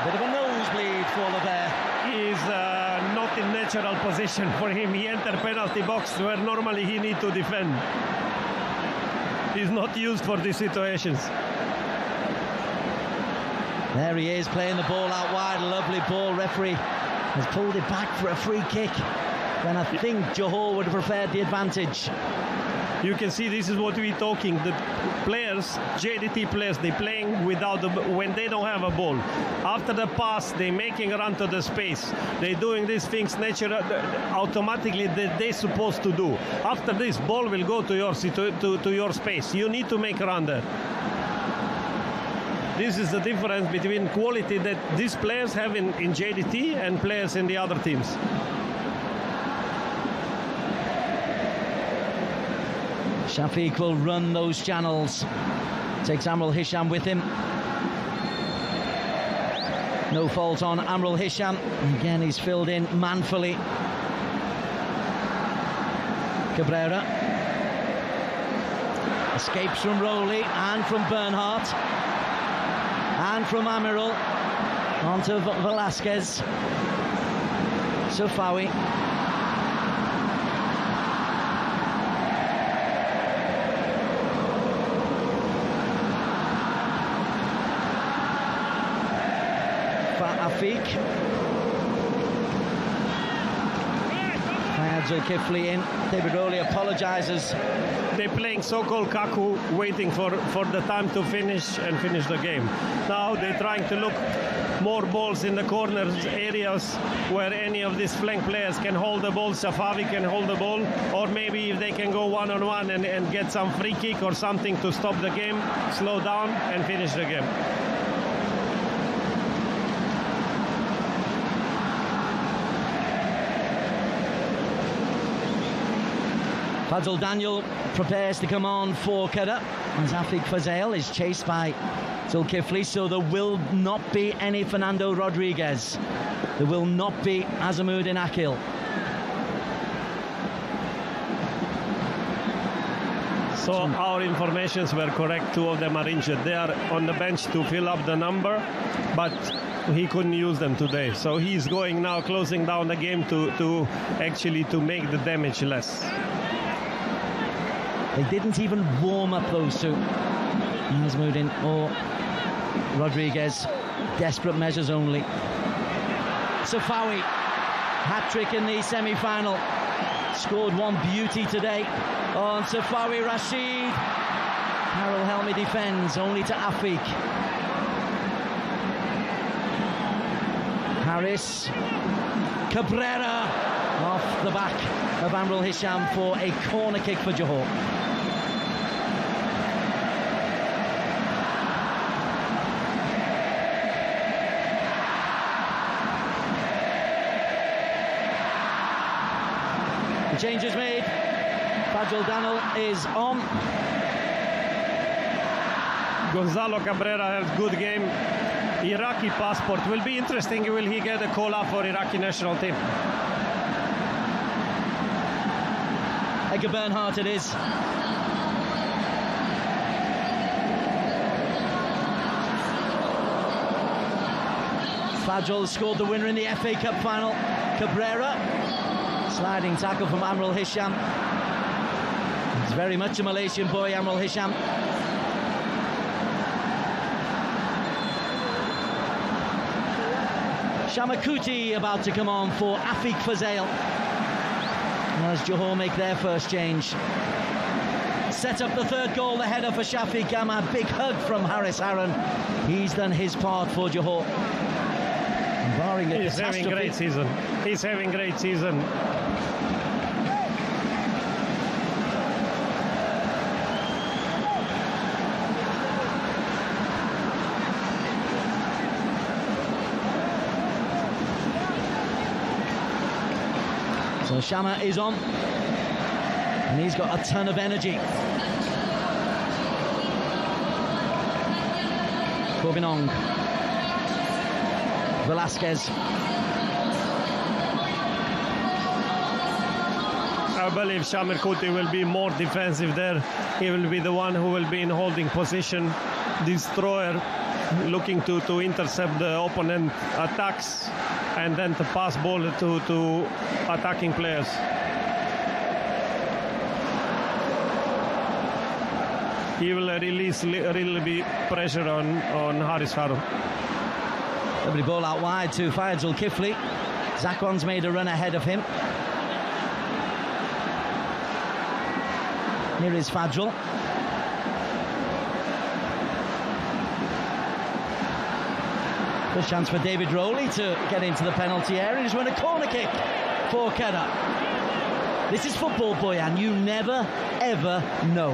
Bit of a nosebleed for Levert. He is not in natural position for him. He entered penalty box where normally he need to defend. He's not used for these situations. There he is, playing the ball out wide. Lovely ball. Referee has pulled it back for a free kick. Then I think Johor would have preferred the advantage. You can see this is what we're talking. The players, JDT players, they playing without when they don't have a ball. After the pass, they making a run to the space. They doing these things natural, automatically that they supposed to do. After this, ball will go to your space. You need to make a run there. This is the difference between quality that these players have in JDT and players in the other teams. Shafiq will run those channels. Takes Amrul Hisham with him. No fault on Amrul Hisham. Again, he's filled in manfully. Cabrera. Escapes from Rowley and from Bernhardt. And from Amirul. Onto Velasquez. Safawi. Zulkifli in. David Rowley apologises. They're playing so-called Kaku, waiting for the time to finish the game. Now they're trying to look more balls in the corners areas where any of these flank players can hold the ball. Safavi can hold the ball, or maybe if they can go one-on-one and get some free kick or something to stop the game, slow down and finish the game. Fadl Daniel prepares to come on for Kedah, as Afiq Fazail is chased by Zulkifli, so there will not be any Fernando Rodriguez. There will not be Azamuddin Akil. So our informations were correct. 2 of them are injured. They are on the bench to fill up the number, but he couldn't use them today. So he's going now, closing down the game to actually make the damage less. They didn't even warm up, those two, Azamuddin or Rodriguez. Desperate measures only. Safawi, hat-trick in the semi-final. Scored one beauty today on Safawi Rashid. Harold Helmy defends, only to Afiq. Harris. Cabrera off the back of Amrul Hisham for a corner kick for Johor. The change is made. Fadl Daniel is on. Gonzalo Cabrera has good game. Iraqi passport. Will be interesting. Will he get a call up for Iraqi national team? Edgar Bernhardt it is. Fadl scored the winner in the FA Cup final. Cabrera. Sliding tackle from Amrul Hisham. He's very much a Malaysian boy, Amrul Hisham. Shamakuti about to come on for Afiq Fazail as Johor make their first change. Set up the third goal, the header for Shafiq Gamma. Big hug from Haris Harun. He's done his part for Johor. Barring He's having a great season. He's having a great season. So Shama is on, and he's got a ton of energy. Corbinong, Velasquez. I believe Shamir Kuti will be more defensive there. He will be the one who will be in holding position, destroyer, looking to intercept the opponent attacks and then to pass ball to attacking players. He will release really be pressure on Haris Harun. Lovely ball out wide to Fayed Zulkifli. Zakwan's made a run ahead of him. Here is Fadl. Good chance for David Rowley to get into the penalty area. He's won a corner kick for Kedah. This is football, Boyan. You never, ever know.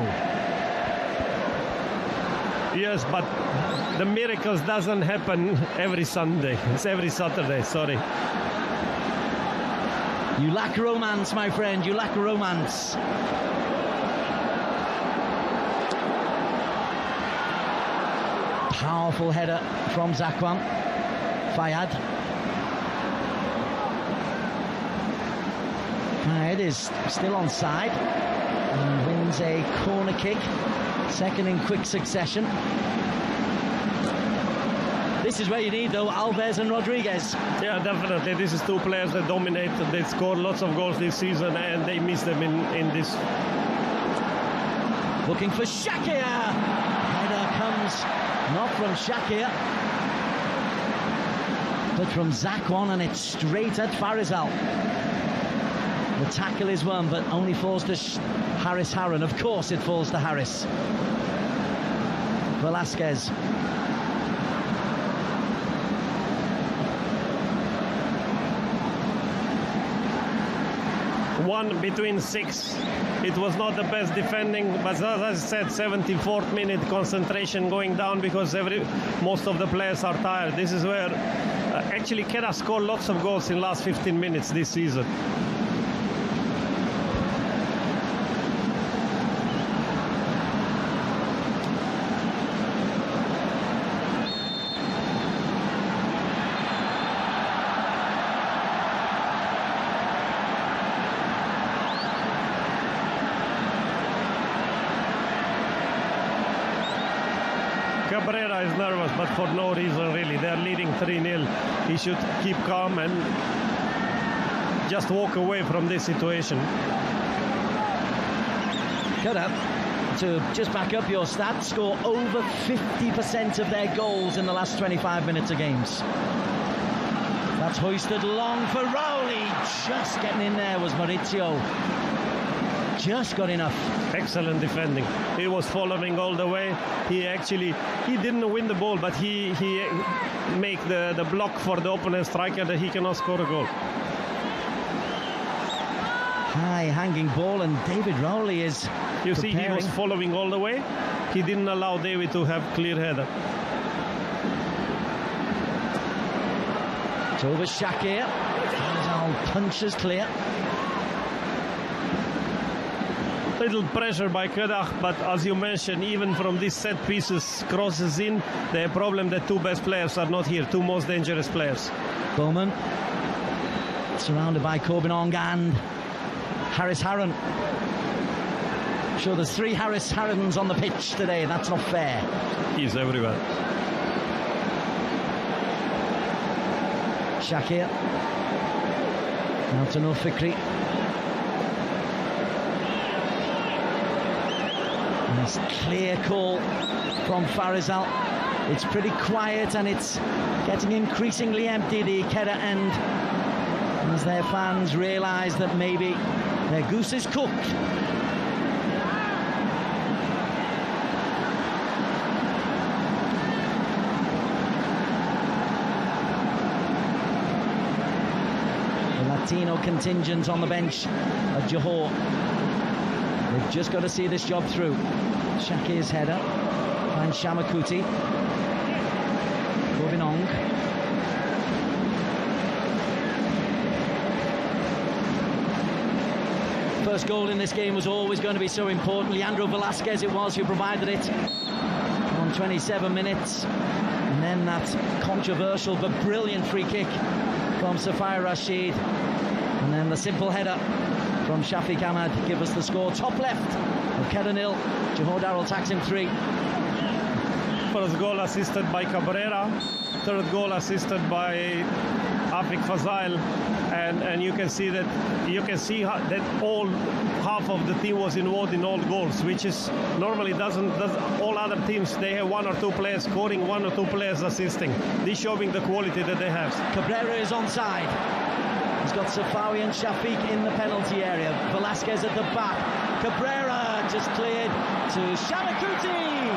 Yes, but the miracles doesn't happen every Sunday. It's every Saturday, sorry. You lack romance, my friend. You lack romance. Powerful header from Zakwan. Fayed. Fayed is still on side and wins a corner kick. Second in quick succession. This is where you need, though, Alves and Rodriguez. Yeah, definitely. This is two players that dominate. They scored lots of goals this season and they missed them in this. Looking for Shakir. Header comes not from Shakir, but from Zakwan, and it's straight at Farizal. The tackle is one, but only falls to Harris Harron. Of course it falls to Harris. Velasquez. One between 6. It was not the best defending, but as I said, 74th minute concentration going down because most of the players are tired. This is where actually Kedah scored lots of goals in last 15 minutes this season. Cabrera is nervous, but for no reason really. They're leading 3-0. He should keep calm and just walk away from this situation. Kedah, to just back up your stats, score over 50% of their goals in the last 25 minutes of games. That's hoisted long for Rowley. Just getting in there was Maurizio. Just got enough. Excellent defending. He was following all the way. He didn't win the ball, but he make the block for the opponent striker that he cannot score a goal. High hanging ball, and David Rowley is You see, he was following all the way. He didn't allow David to have clear header. It's over Shakir. Punches clear. Little pressure by Kedah, but as you mentioned, even from these set pieces, crosses in, the problem that two best players are not here, two most dangerous players. Bowman, surrounded by Corbin Ong and Harris Harron. Sure, there's 3 Harris Harrons on the pitch today. That's not fair. He's everywhere. Shakir. Now to Noor Fikri. Nice clear call from Farizal. It's pretty quiet and it's getting increasingly empty, the Kedah end, as their fans realise that maybe their goose is cooked. The Latino contingent on the bench at Johor. They've just got to see this job through. Shakir's header finds Shamakuti. Corbin Ong. First goal in this game was always going to be so important. Leandro Velasquez it was who provided it on 27 minutes. And then that controversial but brilliant free kick from Safai Rashid. And then the simple header from Shafiq Ahmad give us the score. Top left of Kedah 0, Johor Darul Taksim 3. First goal assisted by Cabrera, third goal assisted by Afik Fazail, and you can see that all half of the team was involved in all goals, which is normally doesn't all other teams. They have 1 or 2 players scoring, 1 or 2 players assisting. This showing the quality that they have. Cabrera is onside. He's got Safawi and Shafiq in the penalty area. Velasquez at the back. Cabrera just cleared to Shamakuti.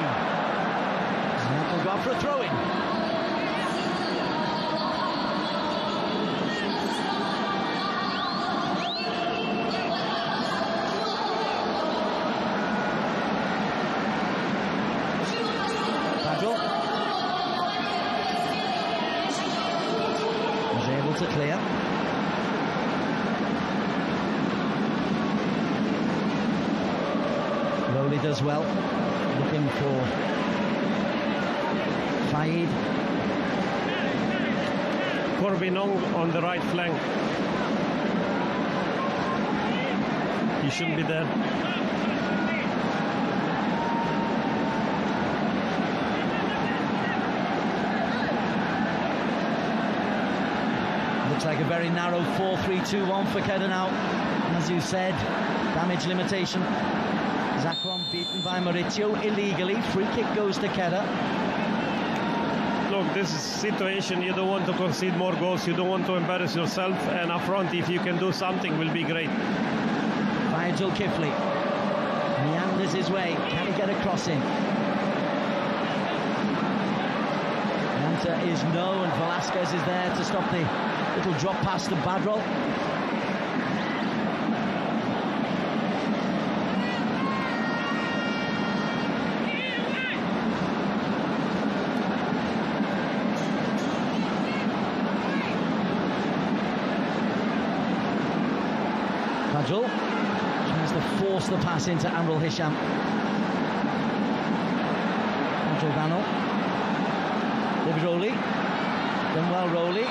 That will go out for a throw-in. Bagel was able to clear. Rowley does well, looking for Faid. Corbin Ong on the right flank. He shouldn't be there. Looks like a very narrow 4-3-2-1 for Kedah now. As you said, damage limitation. Zakwan beaten by Maurizio illegally. Free kick goes to Kedah. look, this is situation, you don't want to concede more goals, you don't want to embarrass yourself, and up front, if you can do something, will be great. Nigel Kifley meanders his way. Can he get a cross in? The answer is no, and Velasquez is there to stop the little drop pass to Badrol. Badrol tries to force the pass into Amrul Hisham. Badrol Banal. David Rowley. Done well, Rowley.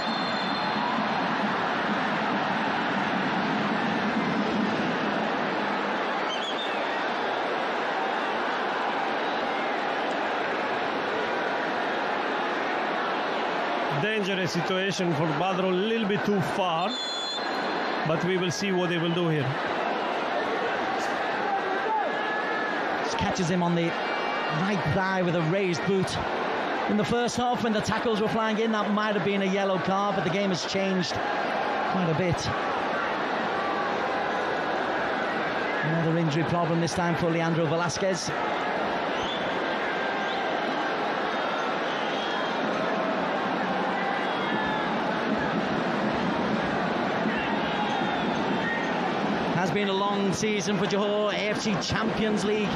Dangerous situation for Badrol, a little bit too far, but we will see what they will do here. Just catches him on the right thigh with a raised boot. In the first half, when the tackles were flying in, that might have been a yellow card, but the game has changed quite a bit. Another injury problem this time for Leandro Velasquez. Has been a long season for Johor. AFC Champions League,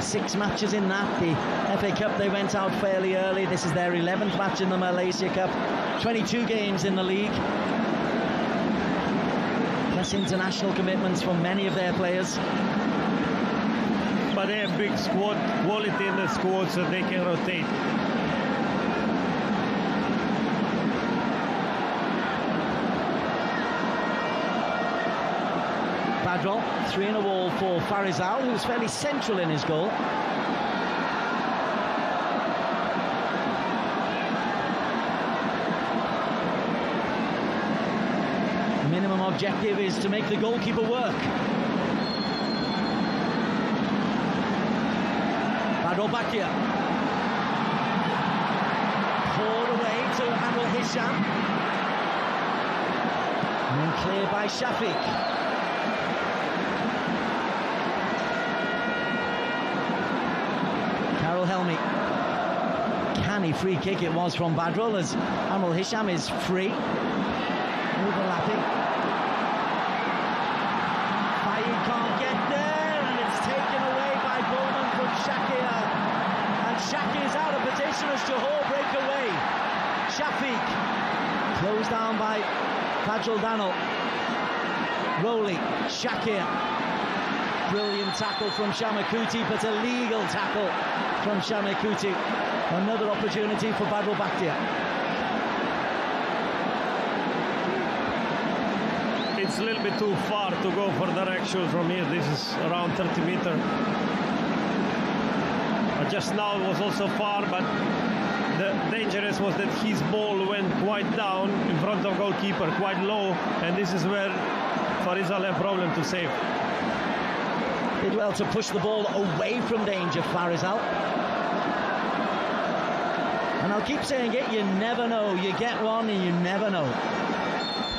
6 matches in that. The FA Cup, they went out fairly early. This is their 11th match in the Malaysia Cup. 22 games in the league. Plus international commitments for many of their players. But they have big squad, quality in the squad, so they can rotate. Badrol, 3 in a wall for Farizal, who's fairly central in his goal. Minimum objective is to make the goalkeeper work. Badrol back here. Poured away to Amrul Hisham. And then cleared by Shafiq. Helmi. Canny free kick it was from Badrol as Amrul Hisham is free. Overlapping. Fayed can't get there, and it's taken away by Bowman from Shakir. And Shakir's out of position as Johor break away. Shafiq closed down by Badrol Danal. Rowley, Shakir. Brilliant tackle from Shamakuti, but a legal tackle from Shamakuti. Another opportunity for Badrol Bakhtia. It's a little bit too far to go for direction from here. This is around 30 meters. Just now it was also far, but the dangerous was that his ball went quite down in front of goalkeeper, quite low, and this is where Farizal had a problem to save. Did well to push the ball away from danger, Farizal. And I'll keep saying it, you never know. You get one and you never know.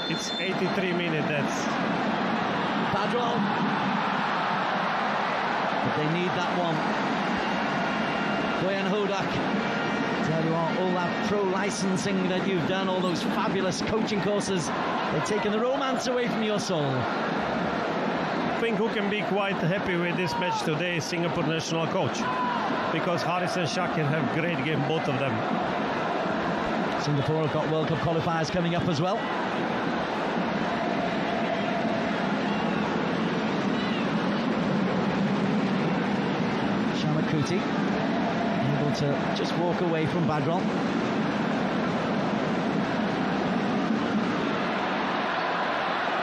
It's 83 minutes, that's... Badrol. But they need that one. Boyan Hodak. Tell you what, all that pro licensing that you've done, all those fabulous coaching courses, they've taken the romance away from your soul. I think who can be quite happy with this match today is Singapore national coach, because Haris and Shakir have great game, both of them. Singapore have got World Cup qualifiers coming up as well. Shamakuti able to just walk away from Badrol.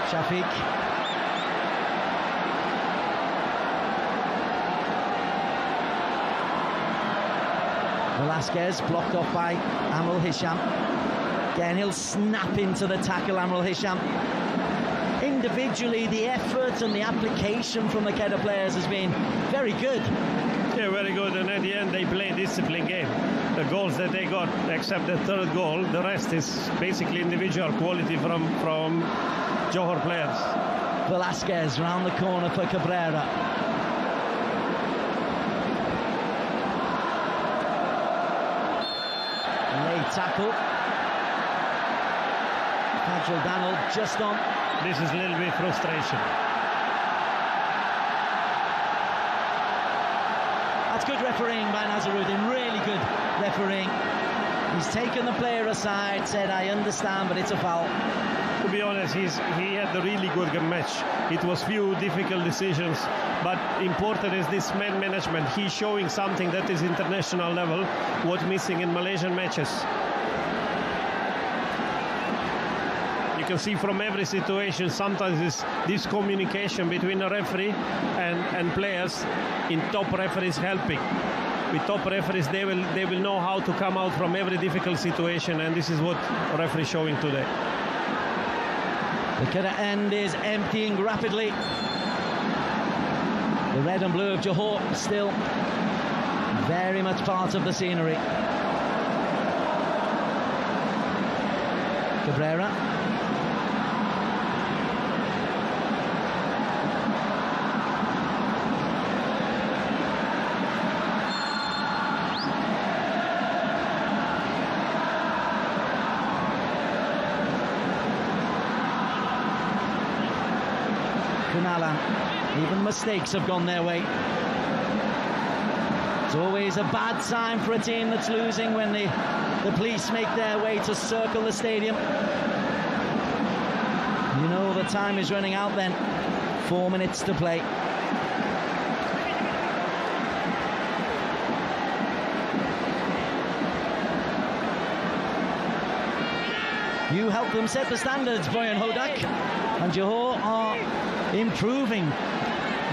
Shafiq. Velasquez blocked off by Amrul Hisham. Again, he'll snap into the tackle, Amrul Hisham. Individually, the effort and the application from the Kedah players has been very good. Yeah, very good. And at the end, they play discipline game. The goals that they got, except the third goal, the rest is basically individual quality from Johor players. Velasquez round the corner for Cabrera. Late tackle. Fajrul Danil just on. This is a little bit frustration. That's good refereeing by Nazaruddin, really good refereeing. He's taken the player aside, said, I understand, but it's a foul. To be honest, he had a really good match. It was few difficult decisions, but important is this man management. He's showing something that is international level, what's missing in Malaysian matches. You can see from every situation, sometimes this communication between the referee and players in top referees helping. With top referees, they will know how to come out from every difficult situation, and this is what referee showing today. The Kedah end is emptying rapidly. The red and blue of Johor still very much part of the scenery. Cabrera. Even mistakes have gone their way. It's always a bad sign for a team that's losing when the police make their way to circle the stadium. You know the time is running out then. 4 minutes to play. You help them set the standards, Boyan Hodak. And Johor are improving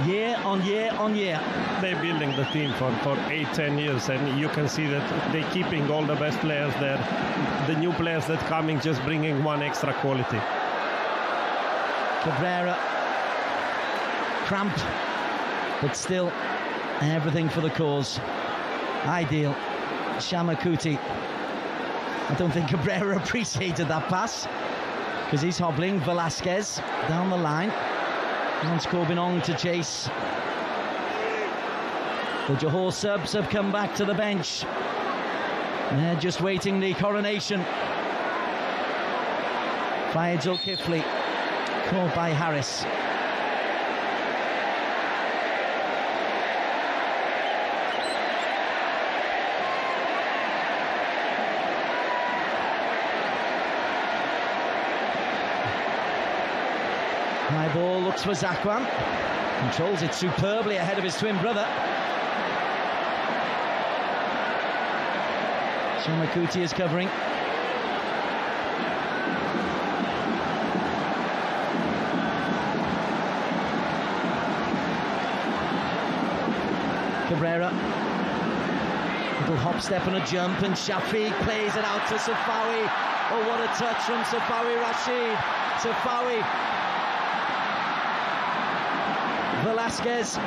year on year on year. They're building the team for 8-10 years, and you can see that they're keeping all the best players there. The new players that coming just bringing one extra quality. Cabrera, cramped, but still everything for the cause. Ideal. Shamakuti. I don't think Cabrera appreciated that pass because he's hobbling. Velasquez down the line. Wants Corbinong to chase. The Johor subs have come back to the bench. They're just waiting the coronation. Fayed Zulkifli caught by Harris. High ball, looks for Zakwan. Controls it superbly ahead of his twin brother. Shamakuti is covering. Cabrera. Little hop, step and a jump, and Shafiq plays it out to Safawi. Oh, what a touch from Safawi Rashid. Safawi. Velasquez,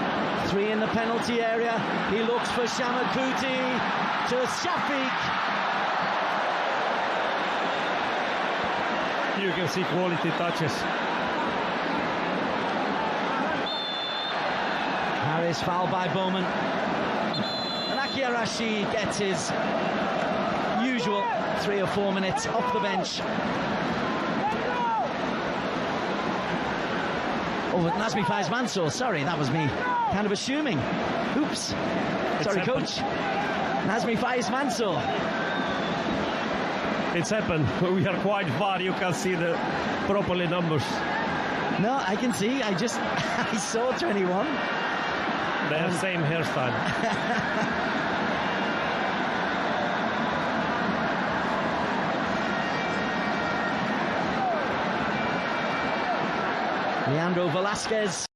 3 in the penalty area. He looks for Shamakuti to Shafiq. You can see quality touches. Harris fouled by Bowman. And Akia Rashid gets his usual 3 or 4 minutes off the bench. Oh, Nazmi Faiz Mansour, sorry, that was me kind of assuming. Oops. Sorry, coach. Nazmi Faiz Mansour. It's happened. We are quite far. You can see the properly numbers. No, I can see. I saw 21. They have same hairstyle. Leandro Velasquez.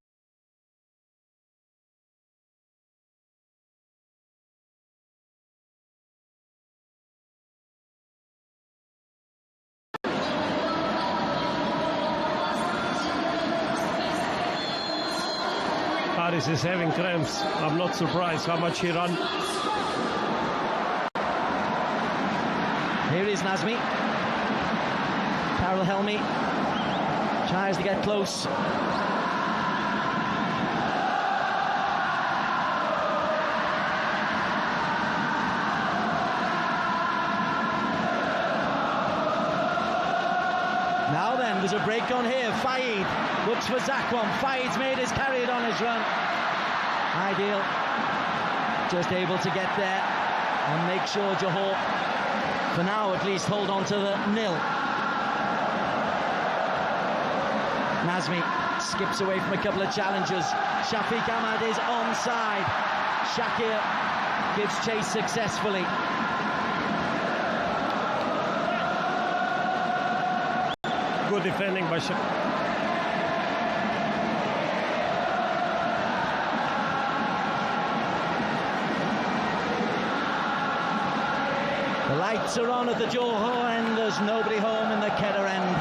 Haris is having cramps. I'm not surprised how much he ran. Here is Nazmi. Carol Helmy tries to get close. Now then, there's a break on here. Faid looks for Zakwan. Faid's made his carried on his run. Ideal. Just able to get there and make sure Johor, for now at least, hold on to the nil. Nazmi skips away from a couple of challengers. Shafiq Ahmad is onside. Shakir gives chase successfully. Good defending by Shakir. The lights are on at the Johor end. There's nobody home in the Kedah end.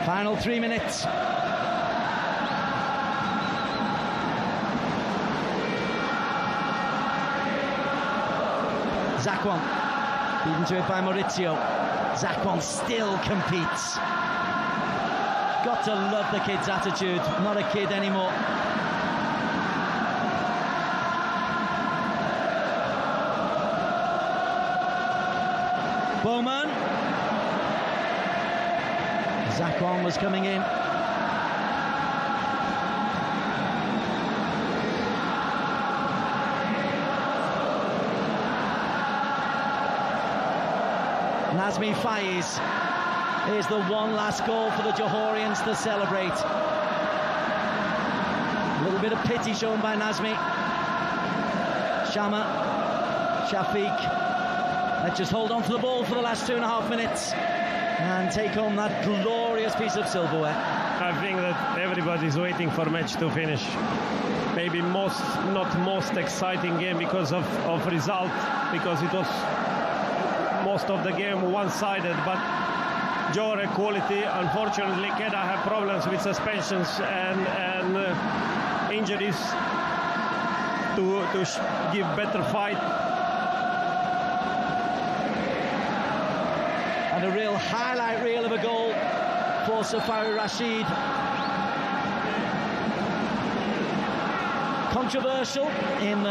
Final 3 minutes. Zakwan beaten to it by Maurizio. Zakwan still competes. Got to love the kid's attitude. Not a kid anymore. Bowman. Zakwan was coming in. Nazmi Faiz is the one last goal for the Johorians to celebrate. A little bit of pity shown by Nazmi. Shama, Shafiq, let's just hold on to the ball for the last 2.5 minutes and take home that glorious piece of silverware. I think that everybody's waiting for match to finish. Maybe not most exciting game because of result, because it was most of the game one-sided, but Johor quality. Unfortunately, Kedah have problems with suspensions and injuries to give better fight. And a real highlight reel of a goal for Safawi Rashid. Controversial in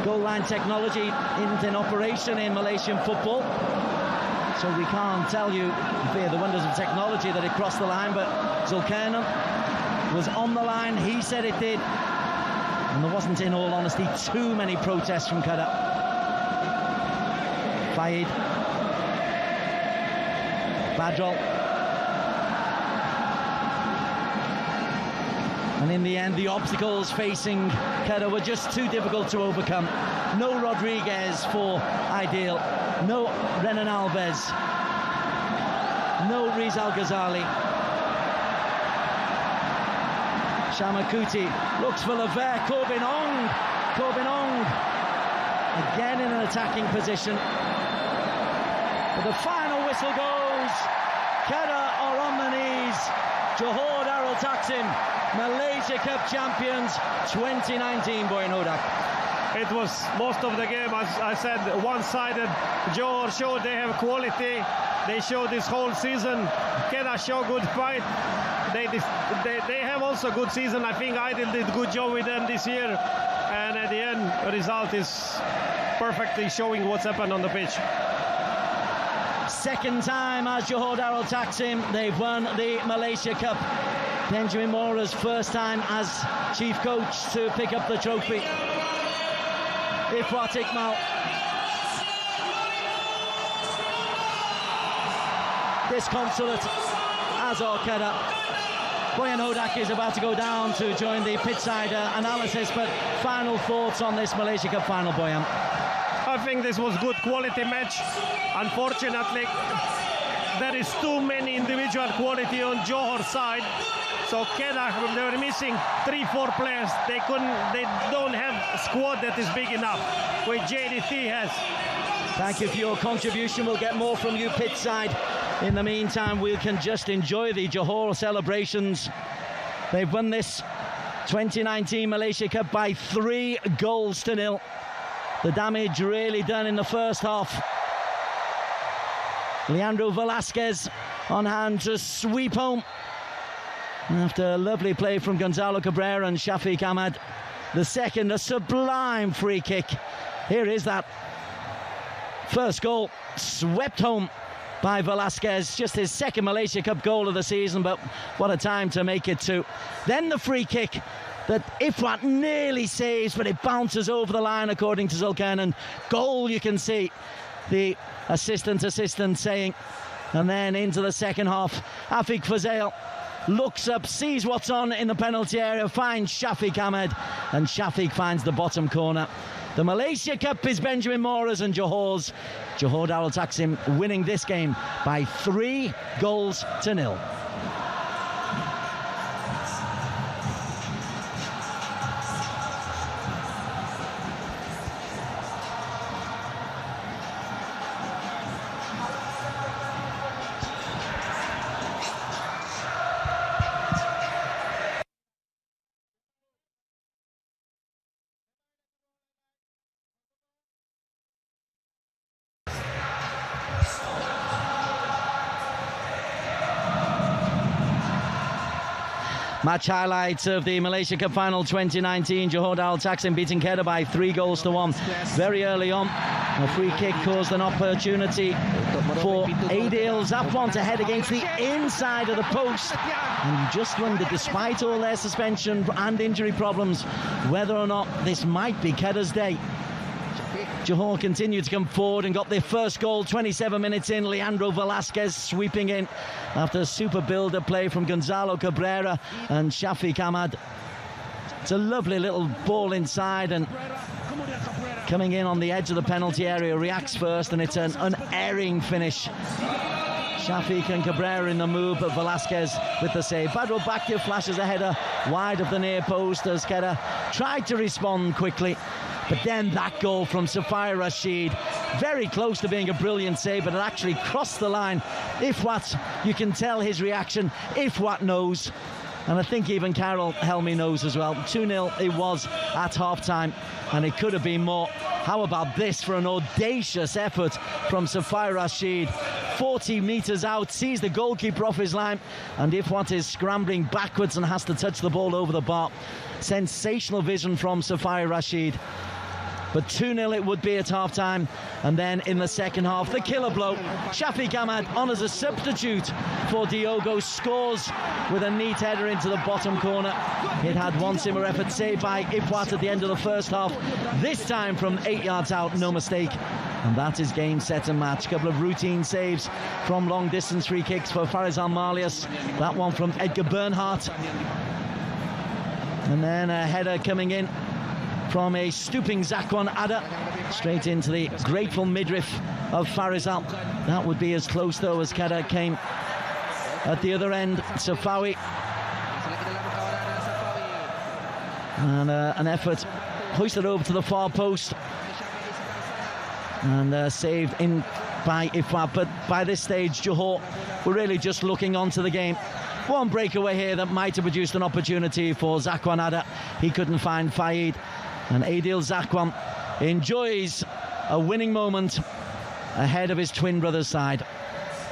goal line technology isn't in operation in Malaysian football, so we can't tell you via the wonders of technology that it crossed the line, but Zulkarnain was on the line. He said it did, and there wasn't, in all honesty, too many protests from Kedah. Faid, Badrol, and in the end the obstacles facing Kedah were just too difficult to overcome. No Rodriguez for Ideal, no Renan Alves, no Rizal Ghazali. Shamakuti looks for Levert. Corbin Ong again in an attacking position, but the final whistle goes. Kedah are on the knees. Johor Darul Taksim, Malaysia Cup champions 2019, Boyan Hodak. It was most of the game, as I said, one-sided. Johor showed they have quality. They showed this whole season. Kedah show good fight. They have also good season. I think Aidil did good job with them this year. And at the end, the result is perfectly showing what's happened on the pitch. Second time as Johor Darul Taksim, they've won the Malaysia Cup. Benjamin Mora's first time as chief coach to pick up the trophy. Ifwat Iqmal. Disconsolate, as are Kedah. Boyan Hodak is about to go down to join the pitchside analysis, but final thoughts on this Malaysia Cup final, Boyan? I think this was good quality match. Unfortunately, there is too many individual quality on Johor's side. So Kedah, they were missing 3-4 players. They don't have a squad that is big enough, which JDT has. Thank you for your contribution. We'll get more from you pitch side. In the meantime, we can just enjoy the Johor celebrations. They've won this 2019 Malaysia Cup by 3-0. The damage really done in the first half. Leandro Velasquez on hand to sweep home. After a lovely play from Gonzalo Cabrera and Shafiq Ahmad. The second, a sublime free kick. Here is that first goal, swept home by Velasquez. Just his second Malaysia Cup goal of the season, but what a time to make it two. Then the free kick that Ifwat nearly saves, but it bounces over the line according to Zulkarnain. Goal, you can see the assistant saying. And then into the second half, Afiq Fazail looks up, sees what's on in the penalty area, finds Shafiq Ahmed, and Shafiq finds the bottom corner. The Malaysia Cup is Benjamin Mora's and Johor's. Johor Darul Taksim winning this game by 3-0. Match highlights of the Malaysia Cup Final 2019. Johor Darul Taksim beating Kedah by 3-1. Very early on, a free kick caused an opportunity for Adil Zafwan to head against the inside of the post. And you just wonder, despite all their suspension and injury problems, whether or not this might be Kedah's day. Johor continued to come forward and got their first goal 27 minutes in. Leandro Velasquez sweeping in after a super build-up play from Gonzalo Cabrera and Shafiq Ahmad. It's a lovely little ball inside, and coming in on the edge of the penalty area, reacts first, and it's an unerring finish. Shafiq and Cabrera in the move, but Velasquez with the save. Badro Bakir flashes a header wide of the near post as Kedah tried to respond quickly. But then that goal from Safai Rashid, very close to being a brilliant save, but it actually crossed the line. Ifwat, you can tell his reaction. Ifwat knows, and I think even Carol Helmy knows as well. 2-0 it was at half-time, and it could have been more. How about this for an audacious effort from Safai Rashid? 40 metres out, sees the goalkeeper off his line, and Ifwat is scrambling backwards and has to touch the ball over the bar. Sensational vision from Safai Rashid. But 2-0 it would be at half-time. And then in the second half, the killer blow. Shafiq Ahmad on as a substitute for Diogo, scores with a neat header into the bottom corner. It had one simmer effort saved by Ifwat at the end of the first half. This time from 8 yards out, no mistake. And that is game, set and match. Couple of routine saves from long-distance free kicks for Farizal Malias. That one from Edgar Bernhardt. And then a header coming in from a stooping Zakwan Ada, straight into the grateful midriff of Farizal. That would be as close, though, as Kedah came at the other end. Safawi. And an effort hoisted over to the far post. And saved in by Ifwat. But by this stage, Johor were really just looking onto the game. One breakaway here that might have produced an opportunity for Zakwan Ada. He couldn't find Faid. And Adil Zakwan enjoys a winning moment ahead of his twin brother's side.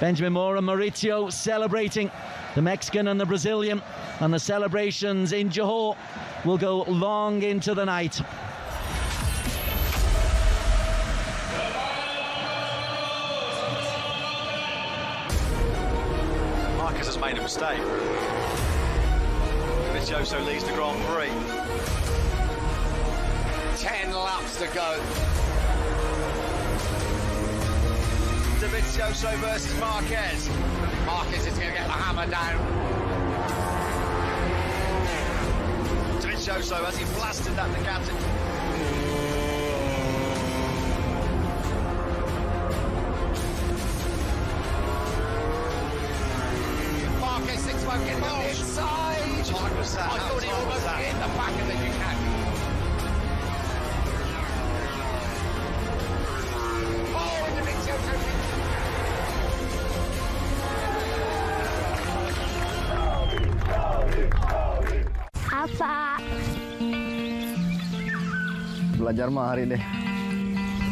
Benjamin Moore and Maurizio celebrating, the Mexican and the Brazilian, and the celebrations in Johor will go long into the night. Marquez has made a mistake. Vizioso leads the Grand Prix. 10 laps to go. Vizioso versus Marquez. Marquez is going to get the hammer down. Vizioso as he blasted that Ducati. I thought he almost hit the back of the Ducati. Oh, in the mid Apa? Belajar mah hari deh.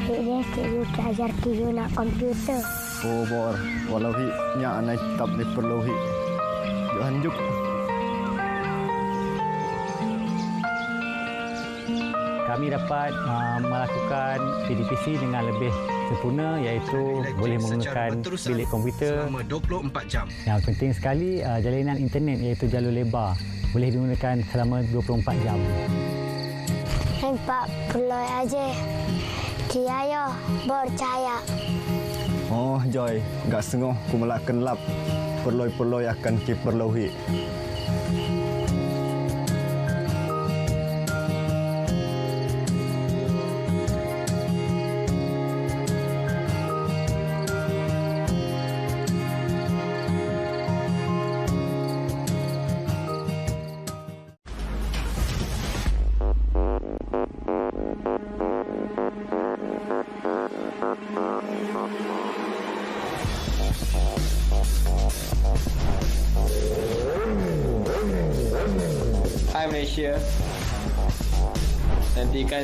Cikgu ajar kita nak komputer. Oh, bor. Walau nya anai tab ni perlu hanjuk. Kami dapat melakukan PDPC dengan lebih sempurna, iaitu boleh menggunakan bilik komputer selama 24 jam. Yang penting sekali jalinan internet iaitu jalur lebar boleh digunakan selama 24 jam. Nampak perlu aja. Dia yo percaya. Oh, Joy. Gak sengguh ku melakukan lap. Perloi-perloi akan kiperlohi. Hai Malaysia. Nantikan